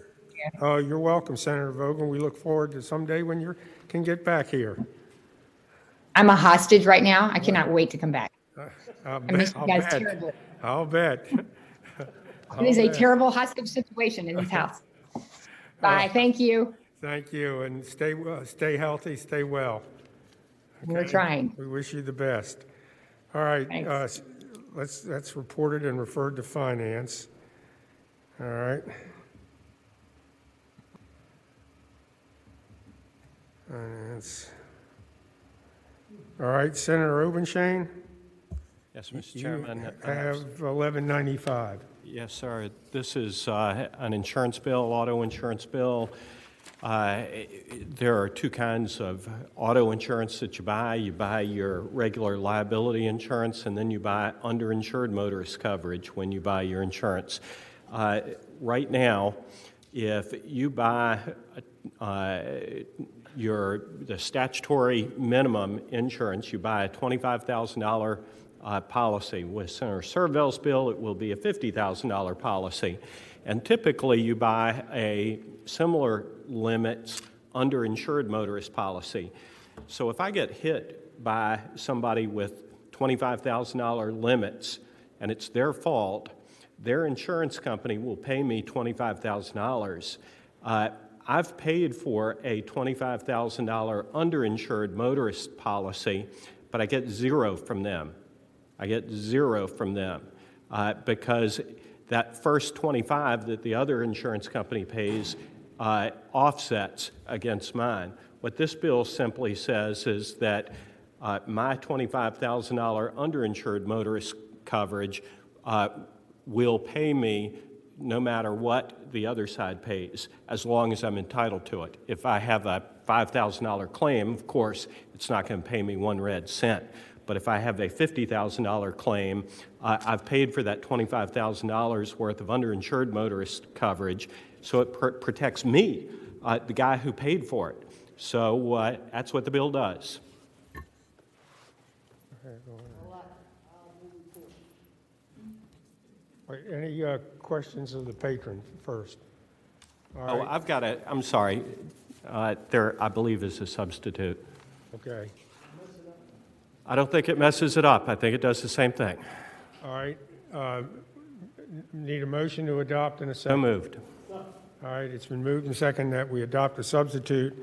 You're welcome, Senator Vogel. We look forward to someday when you can get back here. I'm a hostage right now. I cannot wait to come back. I'll miss you guys bet. terribly. I'll bet. It is a terrible hostage situation in this house. Bye. Thank you. Thank you, and stay healthy, stay well. We're trying. We wish you the best. All right, that's reported and referred to finance. All right. Finance. All right, Senator Obenshain. Yes, Mr. Chairman. You have 1195. Yes, sir. This is an insurance bill, auto insurance bill. There are two kinds of auto insurance that you buy. You buy your regular liability insurance, and then you buy underinsured motorist coverage when you buy your insurance. Right now, if you buy the statutory minimum insurance, you buy a $25,000 policy. With Senator Serville's bill, it will be a $50,000 policy. And typically, you buy a similar limits underinsured motorist policy. So if I get hit by somebody with $25,000 limits and it's their fault, their insurance company will pay me $25,000. I've paid for a $25,000 underinsured motorist policy but I get zero from them. I get zero from them because that first 25 that the other insurance company pays offsets against mine. What this bill simply says is that my $25,000 underinsured motorist coverage will pay me no matter what the other side pays, as long as I'm entitled to it. If I have a $5,000 claim, of course, it's not going to pay me 1 red cent. But if I have a $50,000 claim, I've paid for that $25,000 worth of underinsured motorist coverage, so it protects me, the guy who paid for it. So that's what the bill does. Any questions of the patron first? Oh, I've got a, I'm sorry, there I believe is a substitute. Okay. I don't think it messes it up. I think it does the same thing. All right. Need a motion to adopt in a second? So moved. All right. It's been moved and second that we adopt a substitute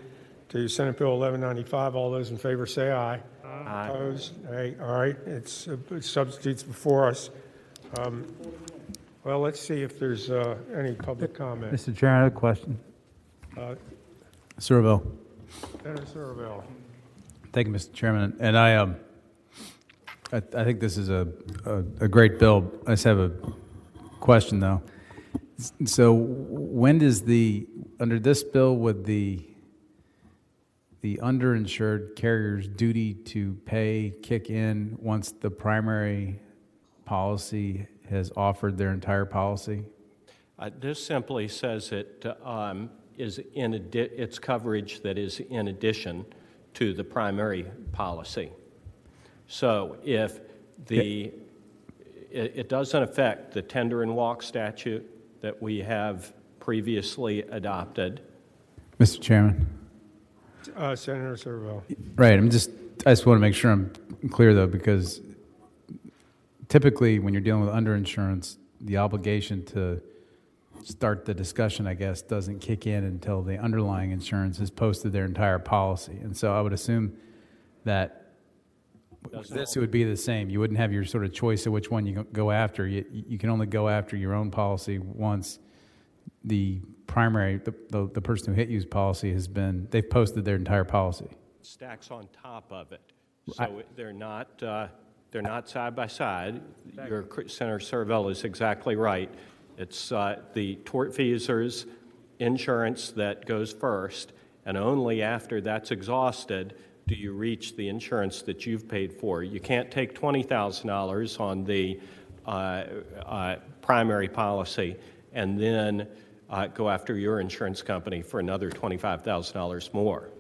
to Senate Bill 1195. All those in favor say aye. Aye. Opposed? Aye. All right. It's substitutes before us. Well, let's see if there's any public comment. Mr. Chair, I have a question. Surville. Senator Surville. Thank you, Mr. Chairman. And I think this is a great bill. I just have a question, though. So when does under this bill, would the underinsured carrier's duty to pay kick in once the primary policy has offered their entire policy? This simply says it is it's coverage that is in addition to the primary policy. So if it doesn't affect the tender and walk statute that we have previously adopted. Mr. Chairman. Senator Surville. Right. I just want to make sure I'm clear, though, because typically when you're dealing with underinsurance, the obligation to start the discussion, I guess, doesn't kick in until the underlying insurance has posted their entire policy. And so I would assume that this would be the same. You wouldn't have your sort of choice of which one you go after. You can only go after your own policy once the primary, the person who hit you's policy they've posted their entire policy. Stacks on top of it. So they're not side by side. Your Senator Surville is exactly right. It's the tortfeasor's insurance that goes first, and only after that's exhausted do you reach the insurance that you've paid for. You can't take $20,000 on the primary policy and then go after your insurance company for another $25,000 more.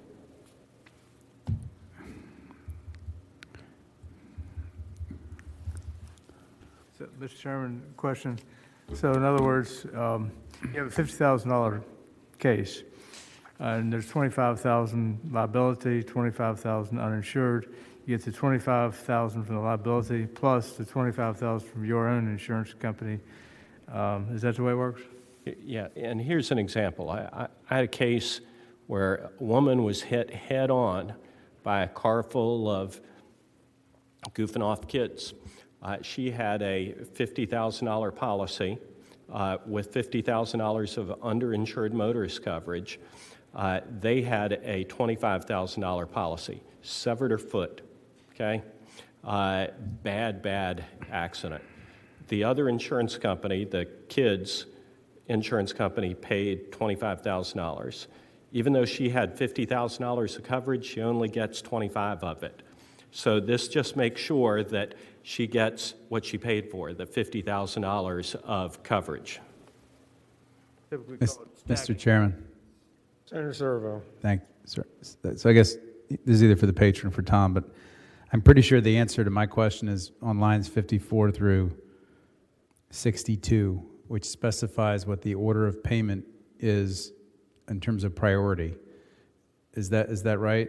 So, Mr. Chairman, question. So in other words, you have a $50,000 case, and there's $25,000 liability, $25,000 uninsured. You get the $25,000 from the liability plus the $25,000 from your own insurance company. Is that the way it works? Yeah, and here's an example. I had a case where a woman was hit head on by a car full of goofing off kids. She had a $50,000 policy with $50,000 of underinsured motorist coverage. They had a $25,000 policy. Severed her foot, okay? Bad accident. The other insurance company, the kids' insurance company, paid $25,000. Even though she had $50,000 of coverage, she only gets $25,000 of it. So this just makes sure that she gets what she paid for, the $50,000 of coverage. Mr. Chairman. Senator Surville. Thank you, sir. So I guess this is either for the patron or for Tom, but I'm pretty sure the answer to my question is on lines 54 through 62, which specifies what the order of payment is in terms of priority. Is that right?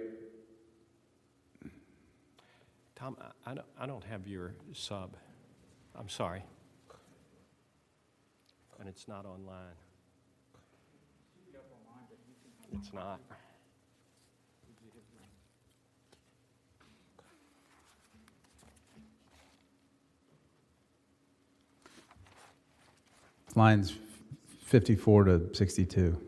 Tom, I don't have your sub. I'm sorry. And it's not online. It's not. lines 54 to 62.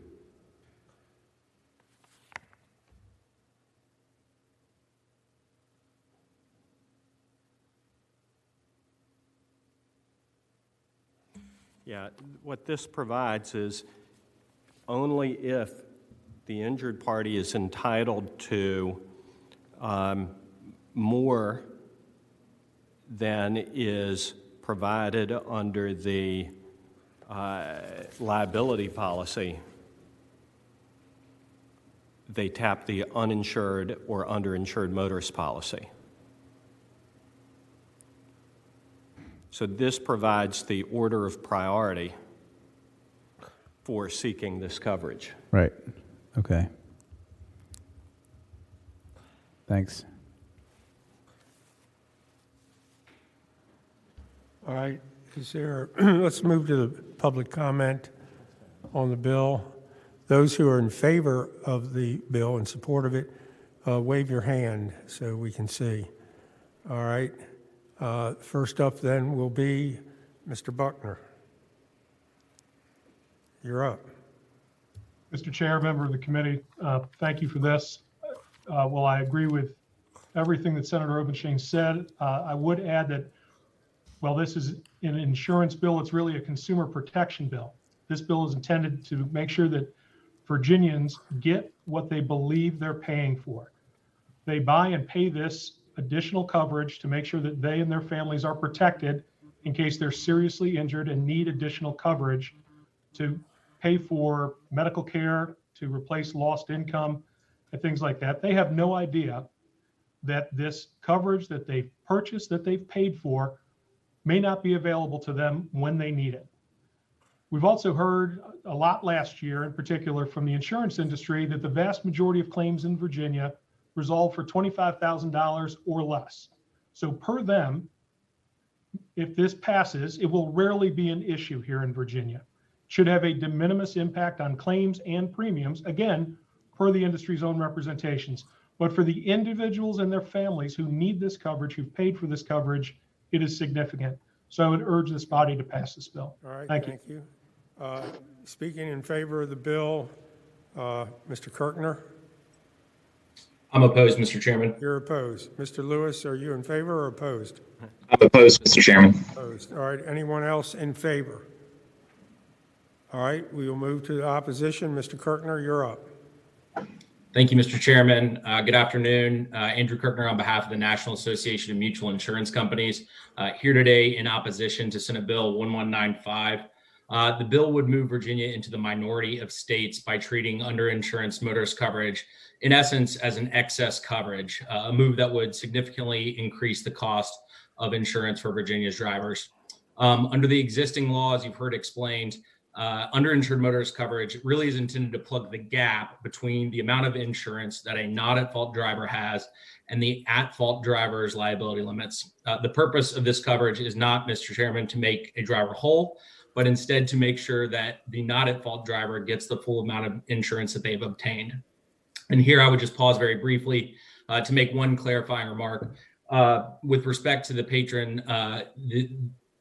Yeah, what this provides is only if the injured party is entitled to more than is provided under the liability policy, they tap the uninsured or underinsured motorist policy. So this provides the order of priority for seeking this coverage. Right. Okay. Thanks. All right, is there, let's move to the public comment on the bill. Those who are in favor of the bill, in support of it, wave your hand so we can see. All right, first up then will be Mr. Buckner. You're up. Mr. Chair, member of the committee, thank you for this. Well, I agree with everything that Senator Obenshain said. I would add that, well, this is an insurance bill. It's really a consumer protection bill. This bill is intended to make sure that Virginians get what they believe they're paying for. They buy and pay this additional coverage to make sure that they and their families are protected in case they're seriously injured and need additional coverage to pay for medical care, to replace lost income, and things like that. They have no idea that this coverage that they've purchased, that they've paid for, may not be available to them when they need it. We've also heard a lot last year, in particular from the insurance industry, that the vast majority of claims in Virginia resolve for $25,000 or less. So per them, if this passes, it will rarely be an issue here in Virginia. It should have a de minimis impact on claims and premiums, again, per the industry's own representations. But for the individuals and their families who need this coverage, who've paid for this coverage, it is significant. So I would urge this body to pass this bill. All right, thank you. Speaking in favor of the bill, Mr. Kirkner? I'm opposed, Mr. Chairman. You're opposed. Mr. Lewis, are you in favor or opposed? I'm opposed, Mr. Chairman. Opposed. All right, anyone else in favor? All right, we will move to the opposition. Mr. Kirkner, you're up. Thank you, Mr. Chairman. Good afternoon. Andrew Kirkner on behalf of the National Association of Mutual Insurance Companies, here today in opposition to Senate Bill 1195. The bill would move Virginia into the minority of states by treating underinsurance motorist coverage, in essence, as an excess coverage, a move that would significantly increase the cost of insurance for Virginia's drivers. Under the existing laws you've heard explained, underinsured motorist coverage really is intended to plug the gap between the amount of insurance that a not at fault driver has and the at fault driver's liability limits. The purpose of this coverage is not, Mr. Chairman, to make a driver whole, but instead to make sure that the not at fault driver gets the full amount of insurance that they've obtained. And here I would just pause very briefly to make one clarifying remark. With respect to the patron,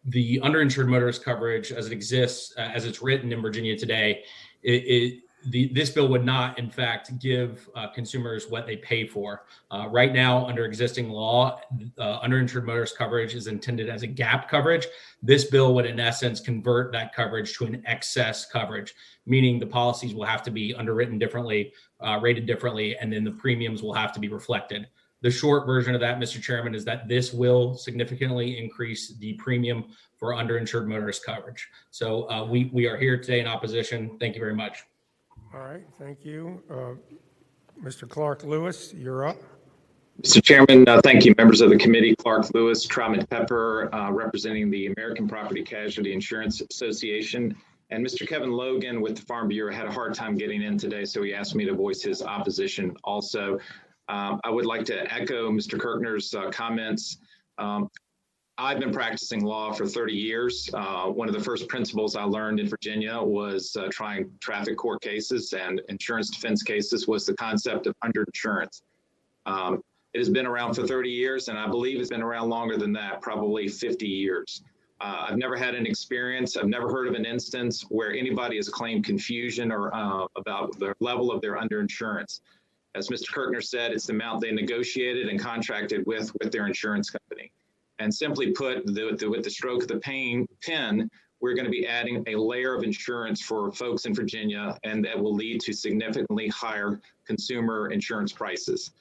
the underinsured motorist coverage as it exists, as it's written in Virginia today, this bill would not, in fact, give consumers what they pay for. Right now, under existing law, underinsured motorist coverage is intended as a gap coverage. This bill would, in essence, convert that coverage to an excess coverage, meaning the policies will have to be underwritten differently, rated differently, and then the premiums will have to be reflected. The short version of that, Mr. Chairman, is that this will significantly increase the premium for underinsured motorist coverage. So we are here today in opposition. Thank you very much. All right, thank you. Mr. Clark Lewis, you're up. Mr. Chairman, thank you, members of the committee. Clark Lewis, Troutman Pepper, representing the American Property Casualty Insurance Association. And Mr. Kevin Logan with the Farm Bureau had a hard time getting in today, so he asked me to voice his opposition also. I would like to echo Mr. Kirkner's comments. I've been practicing law for 30 years. One of the first principles I learned in Virginia was trying traffic court cases and insurance defense cases was the concept of underinsurance. It has been around for 30 years, and I believe it's been around longer than that, probably 50 years. I've never had an experience. I've never heard of an instance where anybody has claimed confusion or about the level of their underinsurance. As Mr. Kirkner said, it's the amount they negotiated and contracted with their insurance company. And simply put, with the stroke of the pen, we're going to be adding a layer of insurance for folks in Virginia, and that will lead to significantly higher consumer insurance prices.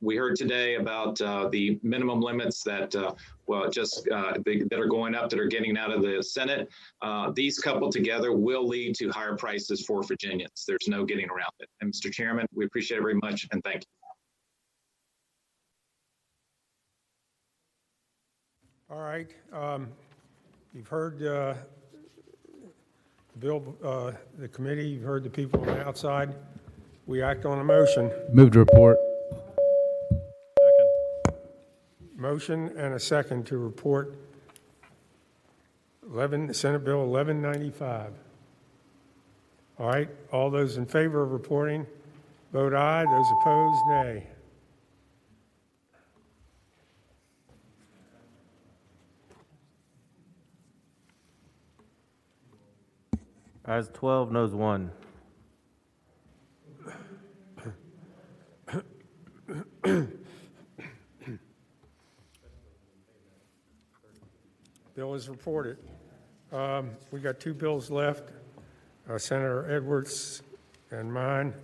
We heard today about the minimum limits that that are going up, that are getting out of the Senate. These coupled together will lead to higher prices for Virginians. There's no getting around it. And Mr. Chairman, we appreciate it very much, and thank you. All right. You've heard the bill, the committee, you've heard the people on the outside. We act on a motion. Move to report. Motion and a second to report Senate Bill 1195. All right, all those in favor of reporting, vote aye. Those opposed, nay. Ayes 12, noes 1. Bill is reported. We got two bills left, Senator Edwards and mine.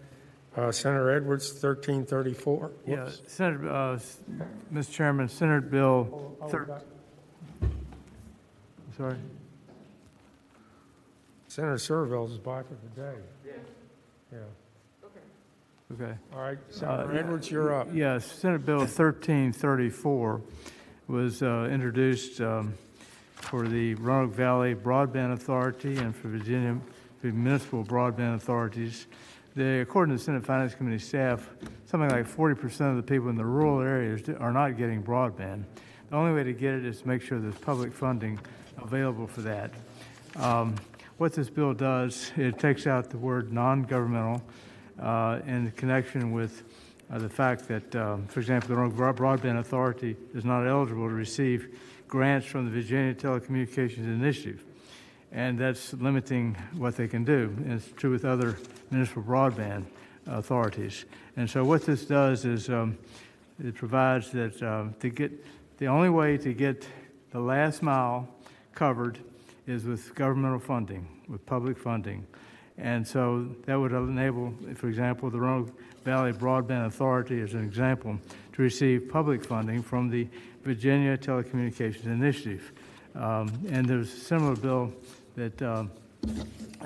Senator Edwards, 1334. Yeah, Senator, Mr. Chairman, Senate Bill. Sorry. Senator Surville's is by for today. Yeah. Okay. All right, Senator Edwards, you're up. Yes, Senate Bill 1334 was introduced for the Roanoke Valley Broadband Authority and for Virginia municipal broadband authorities. According to the Senate Finance Committee staff, something like 40% of the people in the rural areas are not getting broadband. The only way to get it is to make sure there's public funding available for that. What this bill does, it takes out the word non-governmental in connection with the fact that, for example, the Roanoke Broadband Authority is not eligible to receive grants from the Virginia Telecommunications Initiative, and that's limiting what they can do. And it's true with other municipal broadband authorities. And so what this does is it provides that the only way to get the last mile covered is with governmental funding, with public funding. And so that would enable, for example, the Roanoke Valley Broadband Authority, as an example, to receive public funding from the Virginia Telecommunications Initiative. And there's a similar bill that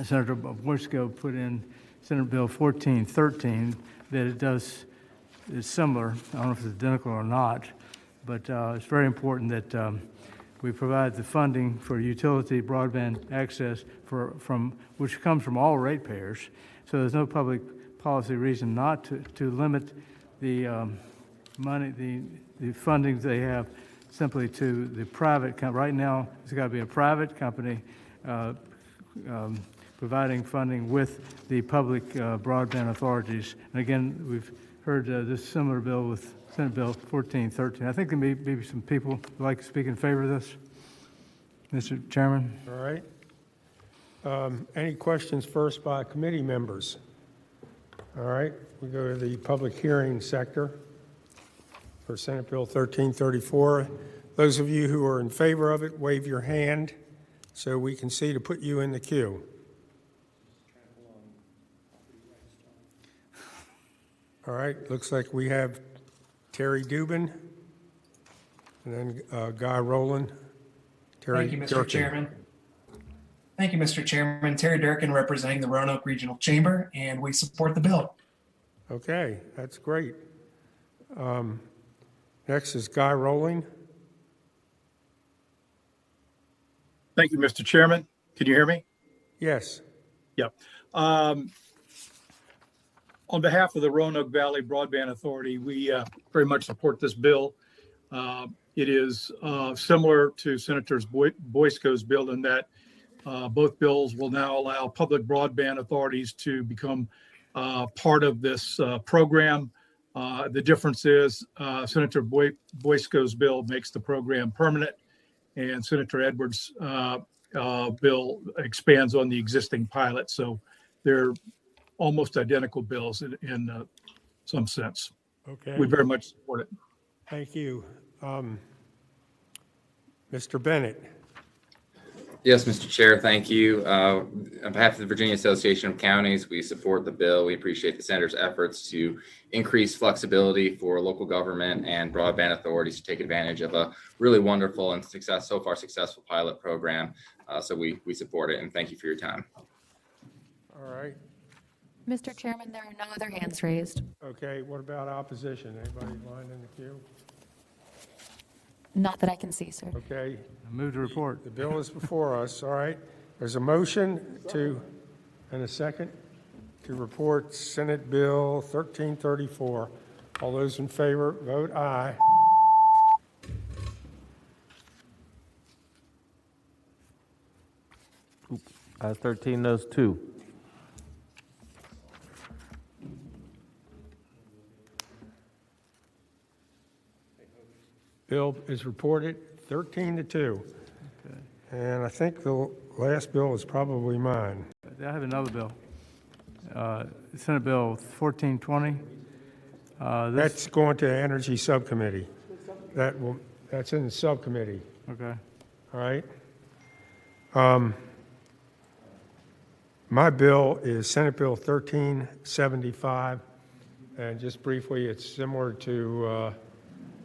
Senator Boysko put in, Senate Bill 1413, that is similar. I don't know if it's identical or not, but it's very important that we provide the funding for utility broadband access which comes from all ratepayers. So there's no public policy reason not to limit the money, the funding they have simply to the private company. Right now, it's got to be a private company providing funding with the public broadband authorities. And again, we've heard this similar bill with Senate Bill 1413. I think there may be some people who like to speak in favor of this. Mr. Chairman. All right. Any questions first by committee members? All right, we go to the public hearing sector for Senate Bill 1334. Those of you who are in favor of it, wave your hand so we can see to put you in the queue. All right, looks like we have Terry Dubin and then Guy Rowland. Thank you, Mr. Chairman. Thank you, Mr. Chairman. Terry Durkin representing the Roanoke Regional Chamber, and we support the bill. Okay, that's great. Next is Guy Rowling. Thank you, Mr. Chairman. Can you hear me? Yes. Yep. On behalf of the Roanoke Valley Broadband Authority, we very much support this bill. It is similar to Senator Boysko's bill in that both bills will now allow public broadband authorities to become part of this program. The difference is Senator Boysko's bill makes the program permanent, and Senator Edwards' bill expands on the existing pilot. So they're almost identical bills in some sense. Okay. We very much support it. Thank you. Mr. Bennett. Yes, Mr. Chair, thank you. On behalf of the Virginia Association of Counties, we support the bill. We appreciate the senator's efforts to increase flexibility for local government and broadband authorities to take advantage of a really wonderful and so far successful pilot program. So we support it, and thank you for your time. All right. Mr. Chairman, there are no other hands raised. Okay, what about opposition? Anybody lined in the queue? Not that I can see, sir. Okay. I move to report. The bill is before us, all right? There's a motion and a second to report Senate Bill 1334. All those in favor, vote aye. Ayes 13, noes 2. Bill is reported 13-2. Okay. And I think the last bill is probably mine. I have another bill. Senate Bill 1420. That's going to Energy Subcommittee. That's in the subcommittee, Okay. all right? My bill is Senate Bill 1375. And just briefly, it's similar to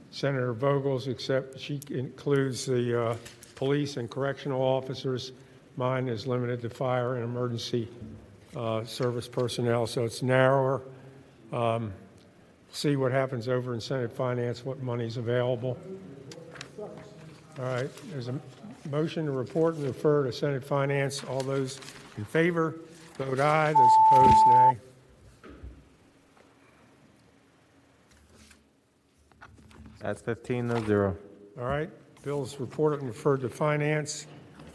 Senator Vogel's, except she includes the police and correctional officers. Mine is limited to fire and emergency service personnel, so it's narrower. See what happens over in Senate Finance, what money's available. All right, there's a motion to report and refer to Senate Finance. All those in favor, vote aye. Those opposed, nay. Ayes 15, no 0. All right, bills reported and referred to Finance,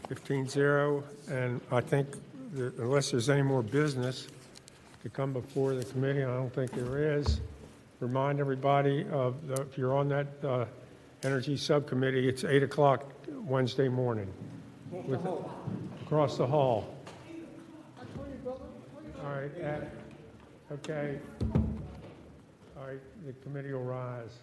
15-0. And I think that unless there's any more business to come before the committee, I don't think there is. Remind everybody if you're on that Energy Subcommittee, it's 8 o'clock Wednesday morning. Across the hall. All right, okay. All right, the committee will rise.